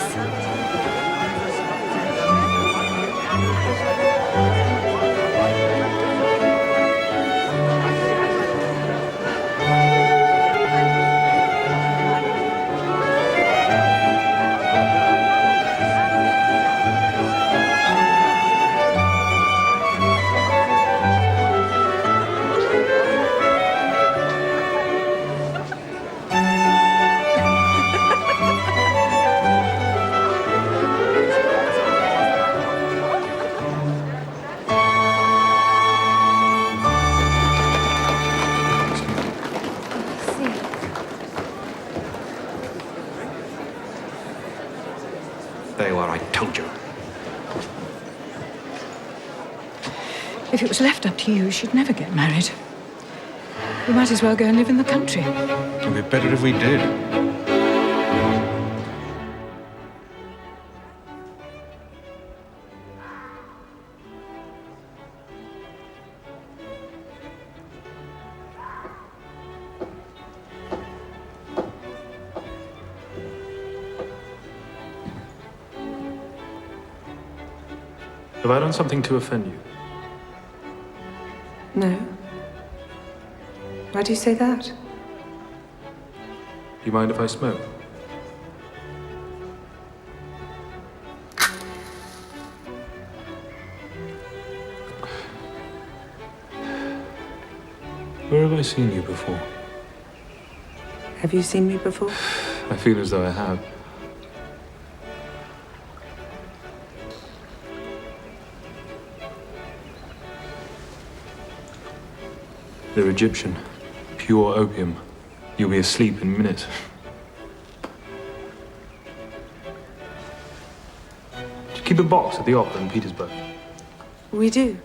There you are, I told you. If it was left up to you, she'd never get married. We might as well go and live in the country. It'd be better if we did. Have I done something to offend you? No. Why do you say that? Do you mind if I smoke? Where have I seen you before? Have you seen me before? I feel as though I have. They're Egyptian. Pure opium. You'll be asleep in minutes. Did you keep a box at the opera in Petersburg? We do.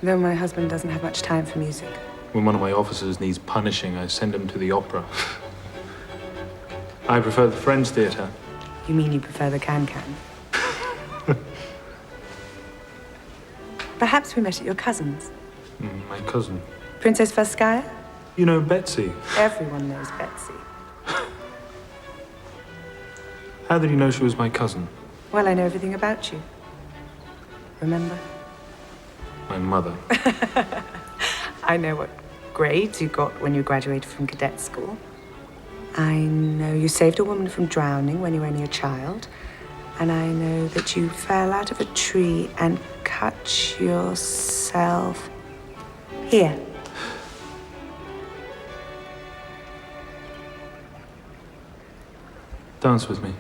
Though my husband doesn't have much time for music. When one of my officers needs punishing, I send him to the opera. I prefer the Friends Theatre. You mean you prefer the can-can? Perhaps we met at your cousin's. My cousin. Princess Vaskaya? You know Betsy. Everyone knows Betsy. How did you know she was my cousin? Well, I know everything about you. Remember? My mother. I know what grades you got when you graduated from cadet school. I know you saved a woman from drowning when you were only a child. And I know that you fell out of a tree and cut yourself here. Dance with me.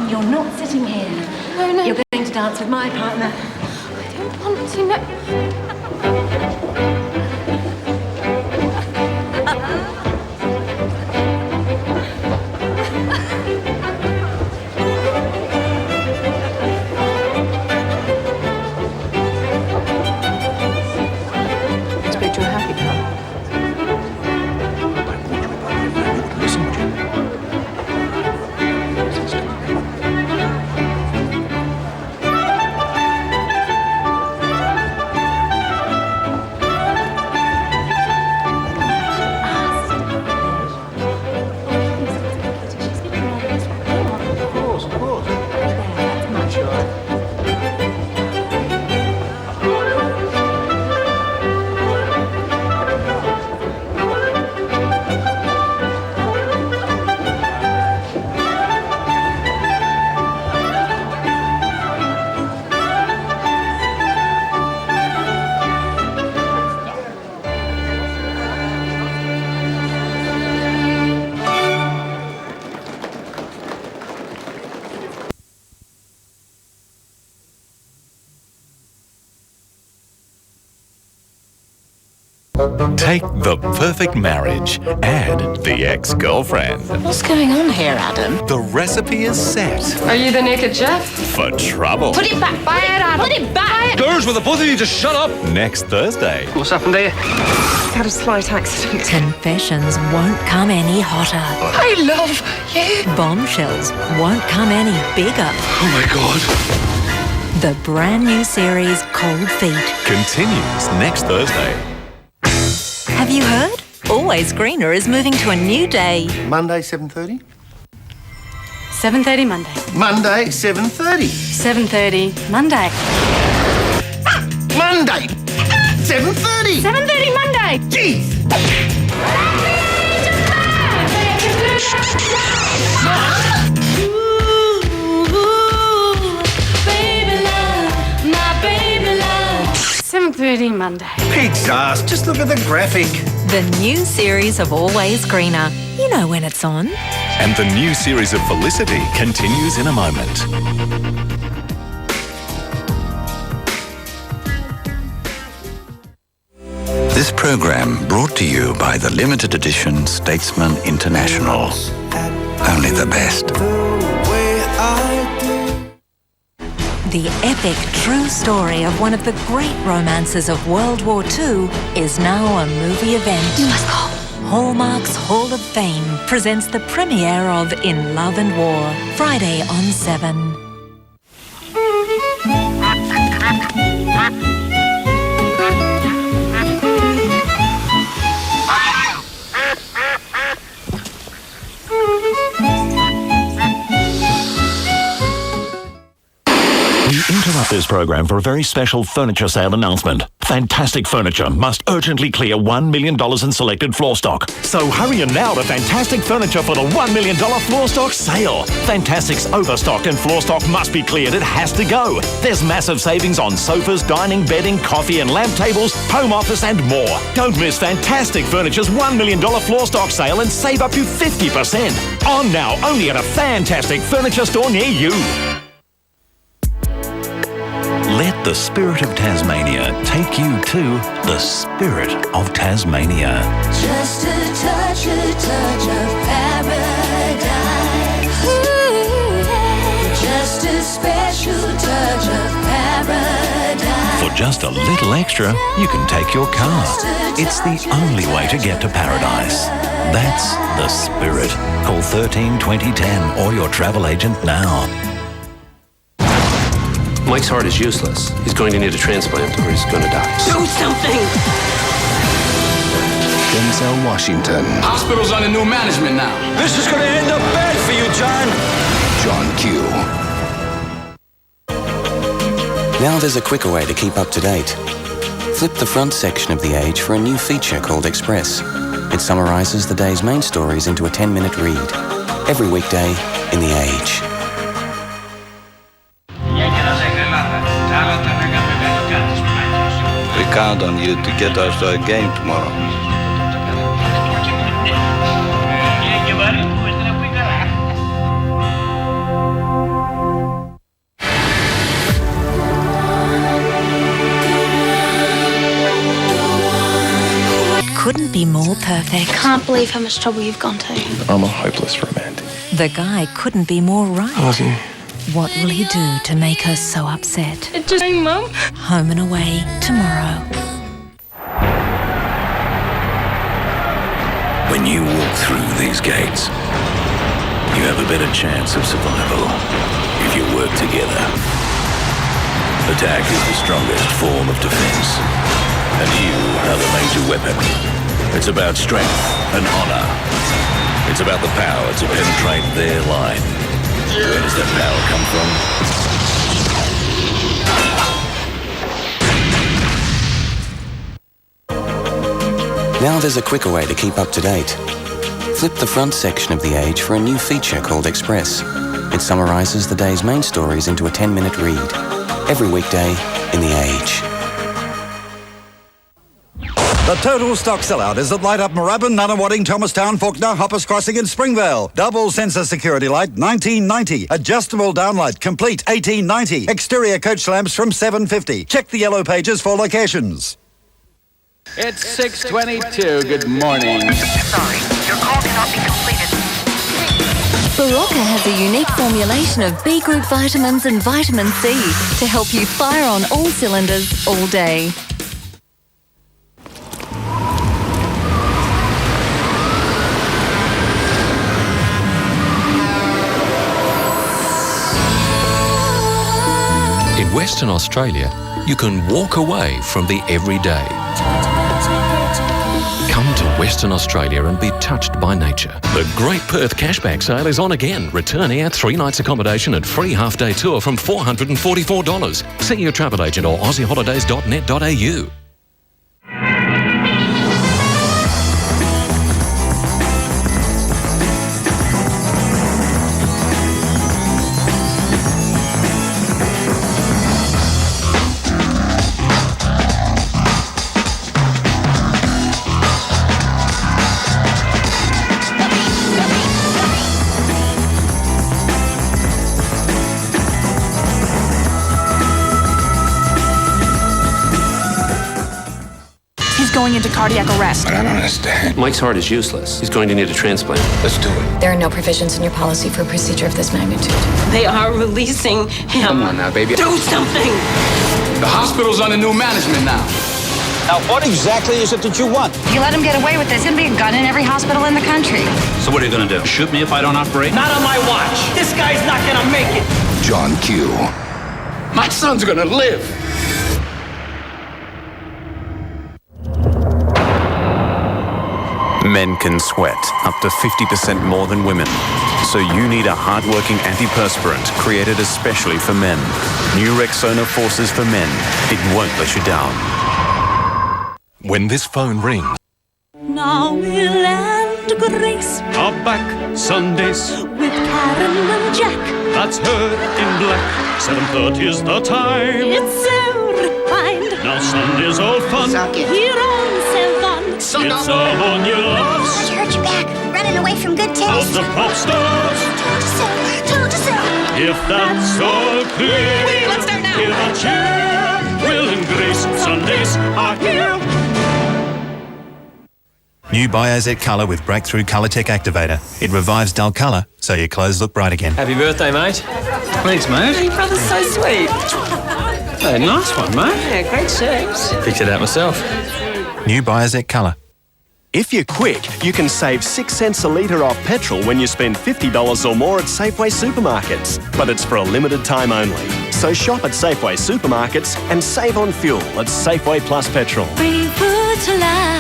You're not sitting here. No, no. You're going to dance with my partner. I don't want to, no. Expect you're happy now. Listen, Jim. Take the perfect marriage. Add the ex-girlfriend. What's going on here, Adam? The recipe is set. Are you the naked chef? For trouble. Put it back. Buy it, Adam. Put it back. Girls, will the both of you just shut up? Next Thursday. What's happened there? Had a slight accident. Confessions won't come any hotter. I love you. Bombshells won't come any bigger. Oh my God. The brand new series Cold Feet Continues next Thursday. Have you heard? Always Greener is moving to a new day. Monday, 7:30? 7:30 Monday. Monday, 7:30. 7:30 Monday. Monday, 7:30. 7:30 Monday. Jeez. Baby love, my baby love. 7:30 Monday. Pig's ass, just look at the graphic. The new series of Always Greener. You know when it's on. And the new series of Felicity continues in a moment. This program brought to you by the limited edition Statesman International. Only the best. The epic true story of one of the great romances of World War II is now a movie event. You must go. Hallmark's Hall of Fame presents the premiere of In Love and War, Friday on 7. We interrupt this program for a very special furniture sale announcement. Fantastic Furniture must urgently clear $1 million in selected floor stock. So hurry in now to Fantastic Furniture for the $1 million floor stock sale. Fantastic's overstocked and floor stock must be cleared. It has to go. There's massive savings on sofas, dining, bedding, coffee and lamp tables, home office and more. Don't miss Fantastic Furniture's $1 million floor stock sale and save up to 50%. On now, only at a Fantastic Furniture store near you. Let the spirit of Tasmania take you to the spirit of Tasmania. Just a touch of paradise. Ooh, yeah. Just a special touch of paradise. For just a little extra, you can take your car. It's the only way to get to paradise. That's the spirit. Call 13 2010 or your travel agent now. Mike's heart is useless. He's going to need a transplant or he's going to die. Do something! Denzel Washington. Hospital's under new management now. This is going to end up bad for you, John. John Q. Now there's a quicker way to keep up to date. Flip the front section of The Age for a new feature called Express. It summarises the day's main stories into a 10-minute read. Every weekday in The Age. We count on you to get us to a game tomorrow. Couldn't be more perfect. Can't believe how much trouble you've gone to. I'm a hopeless romantic. The guy couldn't be more right. Was he? What will he do to make her so upset? It just ain't, Mum. Home and Away tomorrow. When you walk through these gates, you have a better chance of survival if you work together. Attack is the strongest form of defense, and you are the major weapon. It's about strength and honor. It's about the power to penetrate their line. Where does that power come from? Now there's a quicker way to keep up to date. Flip the front section of The Age for a new feature called Express. It summarises the day's main stories into a 10-minute read. Every weekday in The Age. The total stock sellout is at Light Up Moorabbin, Nunawading, Thomastown, Fawkner, Hoppers Crossing and Springvale. Double sensor security light, $19.90. Adjustable downlight, complete, $18.90. Exterior coach lamps from $7.50. Check the yellow pages for locations. It's 6:22. Good morning. Sorry, your call cannot be completed. Barocca has a unique formulation of B group vitamins and vitamin C to help you fire on all cylinders all day. In Western Australia, you can walk away from the everyday. Come to Western Australia and be touched by nature. The Great Perth Cashback Sale is on again. Return air, 3 nights accommodation and free half-day tour from $444. See your travel agent or aussieholidays.net.au. going into cardiac arrest. I don't understand. Mike's heart is useless. He's going to need a transplant. Let's do it. There are no provisions in your policy for a procedure of this magnitude. They are releasing him. Come on now, baby. Do something! The hospital's under new management now. Now, what exactly is it that you want? If you let him get away with this, there's gonna be a gun in every hospital in the country. So what are you gonna do? Shoot me if I don't operate? Not on my watch. This guy's not gonna make it. John Q. My son's gonna live. Men can sweat up to 50% more than women. So you need a hard-working antiperspirant created especially for men. New Rexona Forces for Men. It won't let you down. When this phone rings. Now Will and Grace Are back Sundays with Karen and Jack. That's her in black. 7:30 is the time. It's so refined. Now Sunday's all fun. Here on Seven. It's all new loves. I heard you back, running away from good taste. Of the pop stars. Told you so. If that's all clear, Wait, let's start now. Give a cheer. Will and Grace Sundays are here. New Biozet Colour with Breakthrough Colour Tech Activator. It revives dull colour, so your clothes look bright again. Happy birthday, mate. Thanks, mate. Your brother's so sweet. Hey, nice one, mate. Yeah, great shirt. Picked it out myself. New Biozet Colour. If you're quick, you can save 6 cents a litre off petrol when you spend $50 or more at Safeway supermarkets. But it's for a limited time only. So shop at Safeway supermarkets and save on fuel at Safeway Plus Petrol. Bring food to life.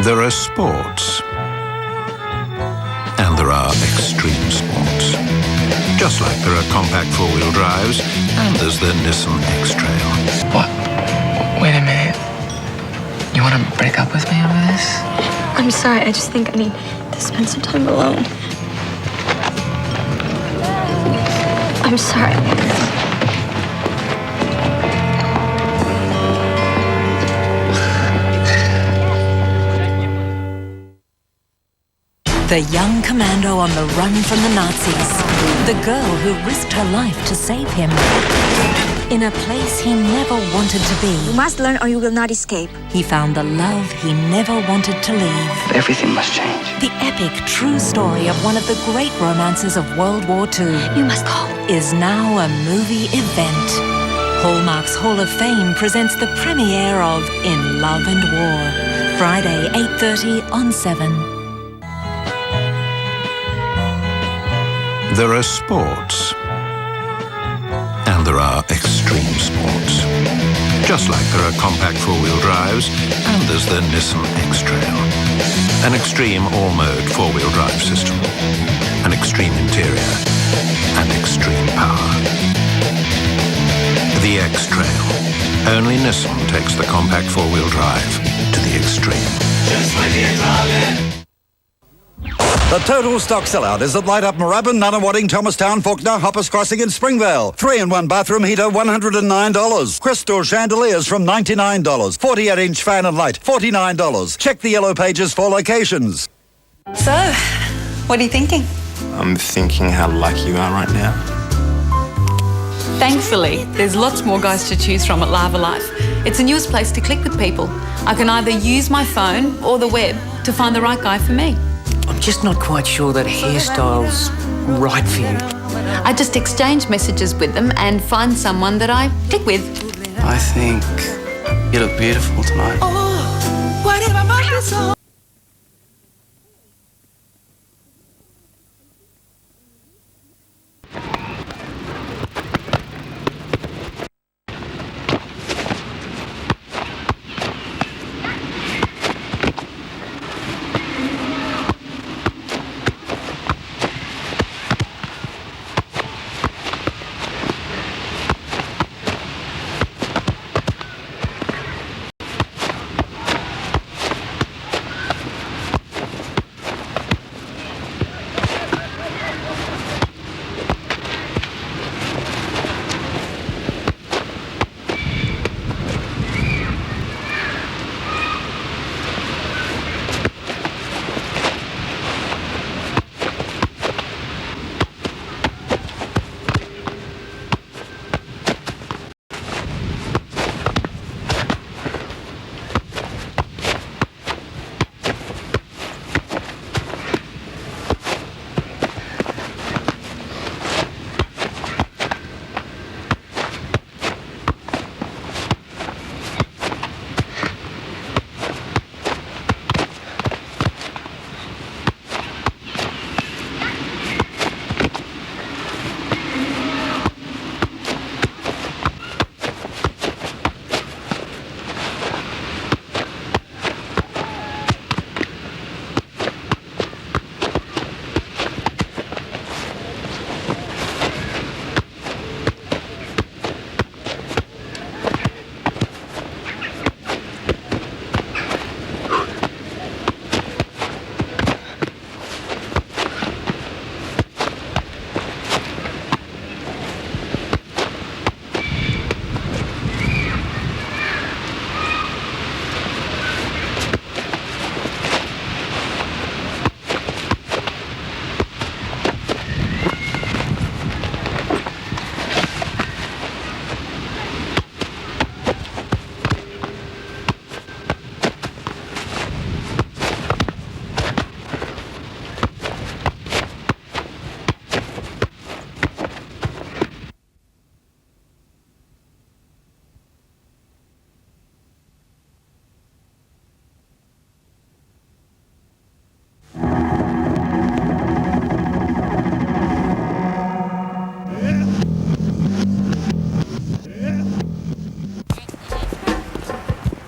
There are sports, and there are extreme sports. Just like there are compact four-wheel drives, and there's the Nissan X-Trail. What? Wait a minute. You want to break up with me over this? I'm sorry, I just think I need to spend some time alone. I'm sorry. The young commando on the run from the Nazis. The girl who risked her life to save him. In a place he never wanted to be. You must learn or you will not escape. He found the love he never wanted to leave. Everything must change. The epic true story of one of the great romances of World War II. You must go. Is now a movie event. Hallmark's Hall of Fame presents the premiere of In Love and War. Friday, 8:30 on 7. There are sports, and there are extreme sports. Just like there are compact four-wheel drives, and there's the Nissan X-Trail. An extreme all-mode four-wheel drive system, an extreme interior, and extreme power. The X-Trail. Only Nissan takes the compact four-wheel drive to the extreme. Just like the Italian. The total stock sellout is at Light Up Moorabbin, Nunawading, Thomastown, Faulkner, Hoppers Crossing and Springvale. 3-in-1 bathroom heater, $109. Crystal chandeliers from $99. 48-inch fan and light, $49. Check the yellow pages for locations. So, what are you thinking? I'm thinking how lucky you are right now. Thankfully, there's lots more guys to choose from at Lava Life. It's the newest place to click with people. I can either use my phone or the web to find the right guy for me. I'm just not quite sure that hairstyle's right for you. I just exchange messages with them and find someone that I click with. I think you look beautiful tonight.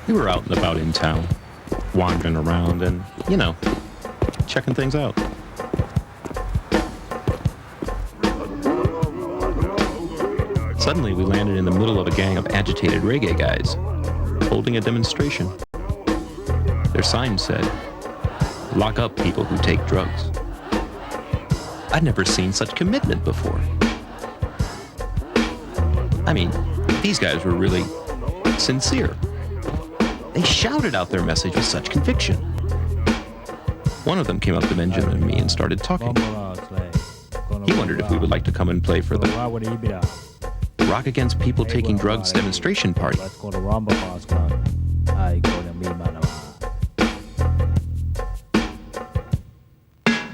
We were out and about in town, wandering around and, you know, checking things out. Suddenly, we landed in the middle of a gang of agitated reggae guys, holding a demonstration. Their sign said, "Lock up people who take drugs." I'd never seen such commitment before. I mean, these guys were really sincere. They shouted out their message with such conviction. One of them came up to Benjamin and me and started talking. He wondered if we would like to come and play for the Rock Against People Taking Drugs demonstration party.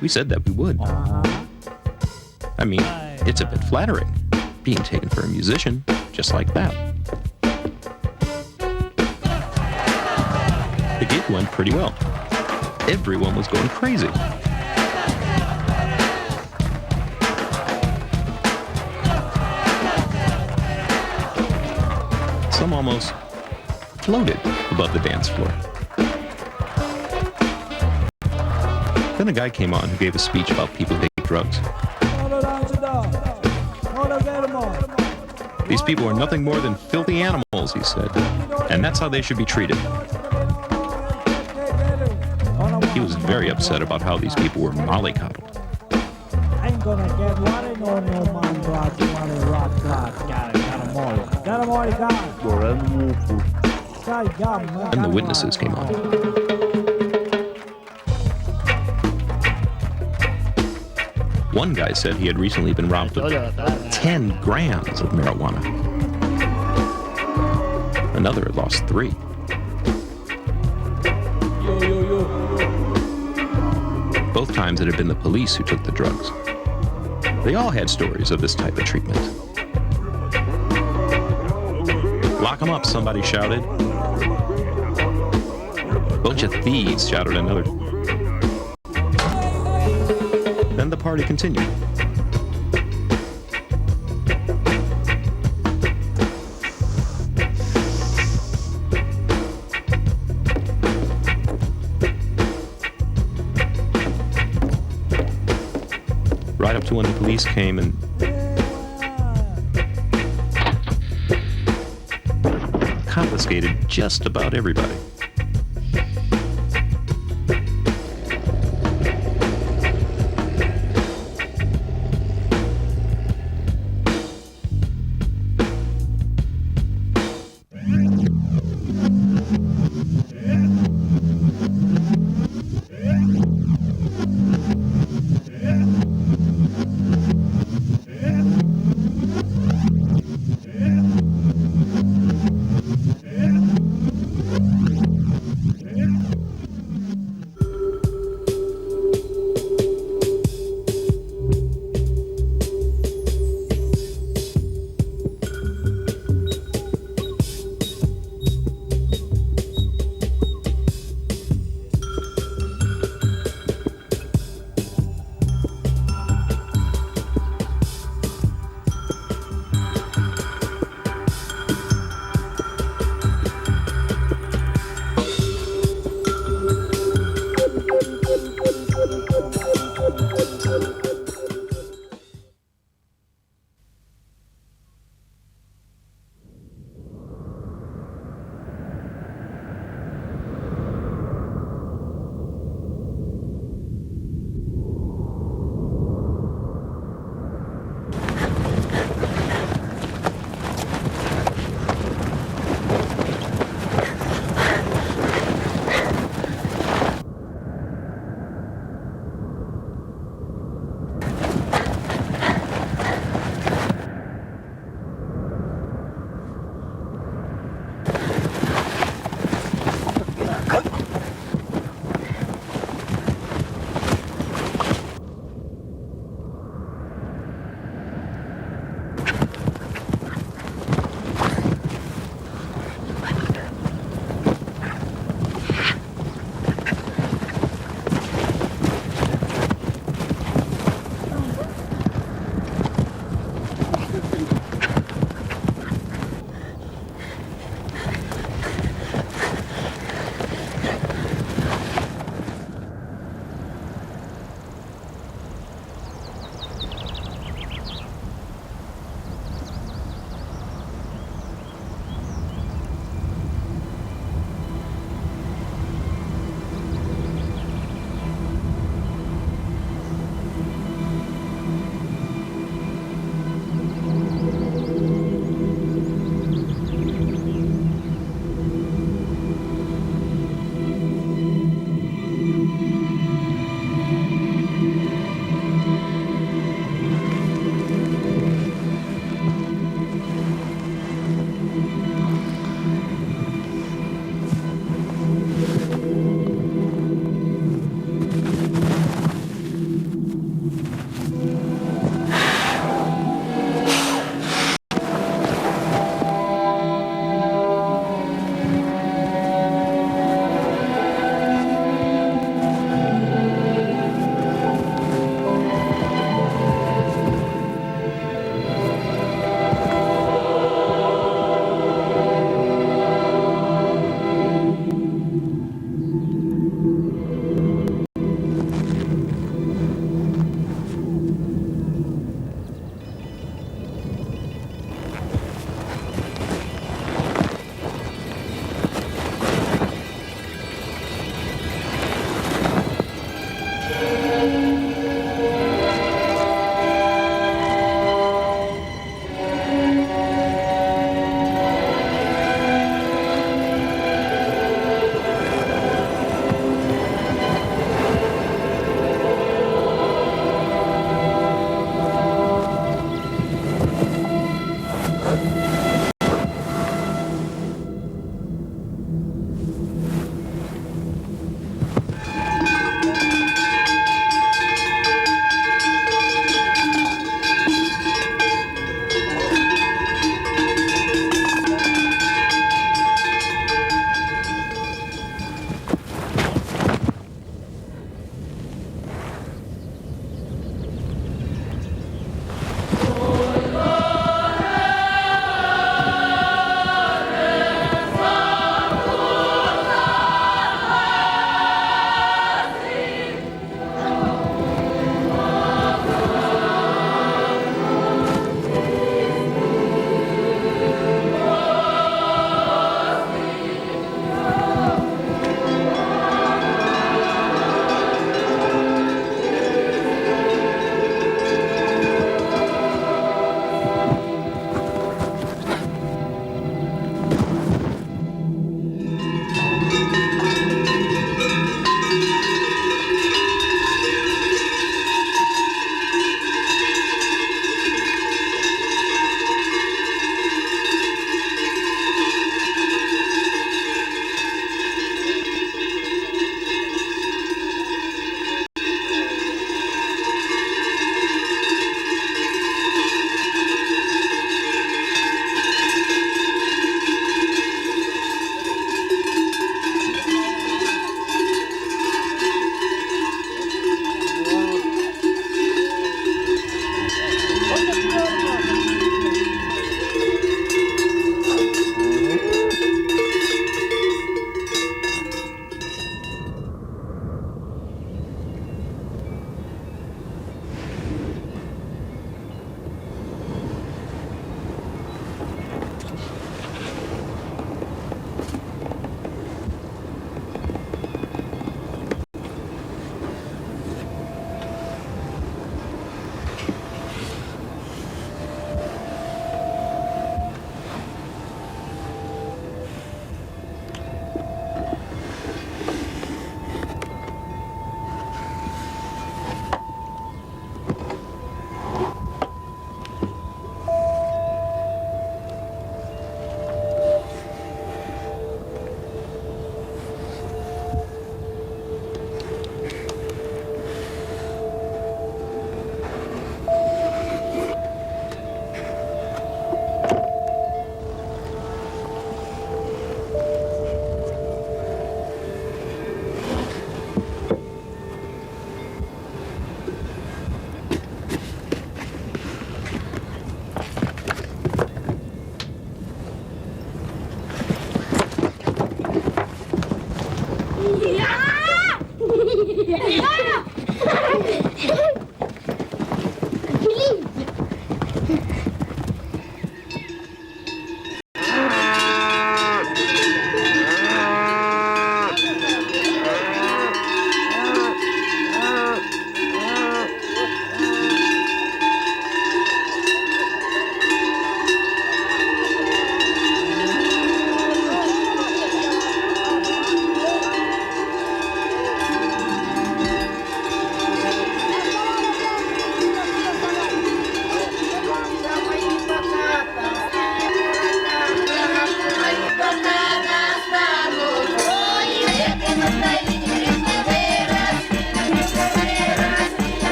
We said that we would. I mean, it's a bit flattering, being taken for a musician, just like that. The gig went pretty well. Everyone was going crazy. Some almost floated above the dance floor. Then a guy came on who gave a speech about people taking drugs. These people are nothing more than filthy animals, he said, and that's how they should be treated. He was very upset about how these people were mollycoddled. And the witnesses came on. One guy said he had recently been robbed of 10 grams of marijuana. Another had lost 3. Both times it had been the police who took the drugs. They all had stories of this type of treatment. Lock 'em up, somebody shouted. Bunch of thieves, shouted another. Then the party continued. Right up to when the police came and confiscated just about everybody.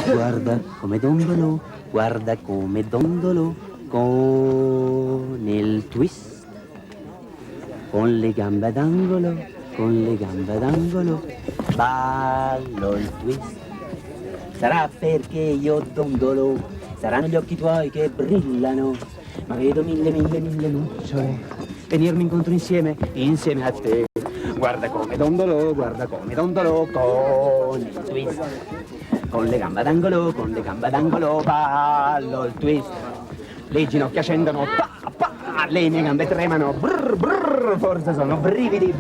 Guarda come dondolo, guarda come dondolo, con il twist, con le gambe d'angolo, con le gambe d'angolo, ballo il twist. Sarà perché io dondolo, saranno gli occhi tuoi che brillano, ma vedo mille lucciole venirmi incontro insieme a te. Guarda come dondolo, con il twist. Con le gambe d'angolo, ballo il twist. Le ginocchia scendono, le mie gambe tremano, brr, brr, forse sono brividi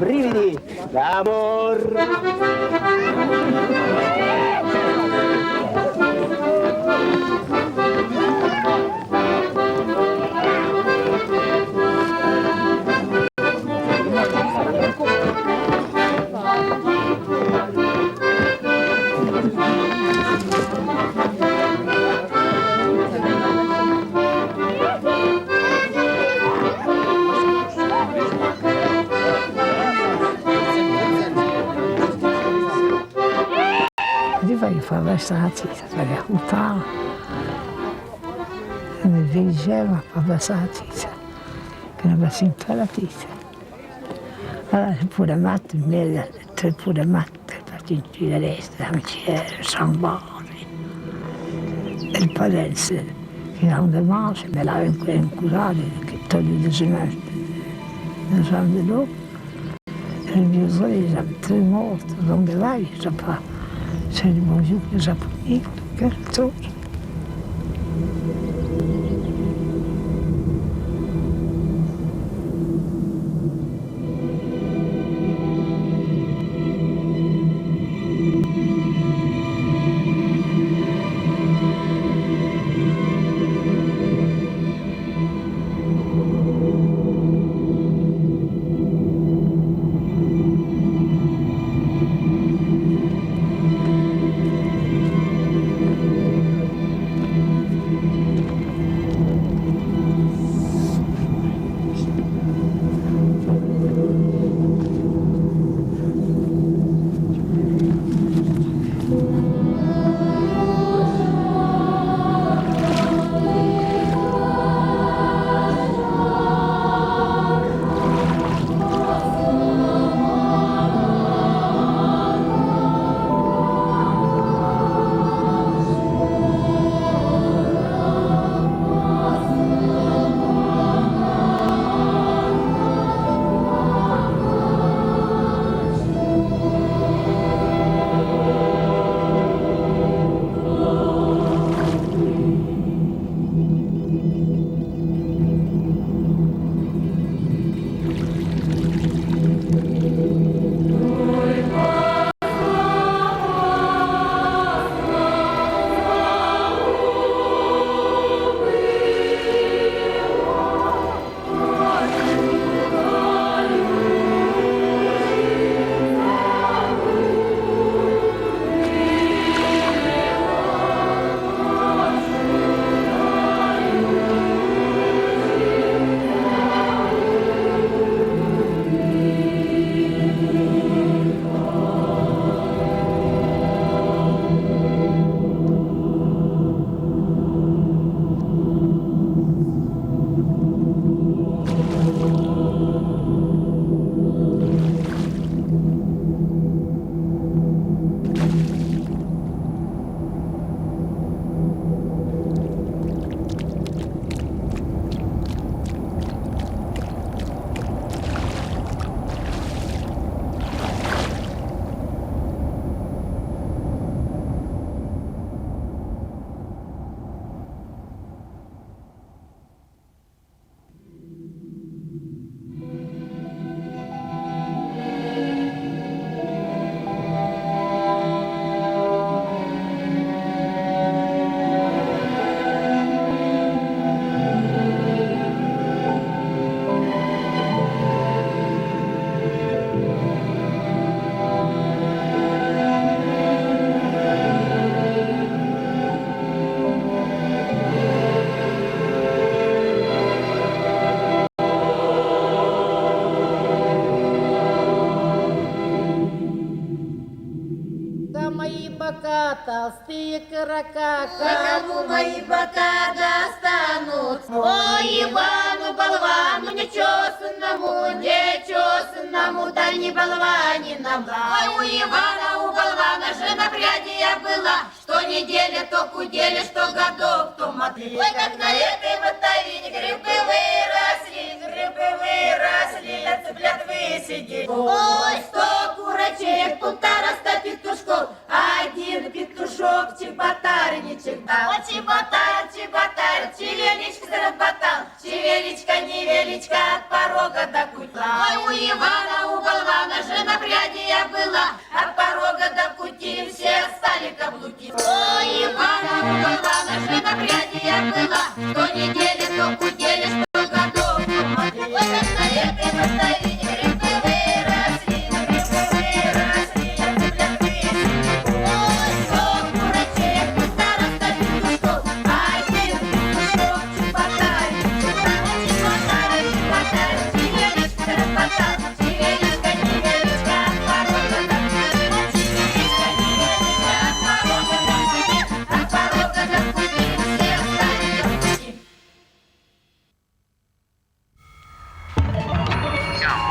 d'amor. Conversati, perché puttana mi diceva conversati che non mi si imparati. Allora pure matte, pure matte, per la destra, sono buoni. E il parenze che non le mangia, me l'ha incurato, che toglie le semente. Non so di dopo. E il mio sorella, tre morti, dove vai, sapeva. C'est le bonjour que j'apprenais, que tout. толстые карака, кому мои бока достанут? Ой, Ивану, болвану, нечесанному, да не болваниному. Ой, у Ивана, у болвана же на пряди я была, что неделя, то кудели, что годов, то мотыли. Ой, как на этой мотовине грибы выросли, да цыплят высидели. Ой, 100 курочек, 1,5 петушков, один петушок чеботарничек дал. О, чеботарь, чевеличка заработал, чевеличка, невеличка, от порога до кутла. Ой, у Ивана, у болвана же на пряди я была, от порога до кути все стали каблуки. Ой, Ивана, у болвана же на пряди я была, что недели, то кудели, что годов, то мотыли. Ой, как на этой мотовине грибы выросли, да цыплят высидели. Ой, 100 курочек, 1,5 петушков, один петушок чеботарничек дал. Чеботарь, чевеличка заработал, чевеличка, невеличка, от порога до кути. Чевеличка, невеличка, от порога до кути, все стали каблуки.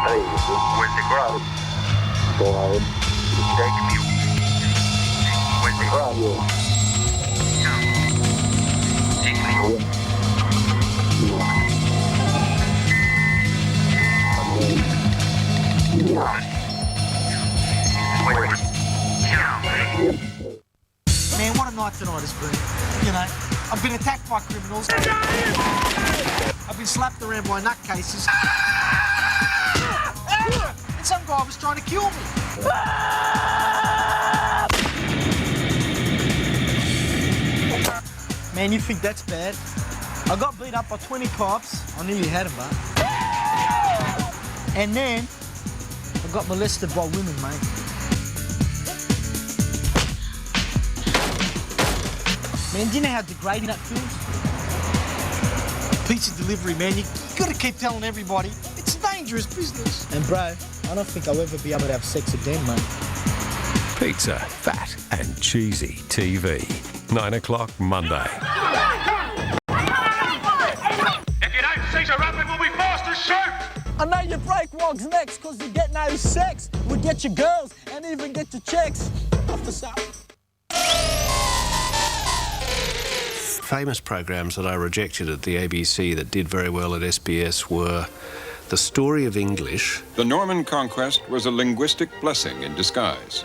Hey, where's the crowd? Go ahead. Take me. Where's the crowd? Take me. Man, what a night tonight has been. You know, I've been attacked by criminals. I've been slapped around by nutcases. And some guy was trying to kill me. Man, you think that's bad? I got beat up by 20 cops. I nearly had him, but. And then, I got molested by women, mate. Man, do you know how degrading that feels? Pizza delivery, man, you gotta keep telling everybody it's a dangerous business. And bro, I don't think I'll ever be able to have sex again, mate. Pizza, fat and cheesy TV. 9 o'clock Monday. If you don't seize a weapon, we'll be forced to shoot! I know you break wogs' necks because you get no sex. We get your girls and even get your checks. Off the side. Famous programs that I rejected at the ABC that did very well at SBS were The Story of English. The Norman conquest was a linguistic blessing in disguise.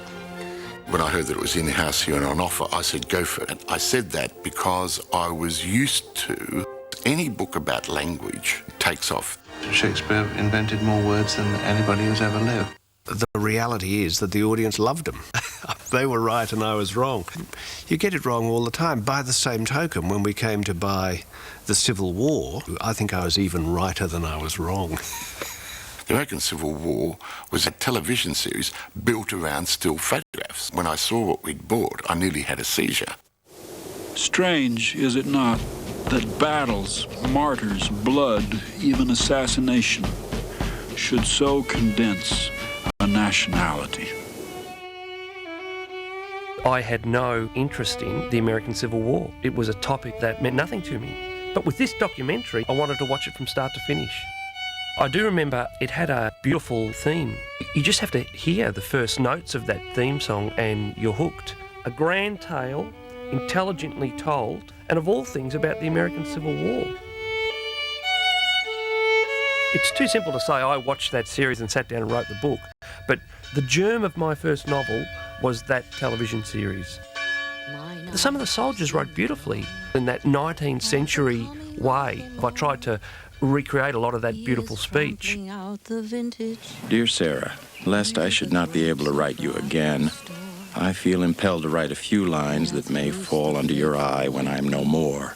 When I heard that it was in the house here and on offer, I said, go for it. And I said that because I was used to any book about language takes off. Shakespeare invented more words than anybody who's ever lived. The reality is that the audience loved them. They were right and I was wrong. You get it wrong all the time. By the same token, when we came to buy the Civil War, I think I was even righter than I was wrong. The American Civil War was a television series built around still photographs. When I saw what we'd bought, I nearly had a seizure. Strange, is it not, that battles, martyrs, blood, even assassination, should so condense a nationality. I had no interest in the American Civil War. It was a topic that meant nothing to me. But with this documentary, I wanted to watch it from start to finish. I do remember it had a beautiful theme. You just have to hear the first notes of that theme song and you're hooked. A grand tale, intelligently told, and of all things about the American Civil War. It's too simple to say I watched that series and sat down and wrote the book, but the germ of my first novel was that television series. Some of the soldiers wrote beautifully in that 19th century way. I tried to recreate a lot of that beautiful speech. Dear Sarah, lest I should not be able to write you again, I feel impelled to write a few lines that may fall under your eye when I'm no more.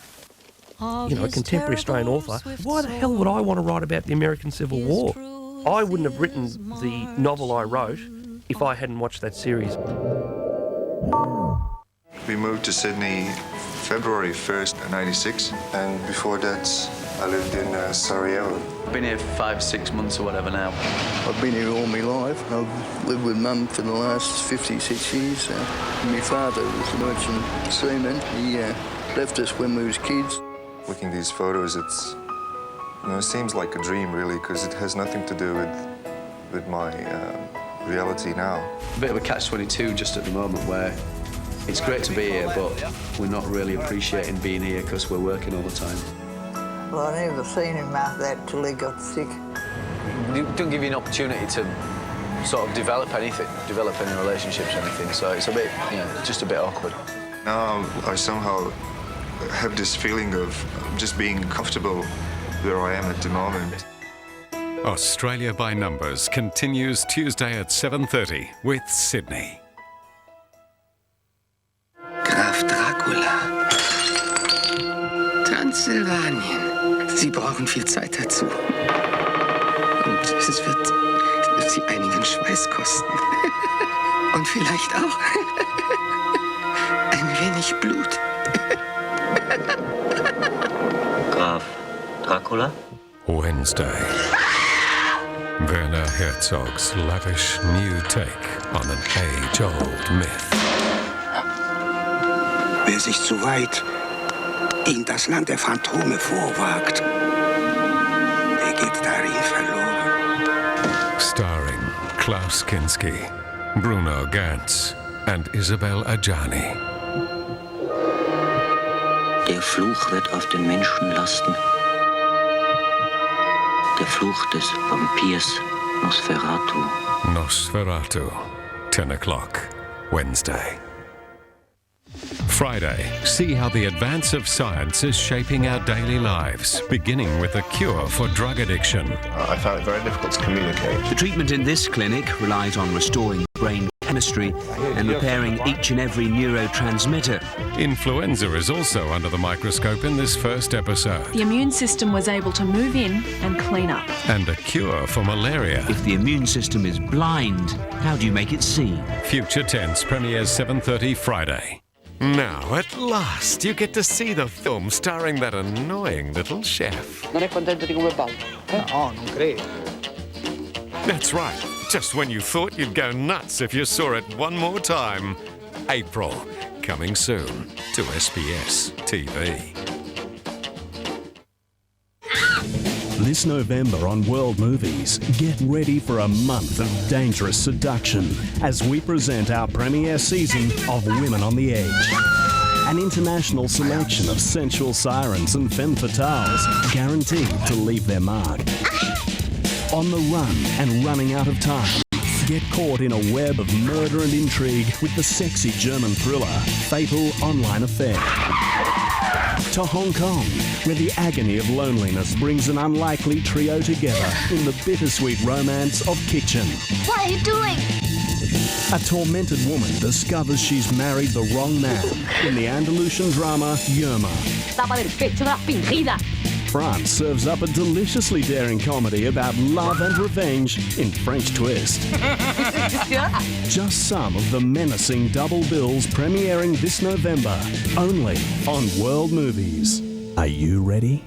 You know, a contemporary Australian author, why the hell would I want to write about the American Civil War? I wouldn't have written the novel I wrote if I hadn't watched that series. We moved to Sydney February 1st, 96, and before that I lived in Sarajevo. I've been here 5-6 months or whatever now. I've been here all my life. I've lived with Mum for the last 56 years. My father was a merchant seaman. He left us when we was kids. Looking at these photos, it seems like a dream, really, because it has nothing to do with my reality now. A bit of a catch-22 just at the moment where it's great to be here, but we're not really appreciating being here because we're working all the time. Well, I never seen him like that till he got sick. It doesn't give you an opportunity to sort of develop any relationships or anything, so it's a bit, just a bit awkward. Now I somehow have this feeling of just being comfortable where I am at the moment. Australia by Numbers continues Tuesday at 7:30 with Sydney. Graf Dracula. Transsilvanien. Sie brauchen viel Zeit dazu. Und es wird Sie einigen Schweiß kosten. Und vielleicht auch ein wenig Blut. Graf Dracula? Wednesday. Werner Herzog's lavish new take on an age-old myth. Wer sich zu weit in das Land der Phantome vorwagt, der geht darin verloren. Starring Klaus Kinski, Bruno Ganz and Isabel Adjani. Der Fluch wird auf den Menschen lasten. Der Fluch des Vampirs Nosferatu. Nosferatu, 10 o'clock, Wednesday. Friday, see how the advance of science is shaping our daily lives, beginning with a cure for drug addiction. I found it very difficult to communicate. The treatment in this clinic relies on restoring brain chemistry and repairing each and every neurotransmitter. Influenza is also under the microscope in this first episode. The immune system was able to move in and clean up. And a cure for malaria. If the immune system is blind, how do you make it see? Future Tense premieres 7:30 Friday. Now, at last, you get to see the film starring that annoying little chef. Non è contento di come ballo? No, non credo. That's right. Just when you thought you'd go nuts if you saw it one more time. April, coming soon to SBS TV. This November on World Movies, get ready for a month of dangerous seduction as we present our premiere season of Women on the Edge. An international selection of sensual sirens and femme fatales guaranteed to leave their mark. On the run and running out of time, get caught in a web of murder and intrigue with the sexy German thriller Fatal Online Affair. To Hong Kong, where the agony of loneliness brings an unlikely trio together in the bittersweet romance of Kitchen. What are you doing? A tormented woman discovers she's married the wrong man in the Andalusian drama Yerma. Estaba del pecho de la fingida. France serves up a deliciously daring comedy about love and revenge in French twist. Just some of the menacing double bills premiering this November, only on World Movies. Are you ready?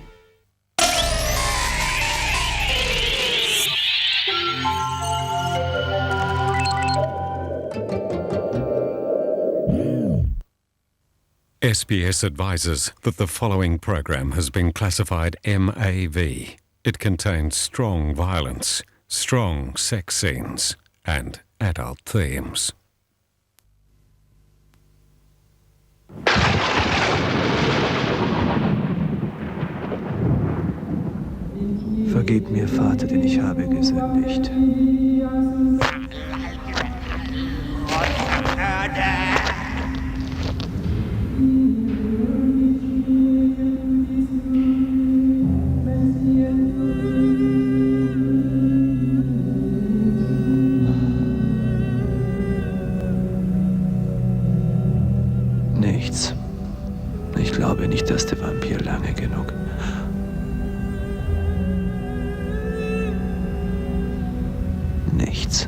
SBS advises that the following program has been classified MAV. It contains strong violence, strong sex scenes, and adult themes. Vergib mir, Vater, denn ich habe gesündigt. Nichts. Ich glaube nicht, dass der Vampir lange genug. Nichts.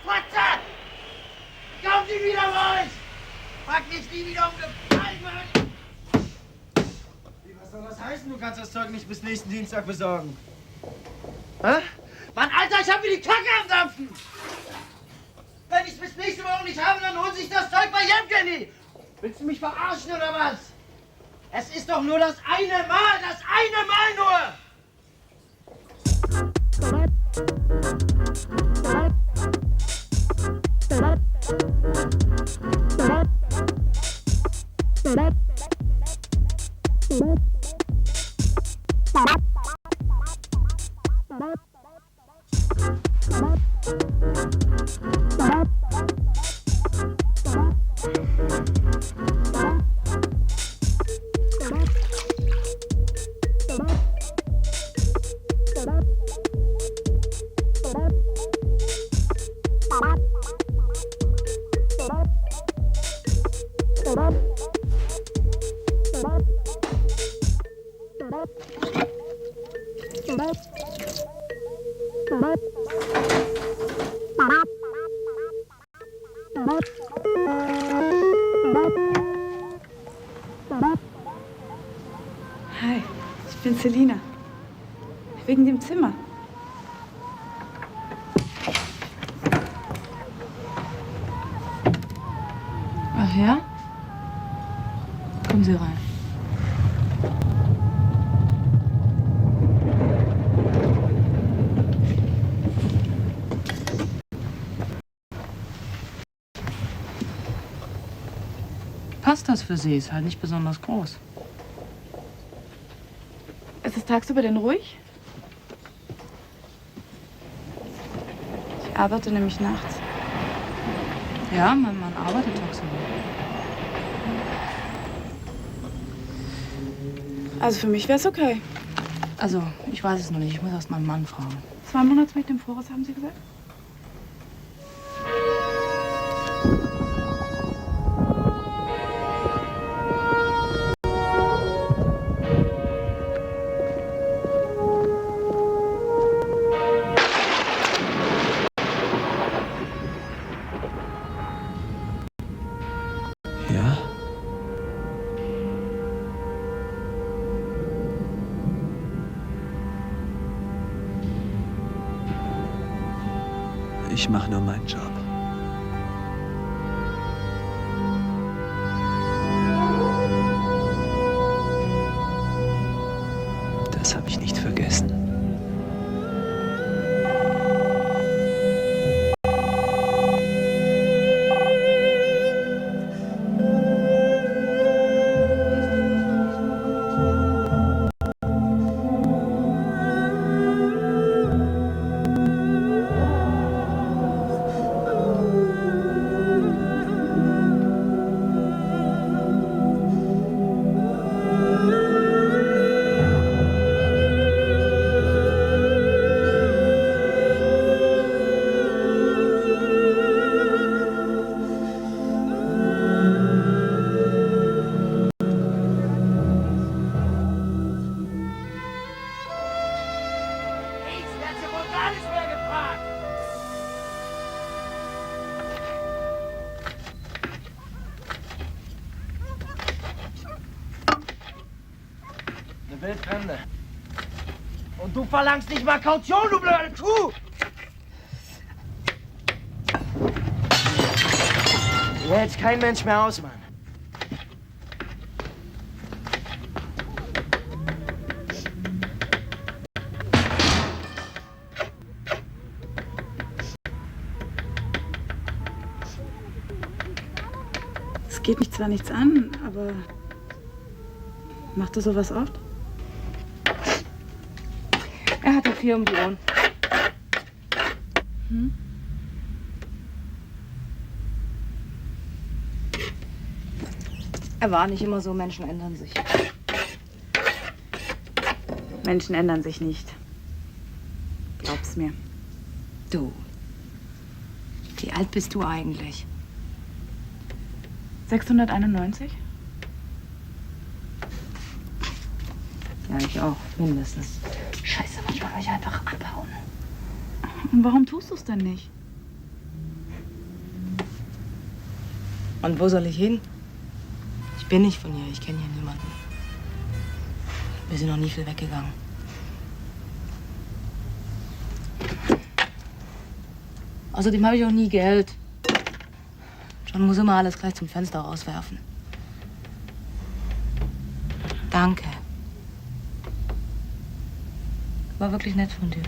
Fotze! Kommen Sie wieder raus! Frag nicht nie wieder um Gefallen, Mann! Was soll das heißen? Du kannst das Zeug nicht bis nächsten Dienstag besorgen. Hä? Mann, Alter, ich hab mir die Kacke am Dampfen! Wenn ich es bis nächste Woche nicht habe, dann holen sich das Zeug bei Jevgeny! Willst du mich verarschen oder was? Es ist doch nur das eine Mal nur! Hi, ich bin Selina. Wegen dem Zimmer. Ach ja? Kommen Sie rein. Passt das für Sie? Ist halt nicht besonders groß. Ist es tagsüber denn ruhig? Ich arbeite nämlich nachts. Ja, mein Mann arbeitet tagsüber. Also für mich wäre es okay. Also, ich weiß es noch nicht. Ich muss erst meinen Mann fragen. 2 Monatsmiete im Voraus, haben Sie gesagt? Ja? Ich mache nur meinen Job. Das habe ich nicht vergessen. Wildfremde. Und du verlangst nicht mal Kaution, du blöde Kuh! Hier hält's kein Mensch mehr aus, Mann. Es geht mich zwar nichts an, aber macht er sowas oft? Er hat ja viel um die Ohren. Hm? Er war nicht immer so, Menschen ändern sich. Menschen ändern sich nicht. Glaub's mir. Du, wie alt bist du eigentlich? 691? Ja, ich auch, mindestens. Scheiße, manchmal will ich einfach abhauen. Und warum tust du es denn nicht? Und wo soll ich hin? Ich bin nicht von hier, ich kenne hier niemanden. Wir sind noch nie viel weggegangen. Außerdem habe ich auch nie Geld. John muss immer alles gleich zum Fenster rauswerfen. Danke. War wirklich nett von dir.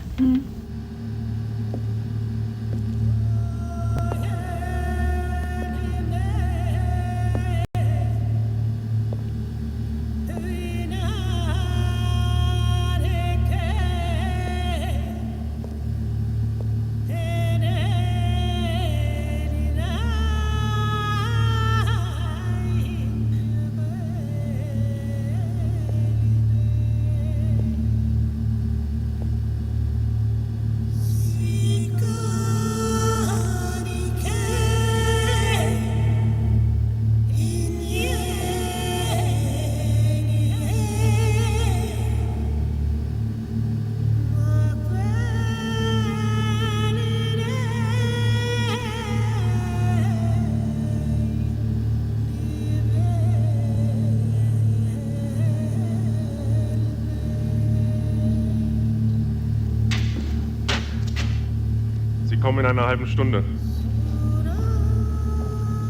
Kommen in einer halben Stunde.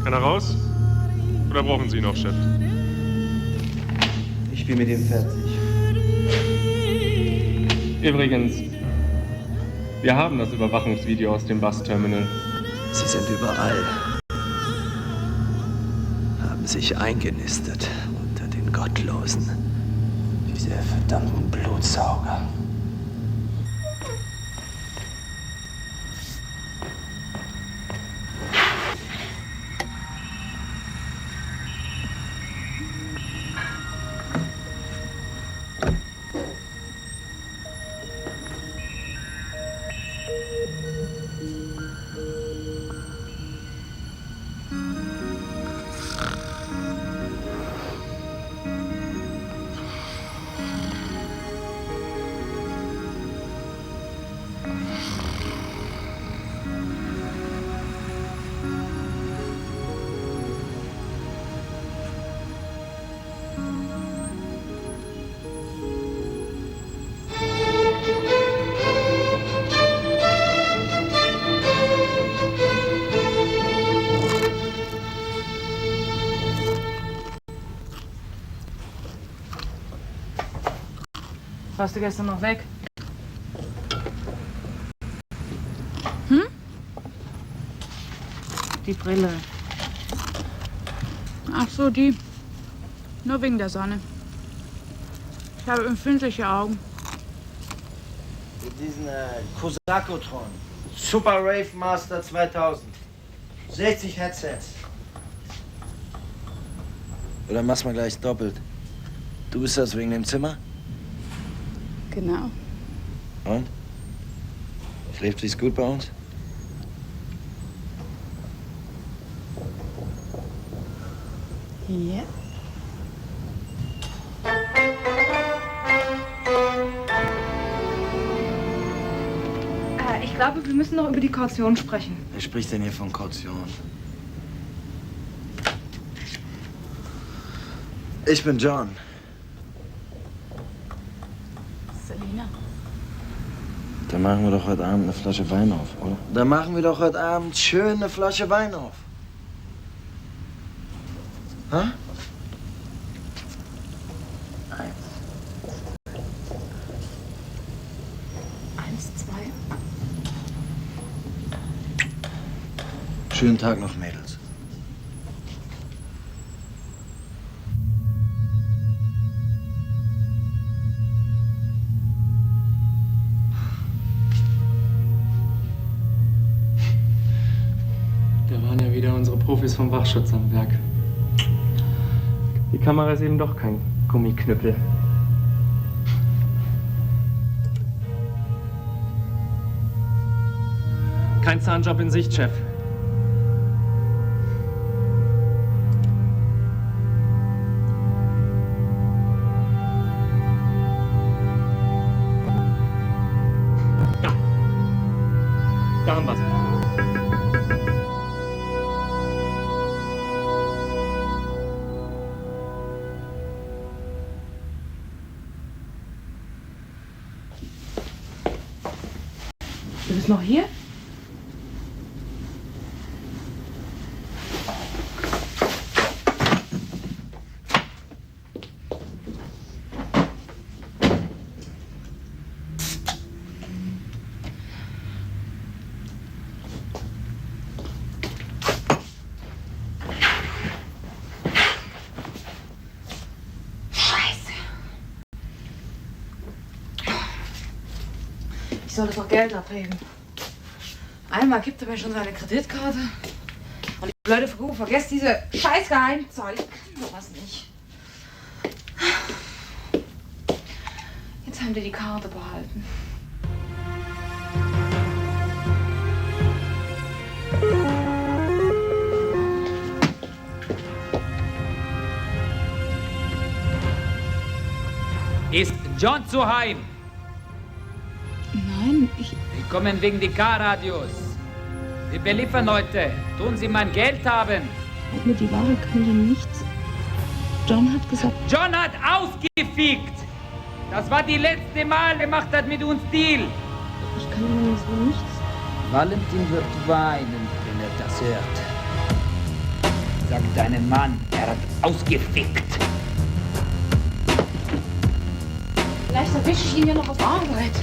Kann er raus? Oder brauchen Sie noch, Chef? Ich bin mit ihm fertig. Übrigens, wir haben das Überwachungsvideo aus dem Busterminal. Sie sind überall. Haben sich eingenistet unter den Gottlosen. Diese verdammten Blutsauger. Warst du gestern noch weg? Die Brille. Ach so, die. Nur wegen der Sonne. Ich habe empfindliche Augen. Mit diesen Kosakotron. Super Rave Master 2000. 60 Headsets. Oder mach's mal gleich doppelt. Du bist das wegen dem Zimmer? Genau. Und? Schläft sich's gut bei uns? Ja. Ich glaube, wir müssen noch über die Kaution sprechen. Wer spricht denn hier von Kaution? Ich bin John. Selina. Dann machen wir doch heute Abend eine Flasche Wein auf, oder? Dann machen wir doch heute Abend schön eine Flasche Wein auf. Hä? 1, 2. Schönen Tag noch, Mädels. Da waren ja wieder unsere Profis vom Wachschutz am Werk. Die Kamera ist eben doch kein Gummiknüppel. Kein Zahnjob in Sicht, Chef. Da haben wir's. bist noch hier? Ich soll doch Geld abheben. Einmal gibt er mir schon seine Kreditkarte. Und die blöde Frau vergesst diese scheiß Geheimzeug. Ich kann sowas nicht. Jetzt haben die die Karte behalten. Ist John zu Heim? Nein, ich... Sie kommen wegen die K-Radios. Sie beliefern heute. Tun Sie mein Geld haben. Mit mir die Ware können die nichts. John hat gesagt... John hat ausgefickt. Das war die letzte Mal, er macht das mit uns Deal. Ich kann Ihnen so nichts... Valentin wird weinen, wenn er das hört. Sag deinem Mann, er hat ausgefickt. Vielleicht erwische ich ihn ja noch auf Arbeit.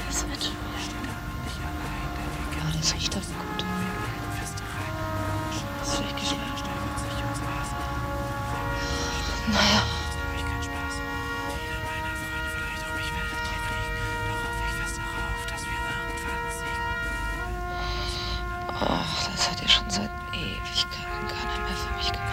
Das wird schon wieder. Ja, das riecht aber gut. Das ist vielleicht geschmeckt. Naja. Ach, das hat ja schon seit Ewigkeiten keiner mehr für mich gemacht.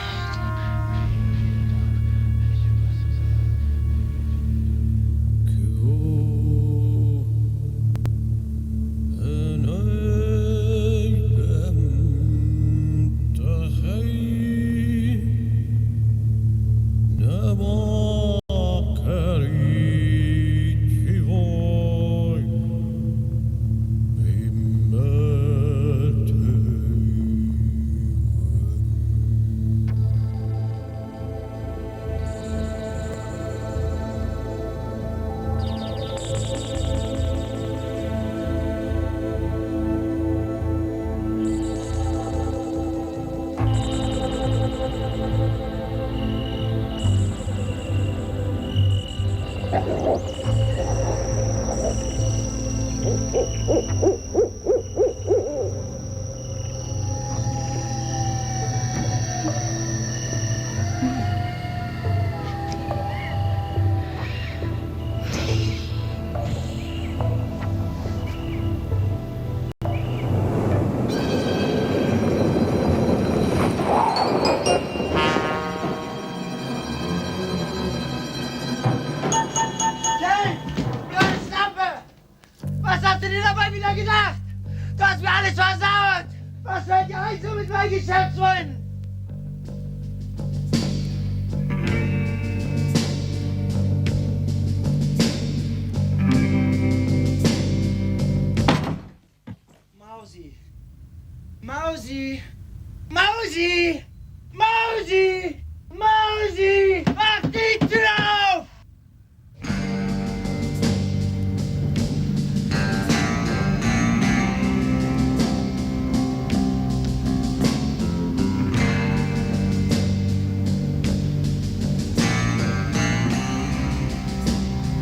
Mausi! Mausi! Mausi! Mausi! Mach die Tür auf!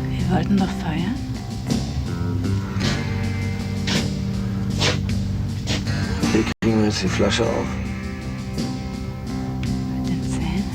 Wir wollten doch feiern. Wie kriegen wir jetzt die Flasche auf? Mit den Zähnen.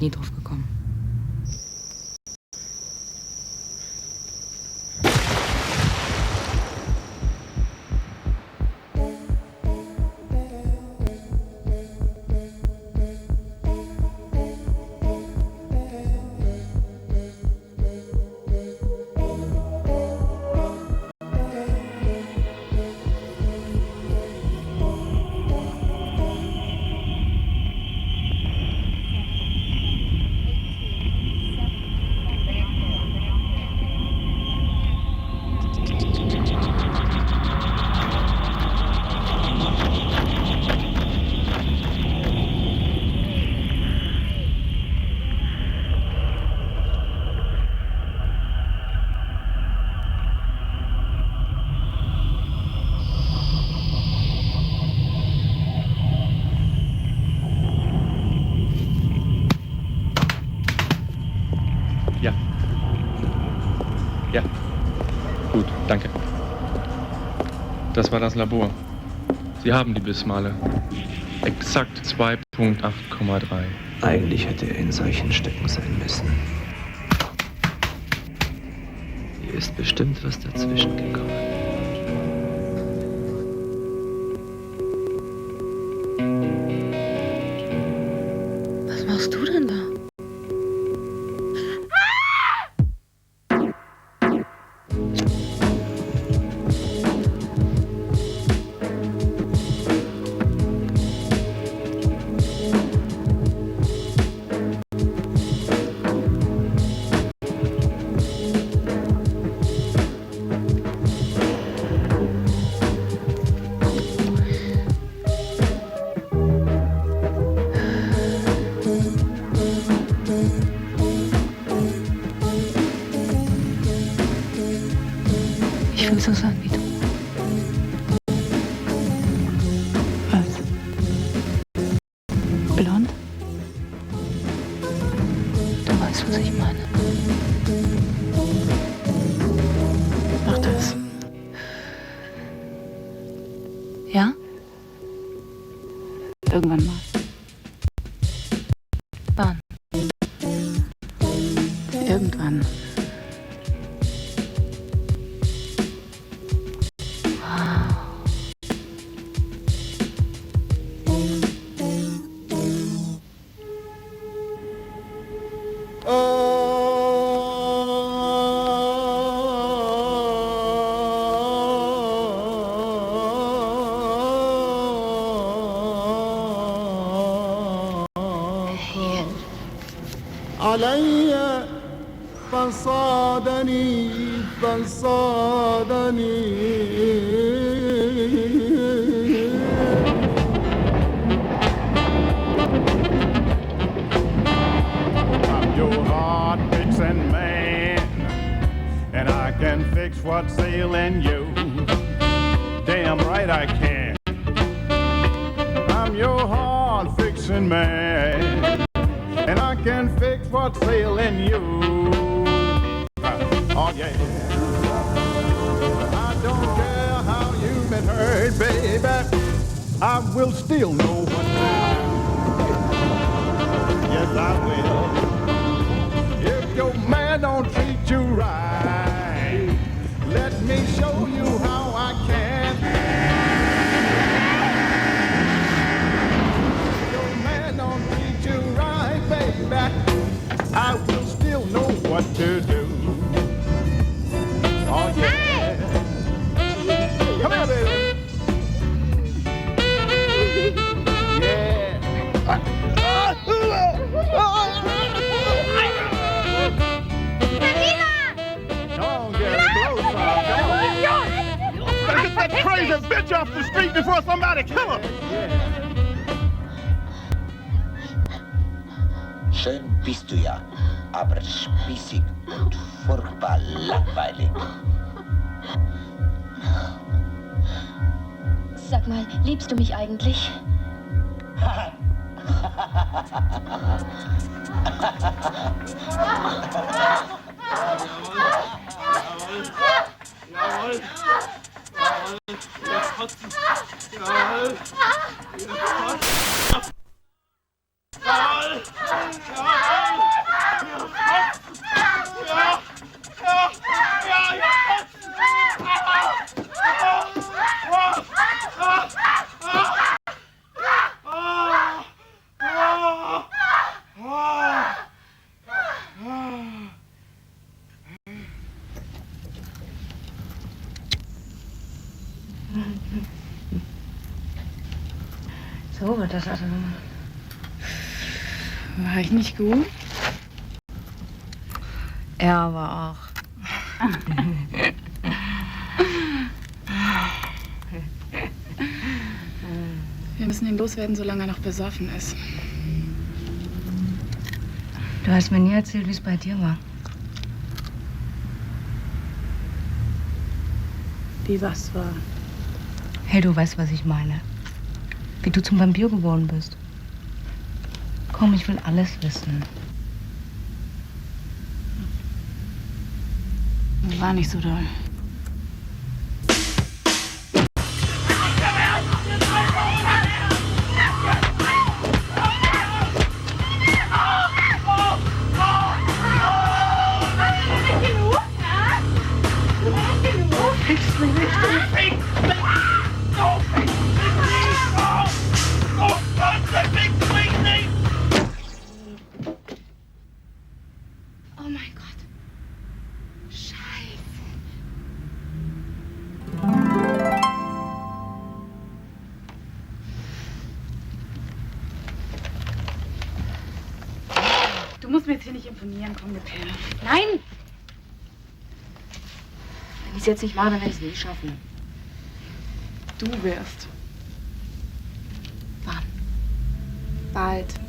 ich nie drauf gekommen. Ja. Ja. Gut, danke. Das war das Labor. Sie haben die Bissmale. Exakt 2,8,3. Eigentlich hätte er in solchen Stücken sein müssen. Hier ist bestimmt was dazwischen gekommen. Was machst du denn da? Ich will so sein wie du. Was? Blond? Du weißt, was ich meine. Mach das. Ja? Irgendwann mal. Wann? Irgendwann. علي فصادني I'm your heart-fixing man, and I can fix what's ailing you. Damn right I can. I'm your heart-fixing man, and I can fix what's ailing you. Oh yeah. I don't care how you've been hurt, baby. I will still know what to do. Yes, I will. If your man don't treat you right, let me show you how I can. If your man don't treat you right, baby, I will still know what to do. Oh yeah. Come here, baby. Yeah. Get that crazy bitch off the street before somebody kill her. Schön bist du ja, aber spießig und furchtbar langweilig. Sag mal, liebst du mich eigentlich? Jawohl. Jetzt kotzen. Jawohl. Jawohl. Jawohl. So wird das also nochmal. War ich nicht gut? Er aber auch. Wir müssen ihn loswerden, solange er noch besoffen ist. Du hast mir nie erzählt, wie es bei dir war. Wie was war? Hey, du weißt, was ich meine. Wie du zum Vampir geworden bist. Komm, ich will alles wissen. War nicht so doll. Oh mein Gott. Scheiße. Du musst mir jetzt hier nicht imponieren, komm mit her. Nein! Wenn ich es jetzt nicht mache, dann werde ich es nie schaffen. Du wirst. Wann? Bald.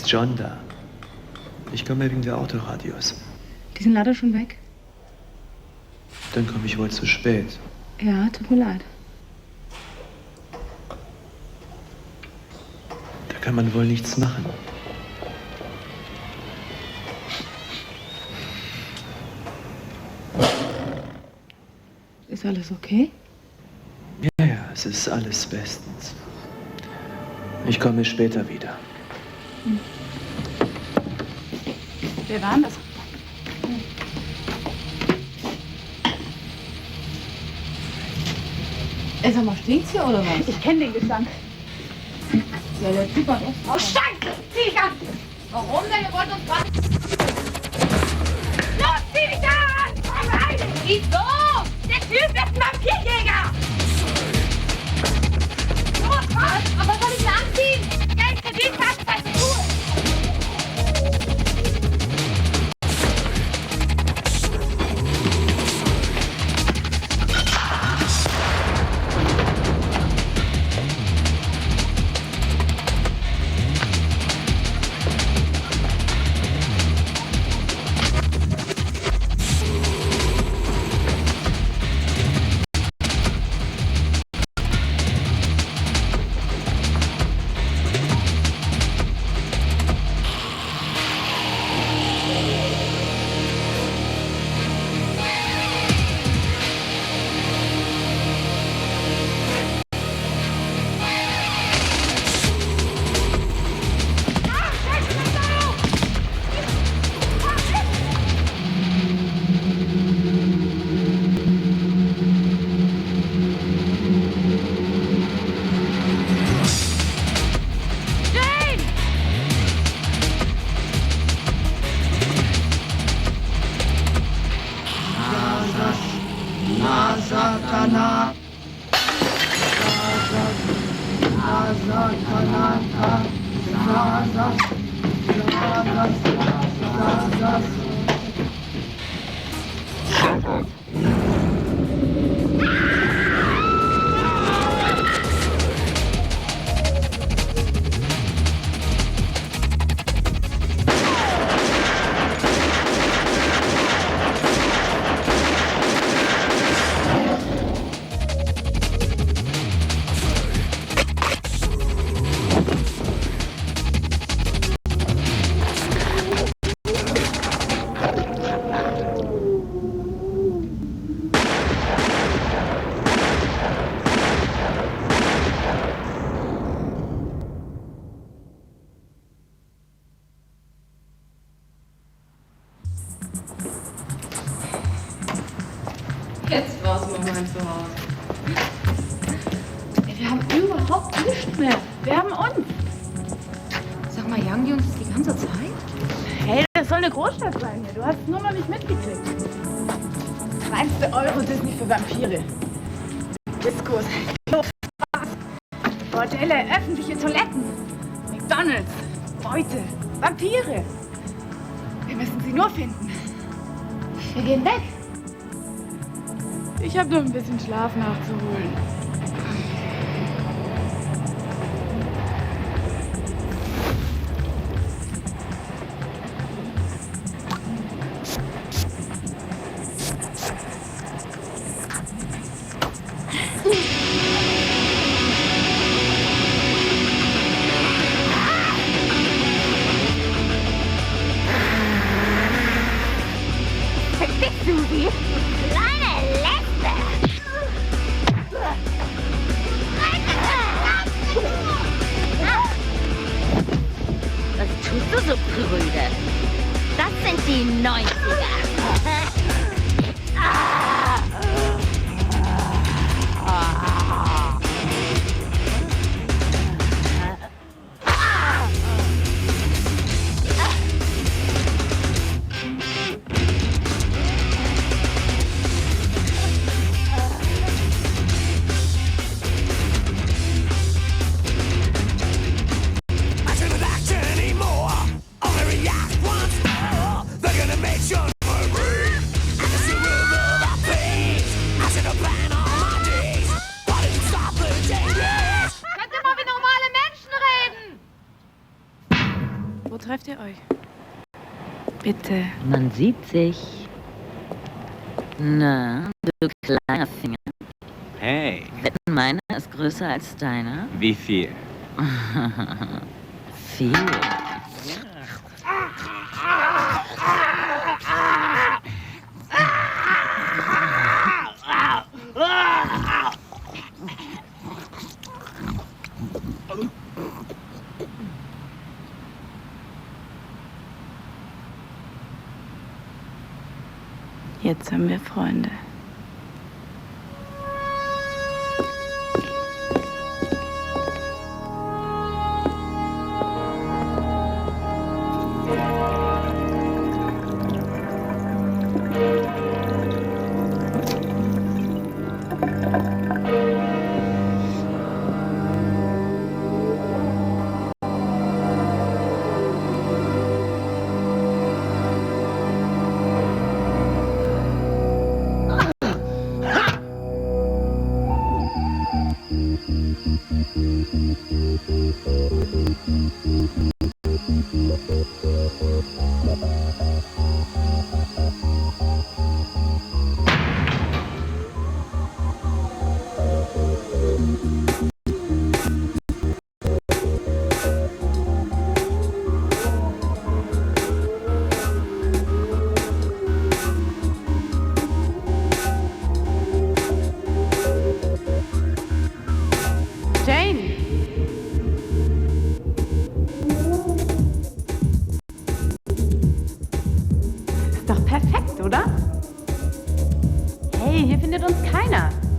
John da. Ich komme wegen der Autoradios. Die sind leider schon weg. Dann komme ich wohl zu spät. Ja, tut mir leid. Da kann man wohl nichts machen. Ist alles okay? Ja, ja, es ist alles bestens. Ich komme später wieder. Wer war denn das? Sag mal, stinkt's hier oder was? Ich kenne den Gestank. Ja, der Typ hat echt... Oh, Scheiße! Zieh dich an! Warum denn? Ihr wollt uns gerade... Los, zieh dich an! Komm rein! Wieso? Der Typ ist ein Vampirjäger! Los, komm! Aber was soll ich denn anziehen? Geld verdient hast, was du tust! Jetzt war's mit meinem Zuhause. Ey, wir haben überhaupt nichts mehr. Wir haben uns. Sag mal, jagen die uns die ganze Zeit? Hey, das soll eine Großstadt sein hier. Du hast es nur noch nicht mitgekriegt. Reinste Euro-Disney für Vampire. Diskos, Clubs, Bars, Bordelle, öffentliche Toiletten, McDonalds, Beute, Vampire. Wir müssen sie nur finden. Wir gehen weg. Ich habe noch ein bisschen Schlaf nachzuholen. Verdick, Susi! Kleine Lesbe! Was tust du so, Brüder? Das sind die 90er. Wo trefft ihr euch? Bitte. Man sieht sich. Na, du kleiner Finger. Hey. Wetten, meiner ist größer als deiner? Wie viel? Viel. Jetzt haben wir Freunde.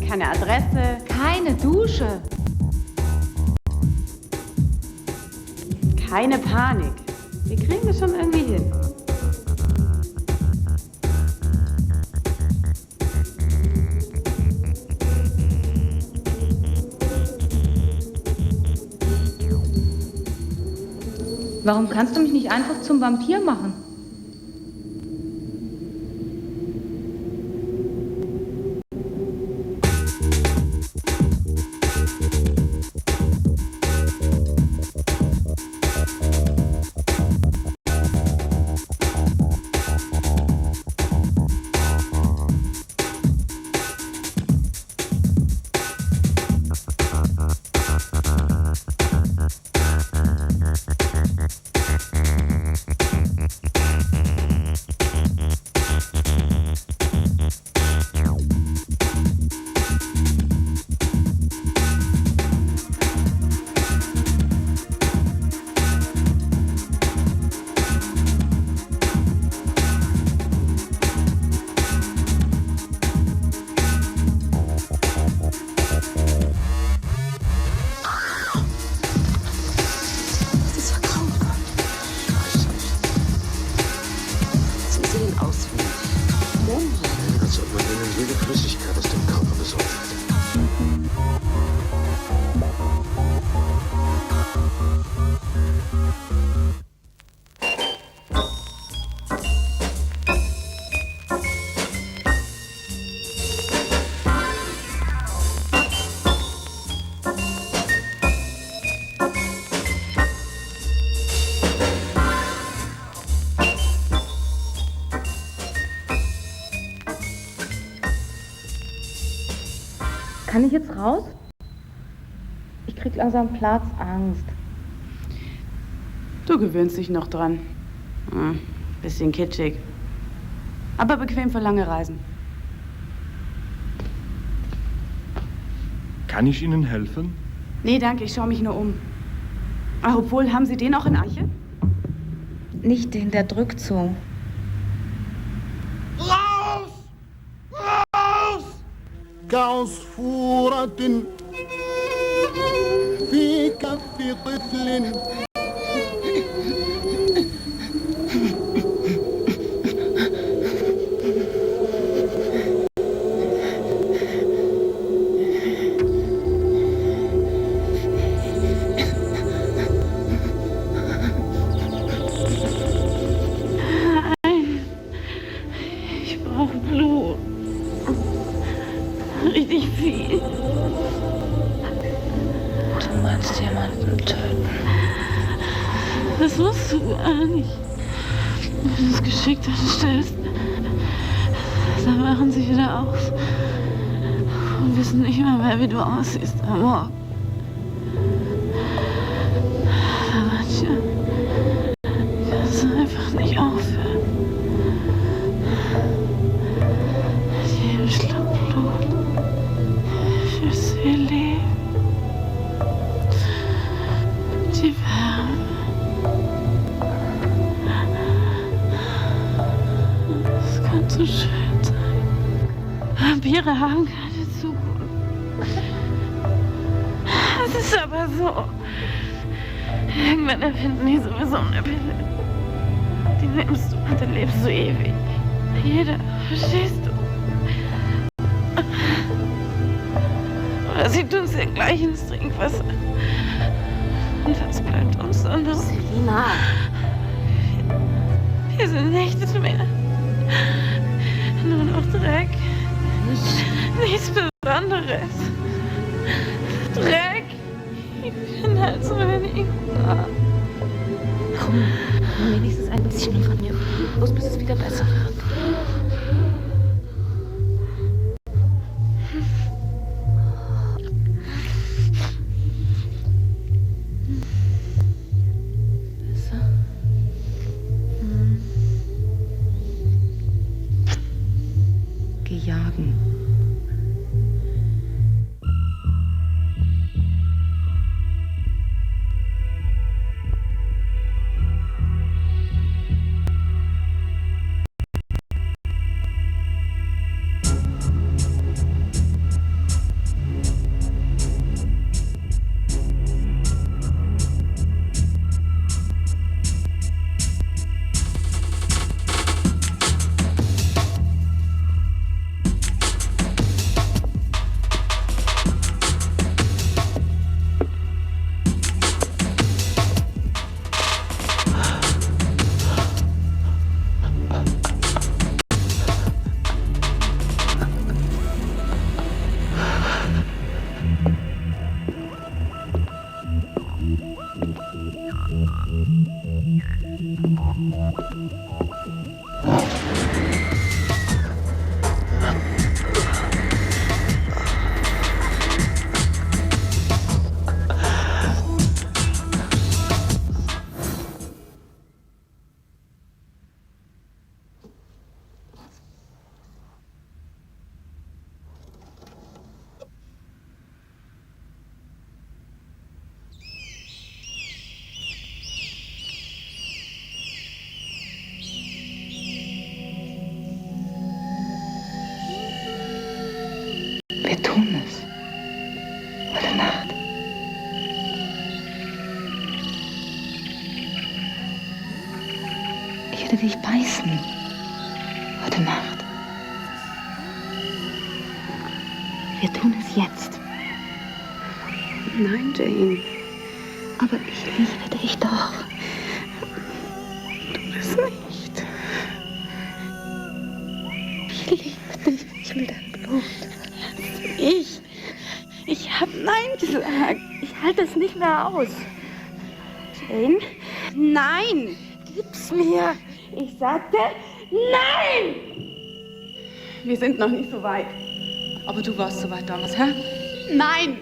Keine Adresse. Keine Dusche. Keine Panik. Wir kriegen das schon irgendwie hin. Warum kannst du mich nicht einfach zum Vampir machen? Kann ich jetzt raus? Ich krieg langsam Platzangst. Du gewöhnst dich noch dran. Bisschen kitschig. Aber bequem für lange Reisen. Kann ich Ihnen helfen? Nee, danke, ich schaue mich nur um. Ach, obwohl, haben Sie den auch in Eiche? Nicht den, der drückt so. Raus! Raus! كعصفورة في كف طفل Ich brauche Blut. Richtig viel. Du meinst jemanden töten? Das musst du gar nicht. Wenn du es geschickt anstellst, dann machen sie wieder aus und wissen nicht mehr, wie du aussiehst am Morgen. Aber manche kannst du einfach nicht aufhören. Mit jedem Schluck Blut fühlst du ihr Leben. Die Wärme. Das kann so schön sein. Vampire haben keine Zukunft. Es ist aber so. Irgendwann erfinden die sowieso eine Pille. Die nimmst du und dann lebst du ewig. Jeder, verstehst du? Oder sie tun es ja gleich ins Trinkwasser. Und das bleibt uns anderes. Selina. Wir sind nichts mehr. Nur noch Dreck. Nichts Besonderes. Dreck. Ich bin halt so wenig. Komm, wenigstens ein bisschen von mir. Bloß bis es wieder besser wird. Geh jagen. Wir tun es. Heute Nacht. Ich werde dich beißen. Heute Nacht. Wir tun es jetzt. Nein, Jane. Aber ich liebe dich doch. Tu es nicht. Ich liebe dich. Ich will dein Blut. Ich hab Nein gesagt. Ich halte es nicht mehr aus. Jane? Nein! Gib's mir! Ich sagte Nein! Wir sind noch nicht so weit. Aber du warst so weit damals, hä? Nein!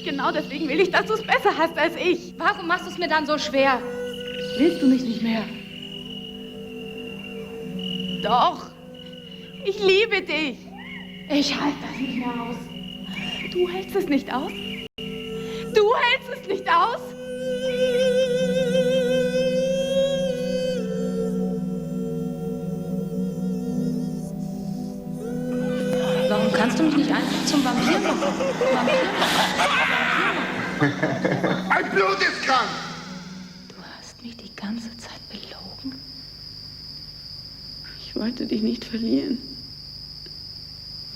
Genau deswegen will ich, dass du es besser hast als ich. Warum machst du es mir dann so schwer? Willst du mich nicht mehr? Doch! Ich liebe dich! Ich halte das nicht mehr aus. Du hältst es nicht aus? Du hältst es nicht aus? Warum kannst du mich nicht einfach zum Vampir machen? Mein Blut ist krank! Du hast mich die ganze Zeit belogen? Ich wollte dich nicht verlieren.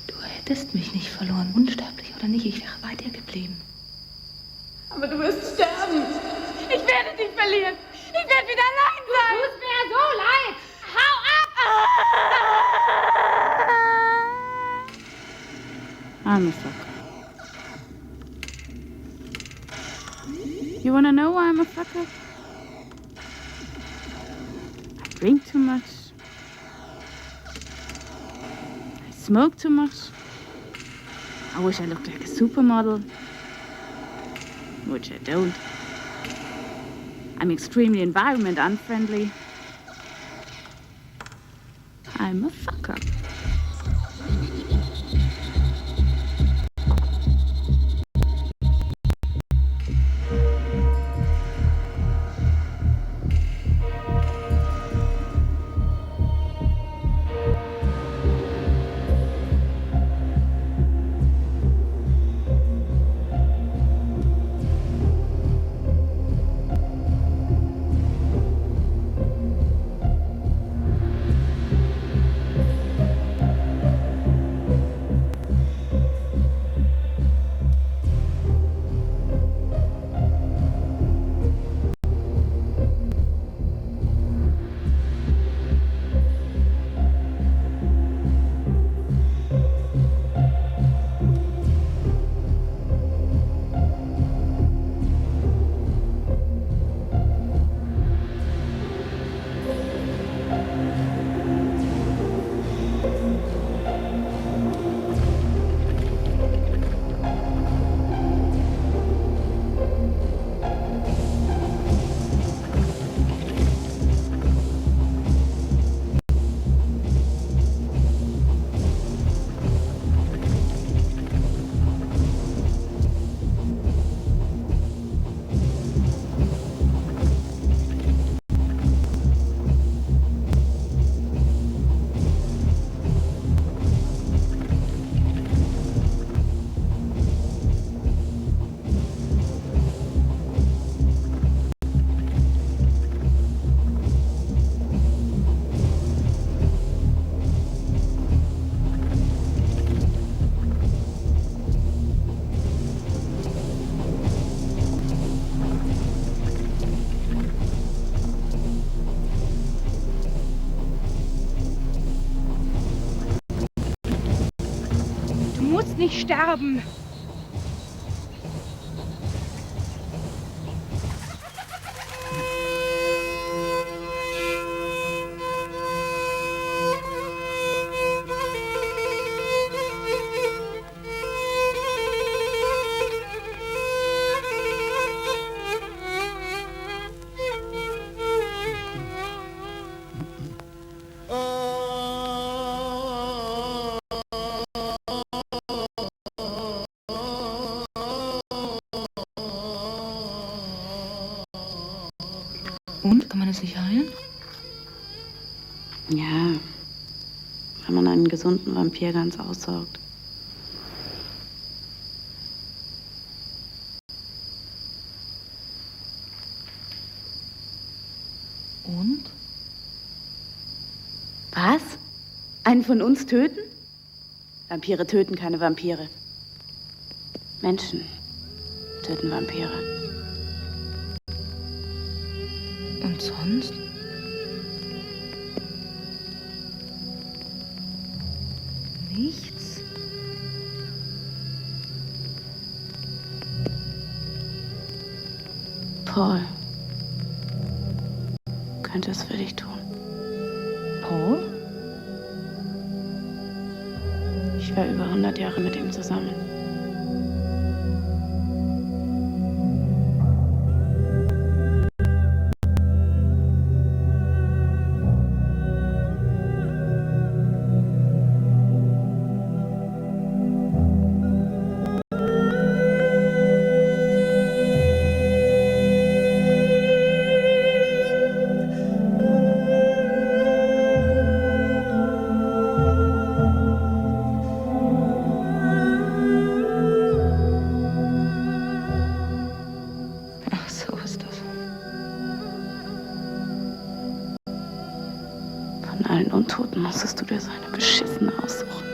Du hättest mich nicht verloren, unsterblich oder nicht, ich wäre bei dir geblieben. Aber du wirst sterben. Ich werde dich verlieren. Ich werde wieder allein sein. Du tust mir so leid. Hau ab! I'm a sucker. You wanna know why I'm a sucker? I drink too much. I smoke too much. I wish I looked like a supermodel. Which I don't. I'm extremely environment unfriendly. I'm a fucker. Nicht sterben. Und? Kann man das nicht heilen? Ja, wenn man einen gesunden Vampir ganz aussaugt. Einen von uns töten? Vampire töten keine Vampire. Menschen töten Vampire. Und sonst? Nichts? Paul könnte es für dich tun. Paul? Ich war über 100 Jahre mit ihm zusammen. Untoten musstest du dir so eine beschissene aussuchen.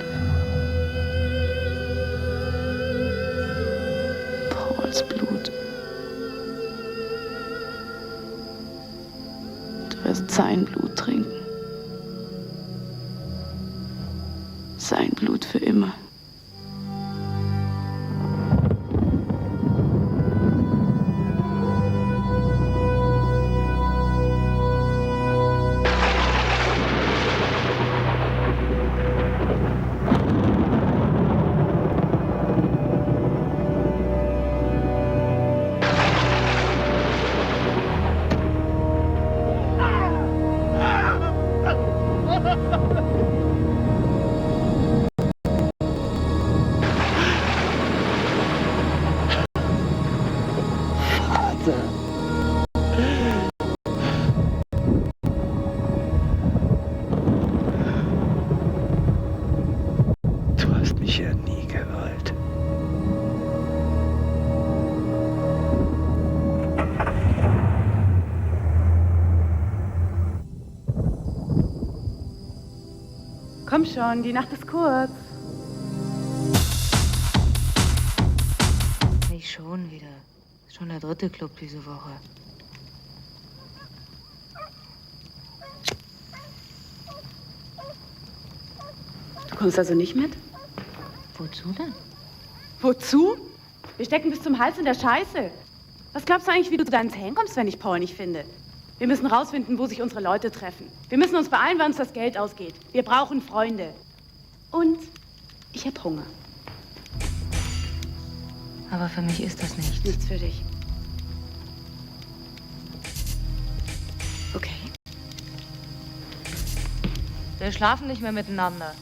Pauls Blut. Du wirst sein Blut trinken. Sein Blut für immer. Du hast mich ja nie gewollt. Komm schon, die Nacht ist kurz. Nicht schon wieder. Schon der 3. Club diese Woche. Du kommst also nicht mit? Wozu denn? Wozu? Wir stecken bis zum Hals in der Scheiße. Was glaubst du eigentlich, wie du zu deinen Zähnen kommst, wenn ich Paul nicht finde? Wir müssen rausfinden, wo sich unsere Leute treffen. Wir müssen uns beeilen, weil uns das Geld ausgeht. Wir brauchen Freunde. Und ich hab Hunger. Aber für mich ist das nichts. Nichts für dich. Okay. Wir schlafen nicht mehr miteinander.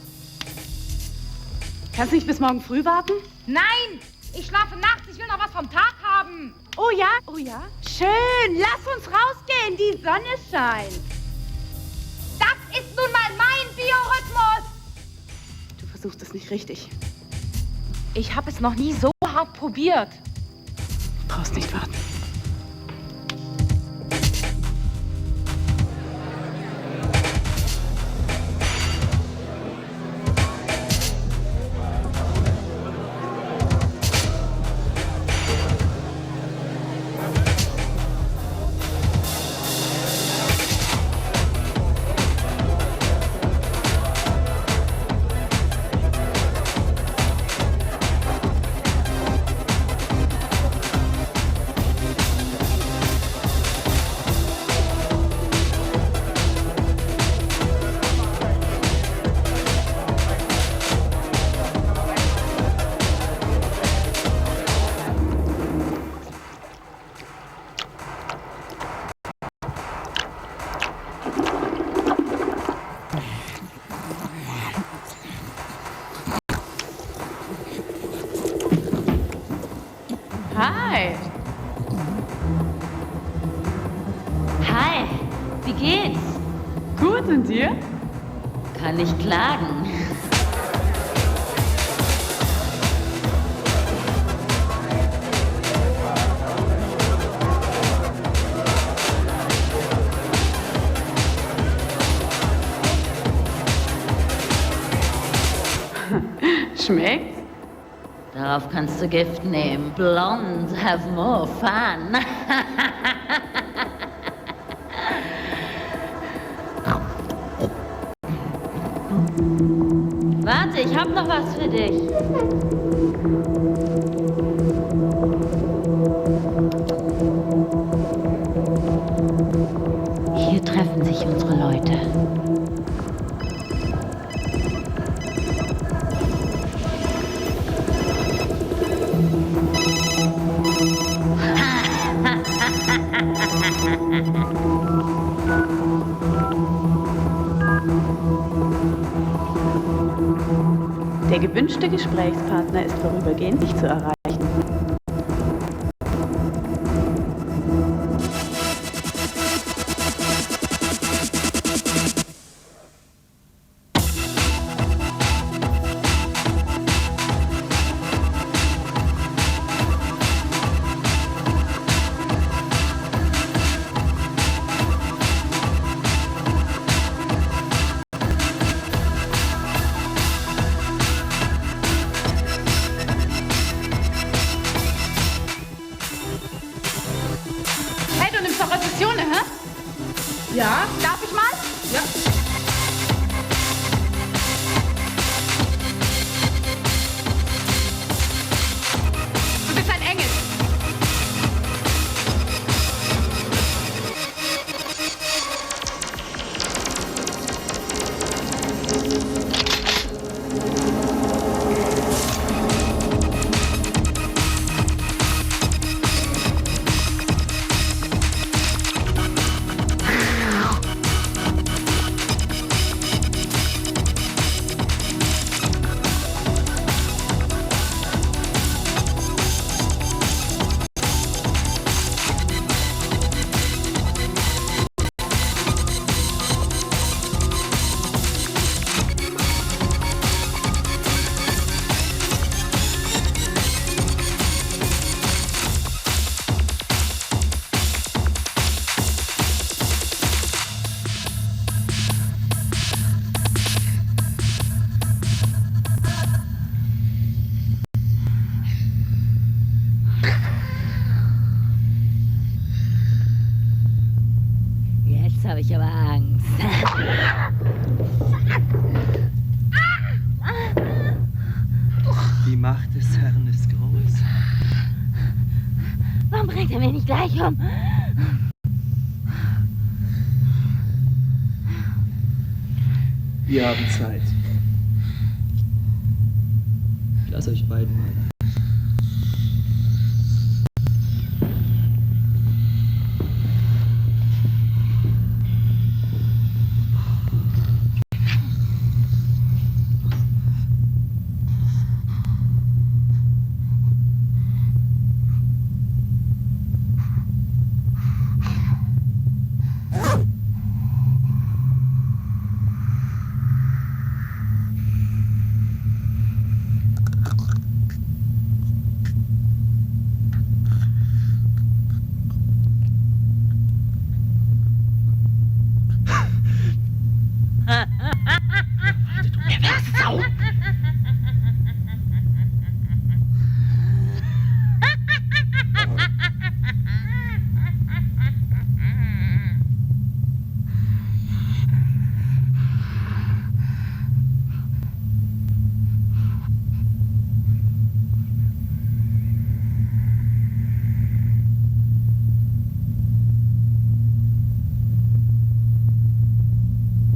Kannst du nicht bis morgen früh warten? Nein! Ich schlafe nachts, ich will noch was vom Tag haben! Oh ja? Oh ja? Schön! Lass uns rausgehen, die Sonne scheint! Das ist nun mal mein Biorhythmus! Du versuchst es nicht richtig. Ich habe es noch nie so hart probiert. Du brauchst nicht warten. Hi. Hi, wie geht's? Gut, und dir? Kann nicht klagen. Schmeckt? Darauf kannst du Gift nehmen. Blondes have more fun. Warte, ich hab noch was für dich. Hier treffen sich unsere Leute. Der gewünschte Gesprächspartner ist vorübergehend nicht zu erreichen. Ja? Darf ich mal? Ja. Du bist ein Engel. Jetzt habe ich aber Angst. Die Macht des Herrn ist groß. Warum bringt er mich nicht gleich um? Wir haben Zeit. Ich lasse euch beiden mal.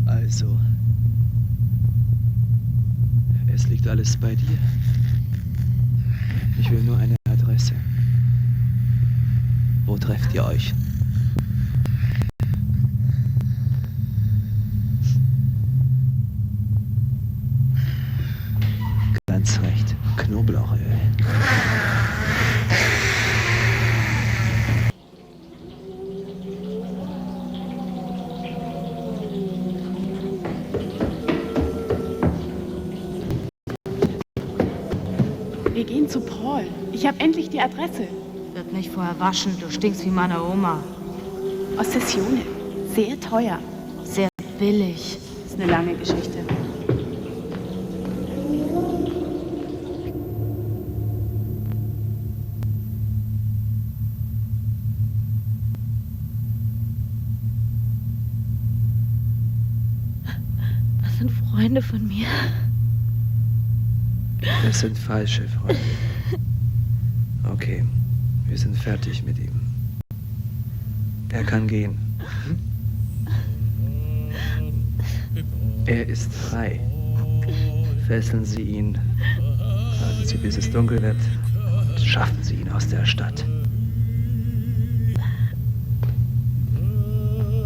Also, es liegt alles bei dir. Ich will nur eine Adresse. Wo trefft ihr euch? Ganz recht, Knoblauchöl. Wir gehen zu Paul. Ich habe endlich die Adresse. Wird mich vorher waschen, du stinkst wie meine Oma. Aus Sessione. Sehr teuer. Sehr billig. Ist eine lange Geschichte. sind Freunde von mir. Das sind falsche Freunde. Okay, wir sind fertig mit ihm. Er kann gehen. Er ist frei. Fesseln Sie ihn, warten Sie, bis es dunkel wird, und schaffen Sie ihn aus der Stadt.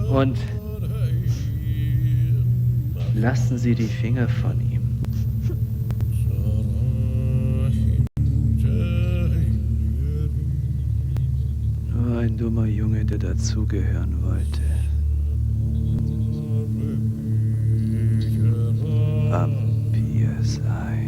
Und lassen Sie die Finger von ihm. Nur ein dummer Junge, der dazugehören wollte. Vampir sein.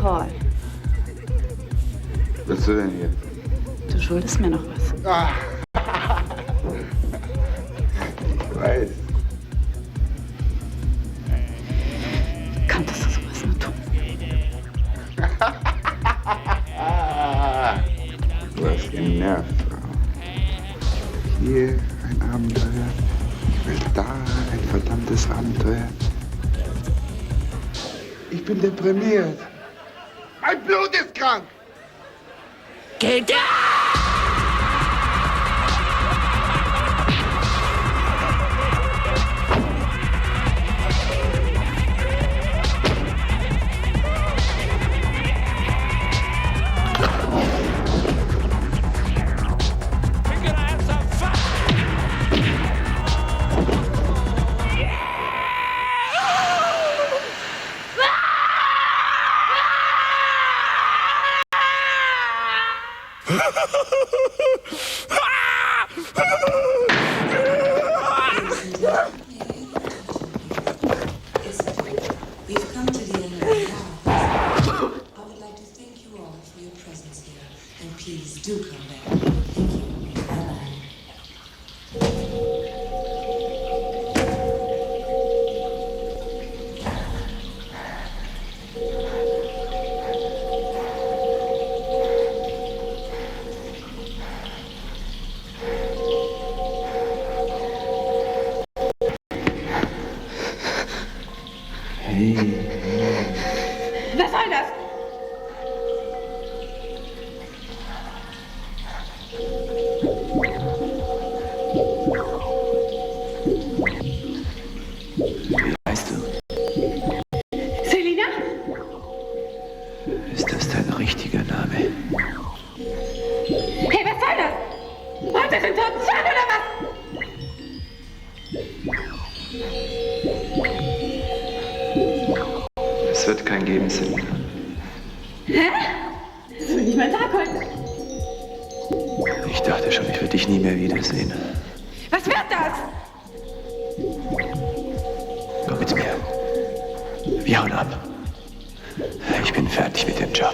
Paul, Was willst du denn hier? du schuldest mir noch was. Ah. Ich weiß. Kanntest du sowas nur tun? Du hast genervt, Frau. Hier ein Abenteuer. Ich will da ein verdammtes Abenteuer. Ich bin deprimiert. Mein Blut ist krank. Geht ja! We've come to the end of the house. I would like to thank you all for your presence here. And please do come back. Thank you. Bye-bye. Was soll das? Wie heißt du? Selina? Ist das dein richtiger Name? Hey, was soll das? Wollt ihr den Toten schauen oder was? Es wird kein Geben, Selina. Hä? Das will nicht mein Tag heute. Ich dachte schon, ich würde dich nie mehr wiedersehen. Was wird das? Komm mit mir. Wir hauen ab. Ich bin fertig mit dem Job.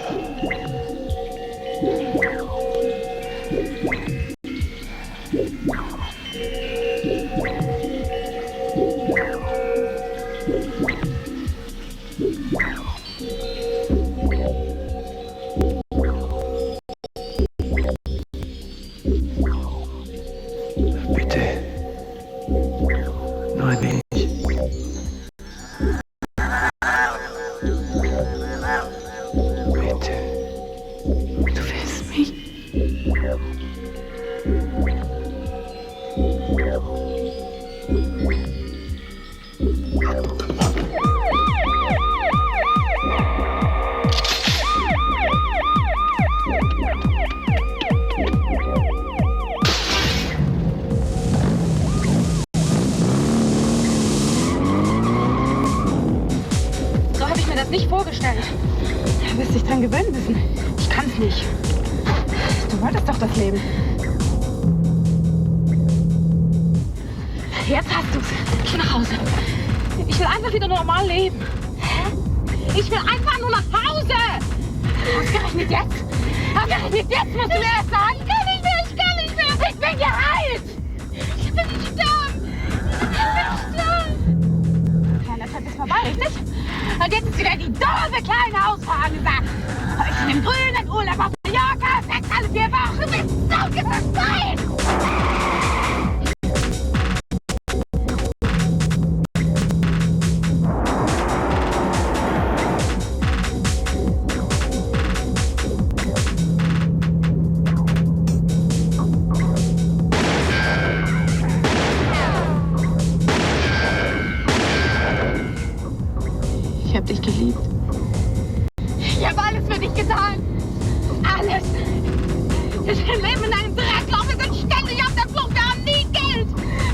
Bitte. Nur ein wenig. Bitte. Du wirst dich dran gewöhnen müssen. Ich kann's nicht. Du wolltest doch das Leben. Jetzt hast du's. Ich will nach Hause. Ich will einfach wieder normal leben. Hä? Ich will einfach nur nach Hause. Ausgerechnet jetzt? Ausgerechnet jetzt musst du mir das sagen. Ich kann nicht mehr, ich kann nicht mehr. Ich bin geheilt. Ich bin nicht sterben. Ich bin nicht sterben. Kleine Zeit ist vorbei, richtig? Und jetzt ist wieder die doofe kleine Hausfrau angesagt. Ich bin im grünen Urlaub auf Mallorca, 6 alle 4 Wochen. Du bist so gefreut. Ich hab dich geliebt. Ich hab alles für dich getan. Alles. Wir leben in einem Dreckloch. Wir sind ständig auf der Flucht. Wir haben nie Geld.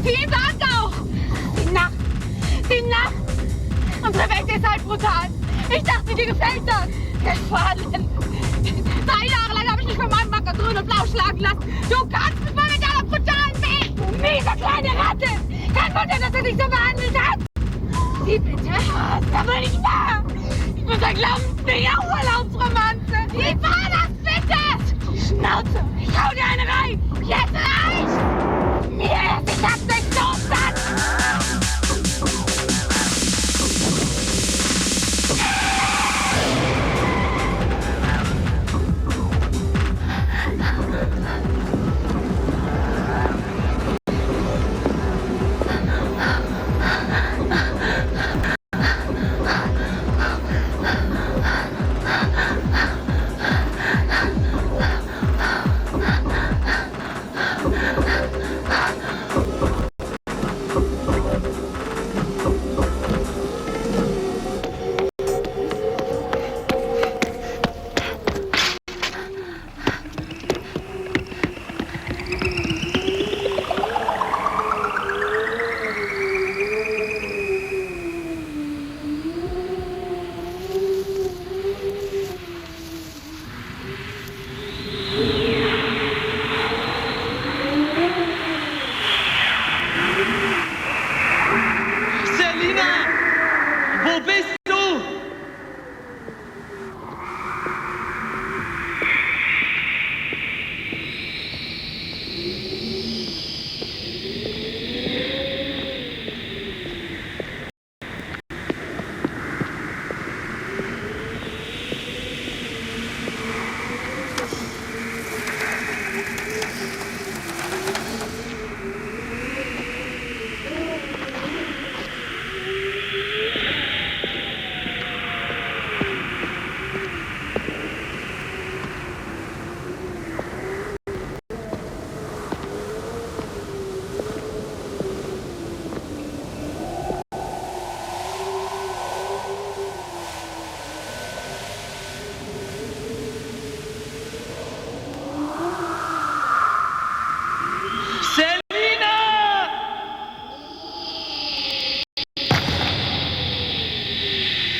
Wie jeden Tag auch. Die Nacht. Die Nacht. Unsere Welt ist halt brutal. Ich dachte, dir gefällt das. Gefallen. 3 Jahre lang habe ich mich von meinem Macker grün und blau schlagen lassen. Du kannst mich mal mit deiner brutalen Welt. Du miese kleine Ratte. Kein Wunder, dass er dich so behandelt hat. Wie bitte? Das ist aber nicht wahr! Ich muss ein glaubensfähiger Urlaubsromanze! Wie war das bitte? Die Schnauze! Ich hau dir eine rein! Jetzt reicht! Mir erst, ich hab's nicht so satt!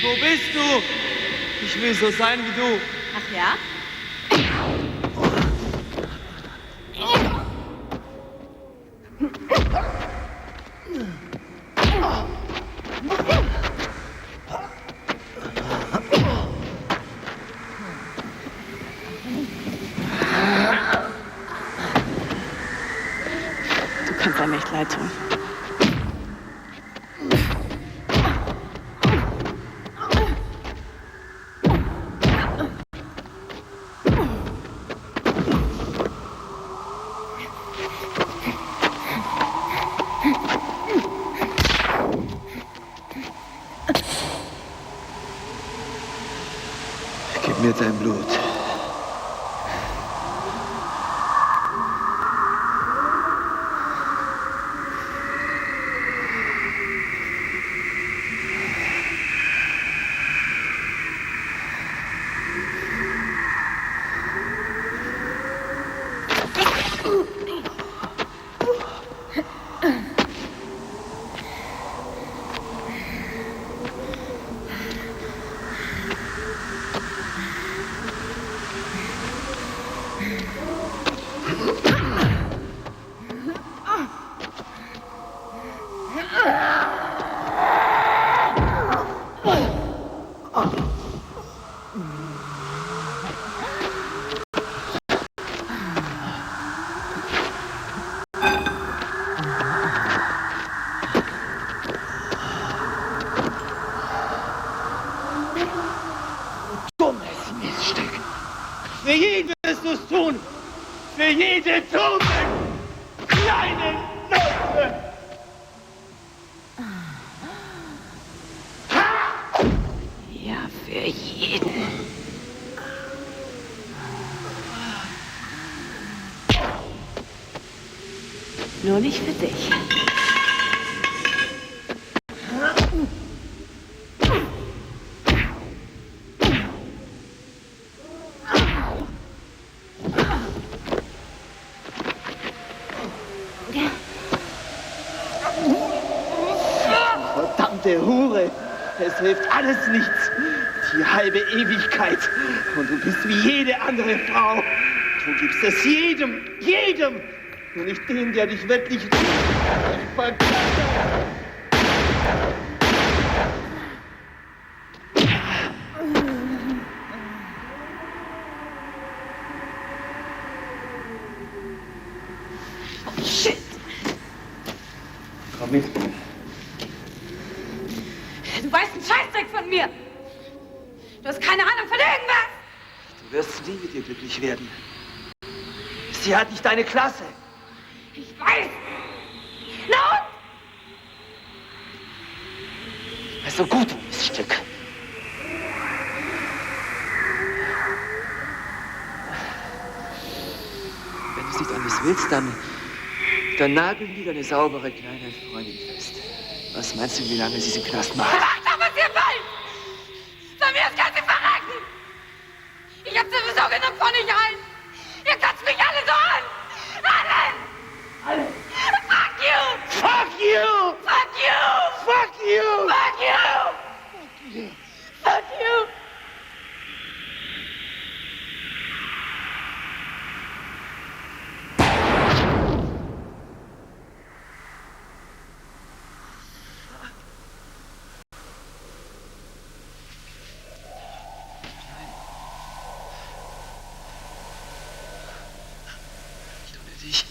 Wo bist du? Ich will so sein wie du. Ach ja? Du kannst einem echt leid tun. Gib mir dein Blut. Dummes Miststück. Für jeden wirst du es tun. Für jede dumme kleine Nutze. Ja, für jeden. Nur nicht für dich. Verdammte Hure! Es hilft alles nichts. Die halbe Ewigkeit. Und du bist wie jede andere Frau. Du gibst es jedem. Nur nicht dem, der dich wirklich liebt. Oh, shit! Komm mit. Du weißt einen Scheißdreck von mir! Du hast keine Ahnung von irgendwas! Du wirst nie mit ihr glücklich werden. Sie hat nicht deine Klasse. Ich weiß! Na und? Also gut, du Miststück. Wenn du es nicht anders willst, dann nageln die deine saubere kleine Freundin fest. Was meinst du, wie lange sie im Knast macht? Macht doch, was ihr wollt! Von mir aus kann sie verrecken! Ich hab sowieso genug von euch allen! Ihr kotzt mich alle so an! Alle! Fuck you! Fuck you! Fuck you! Fuck you! Fuck you! Fuck you! Ich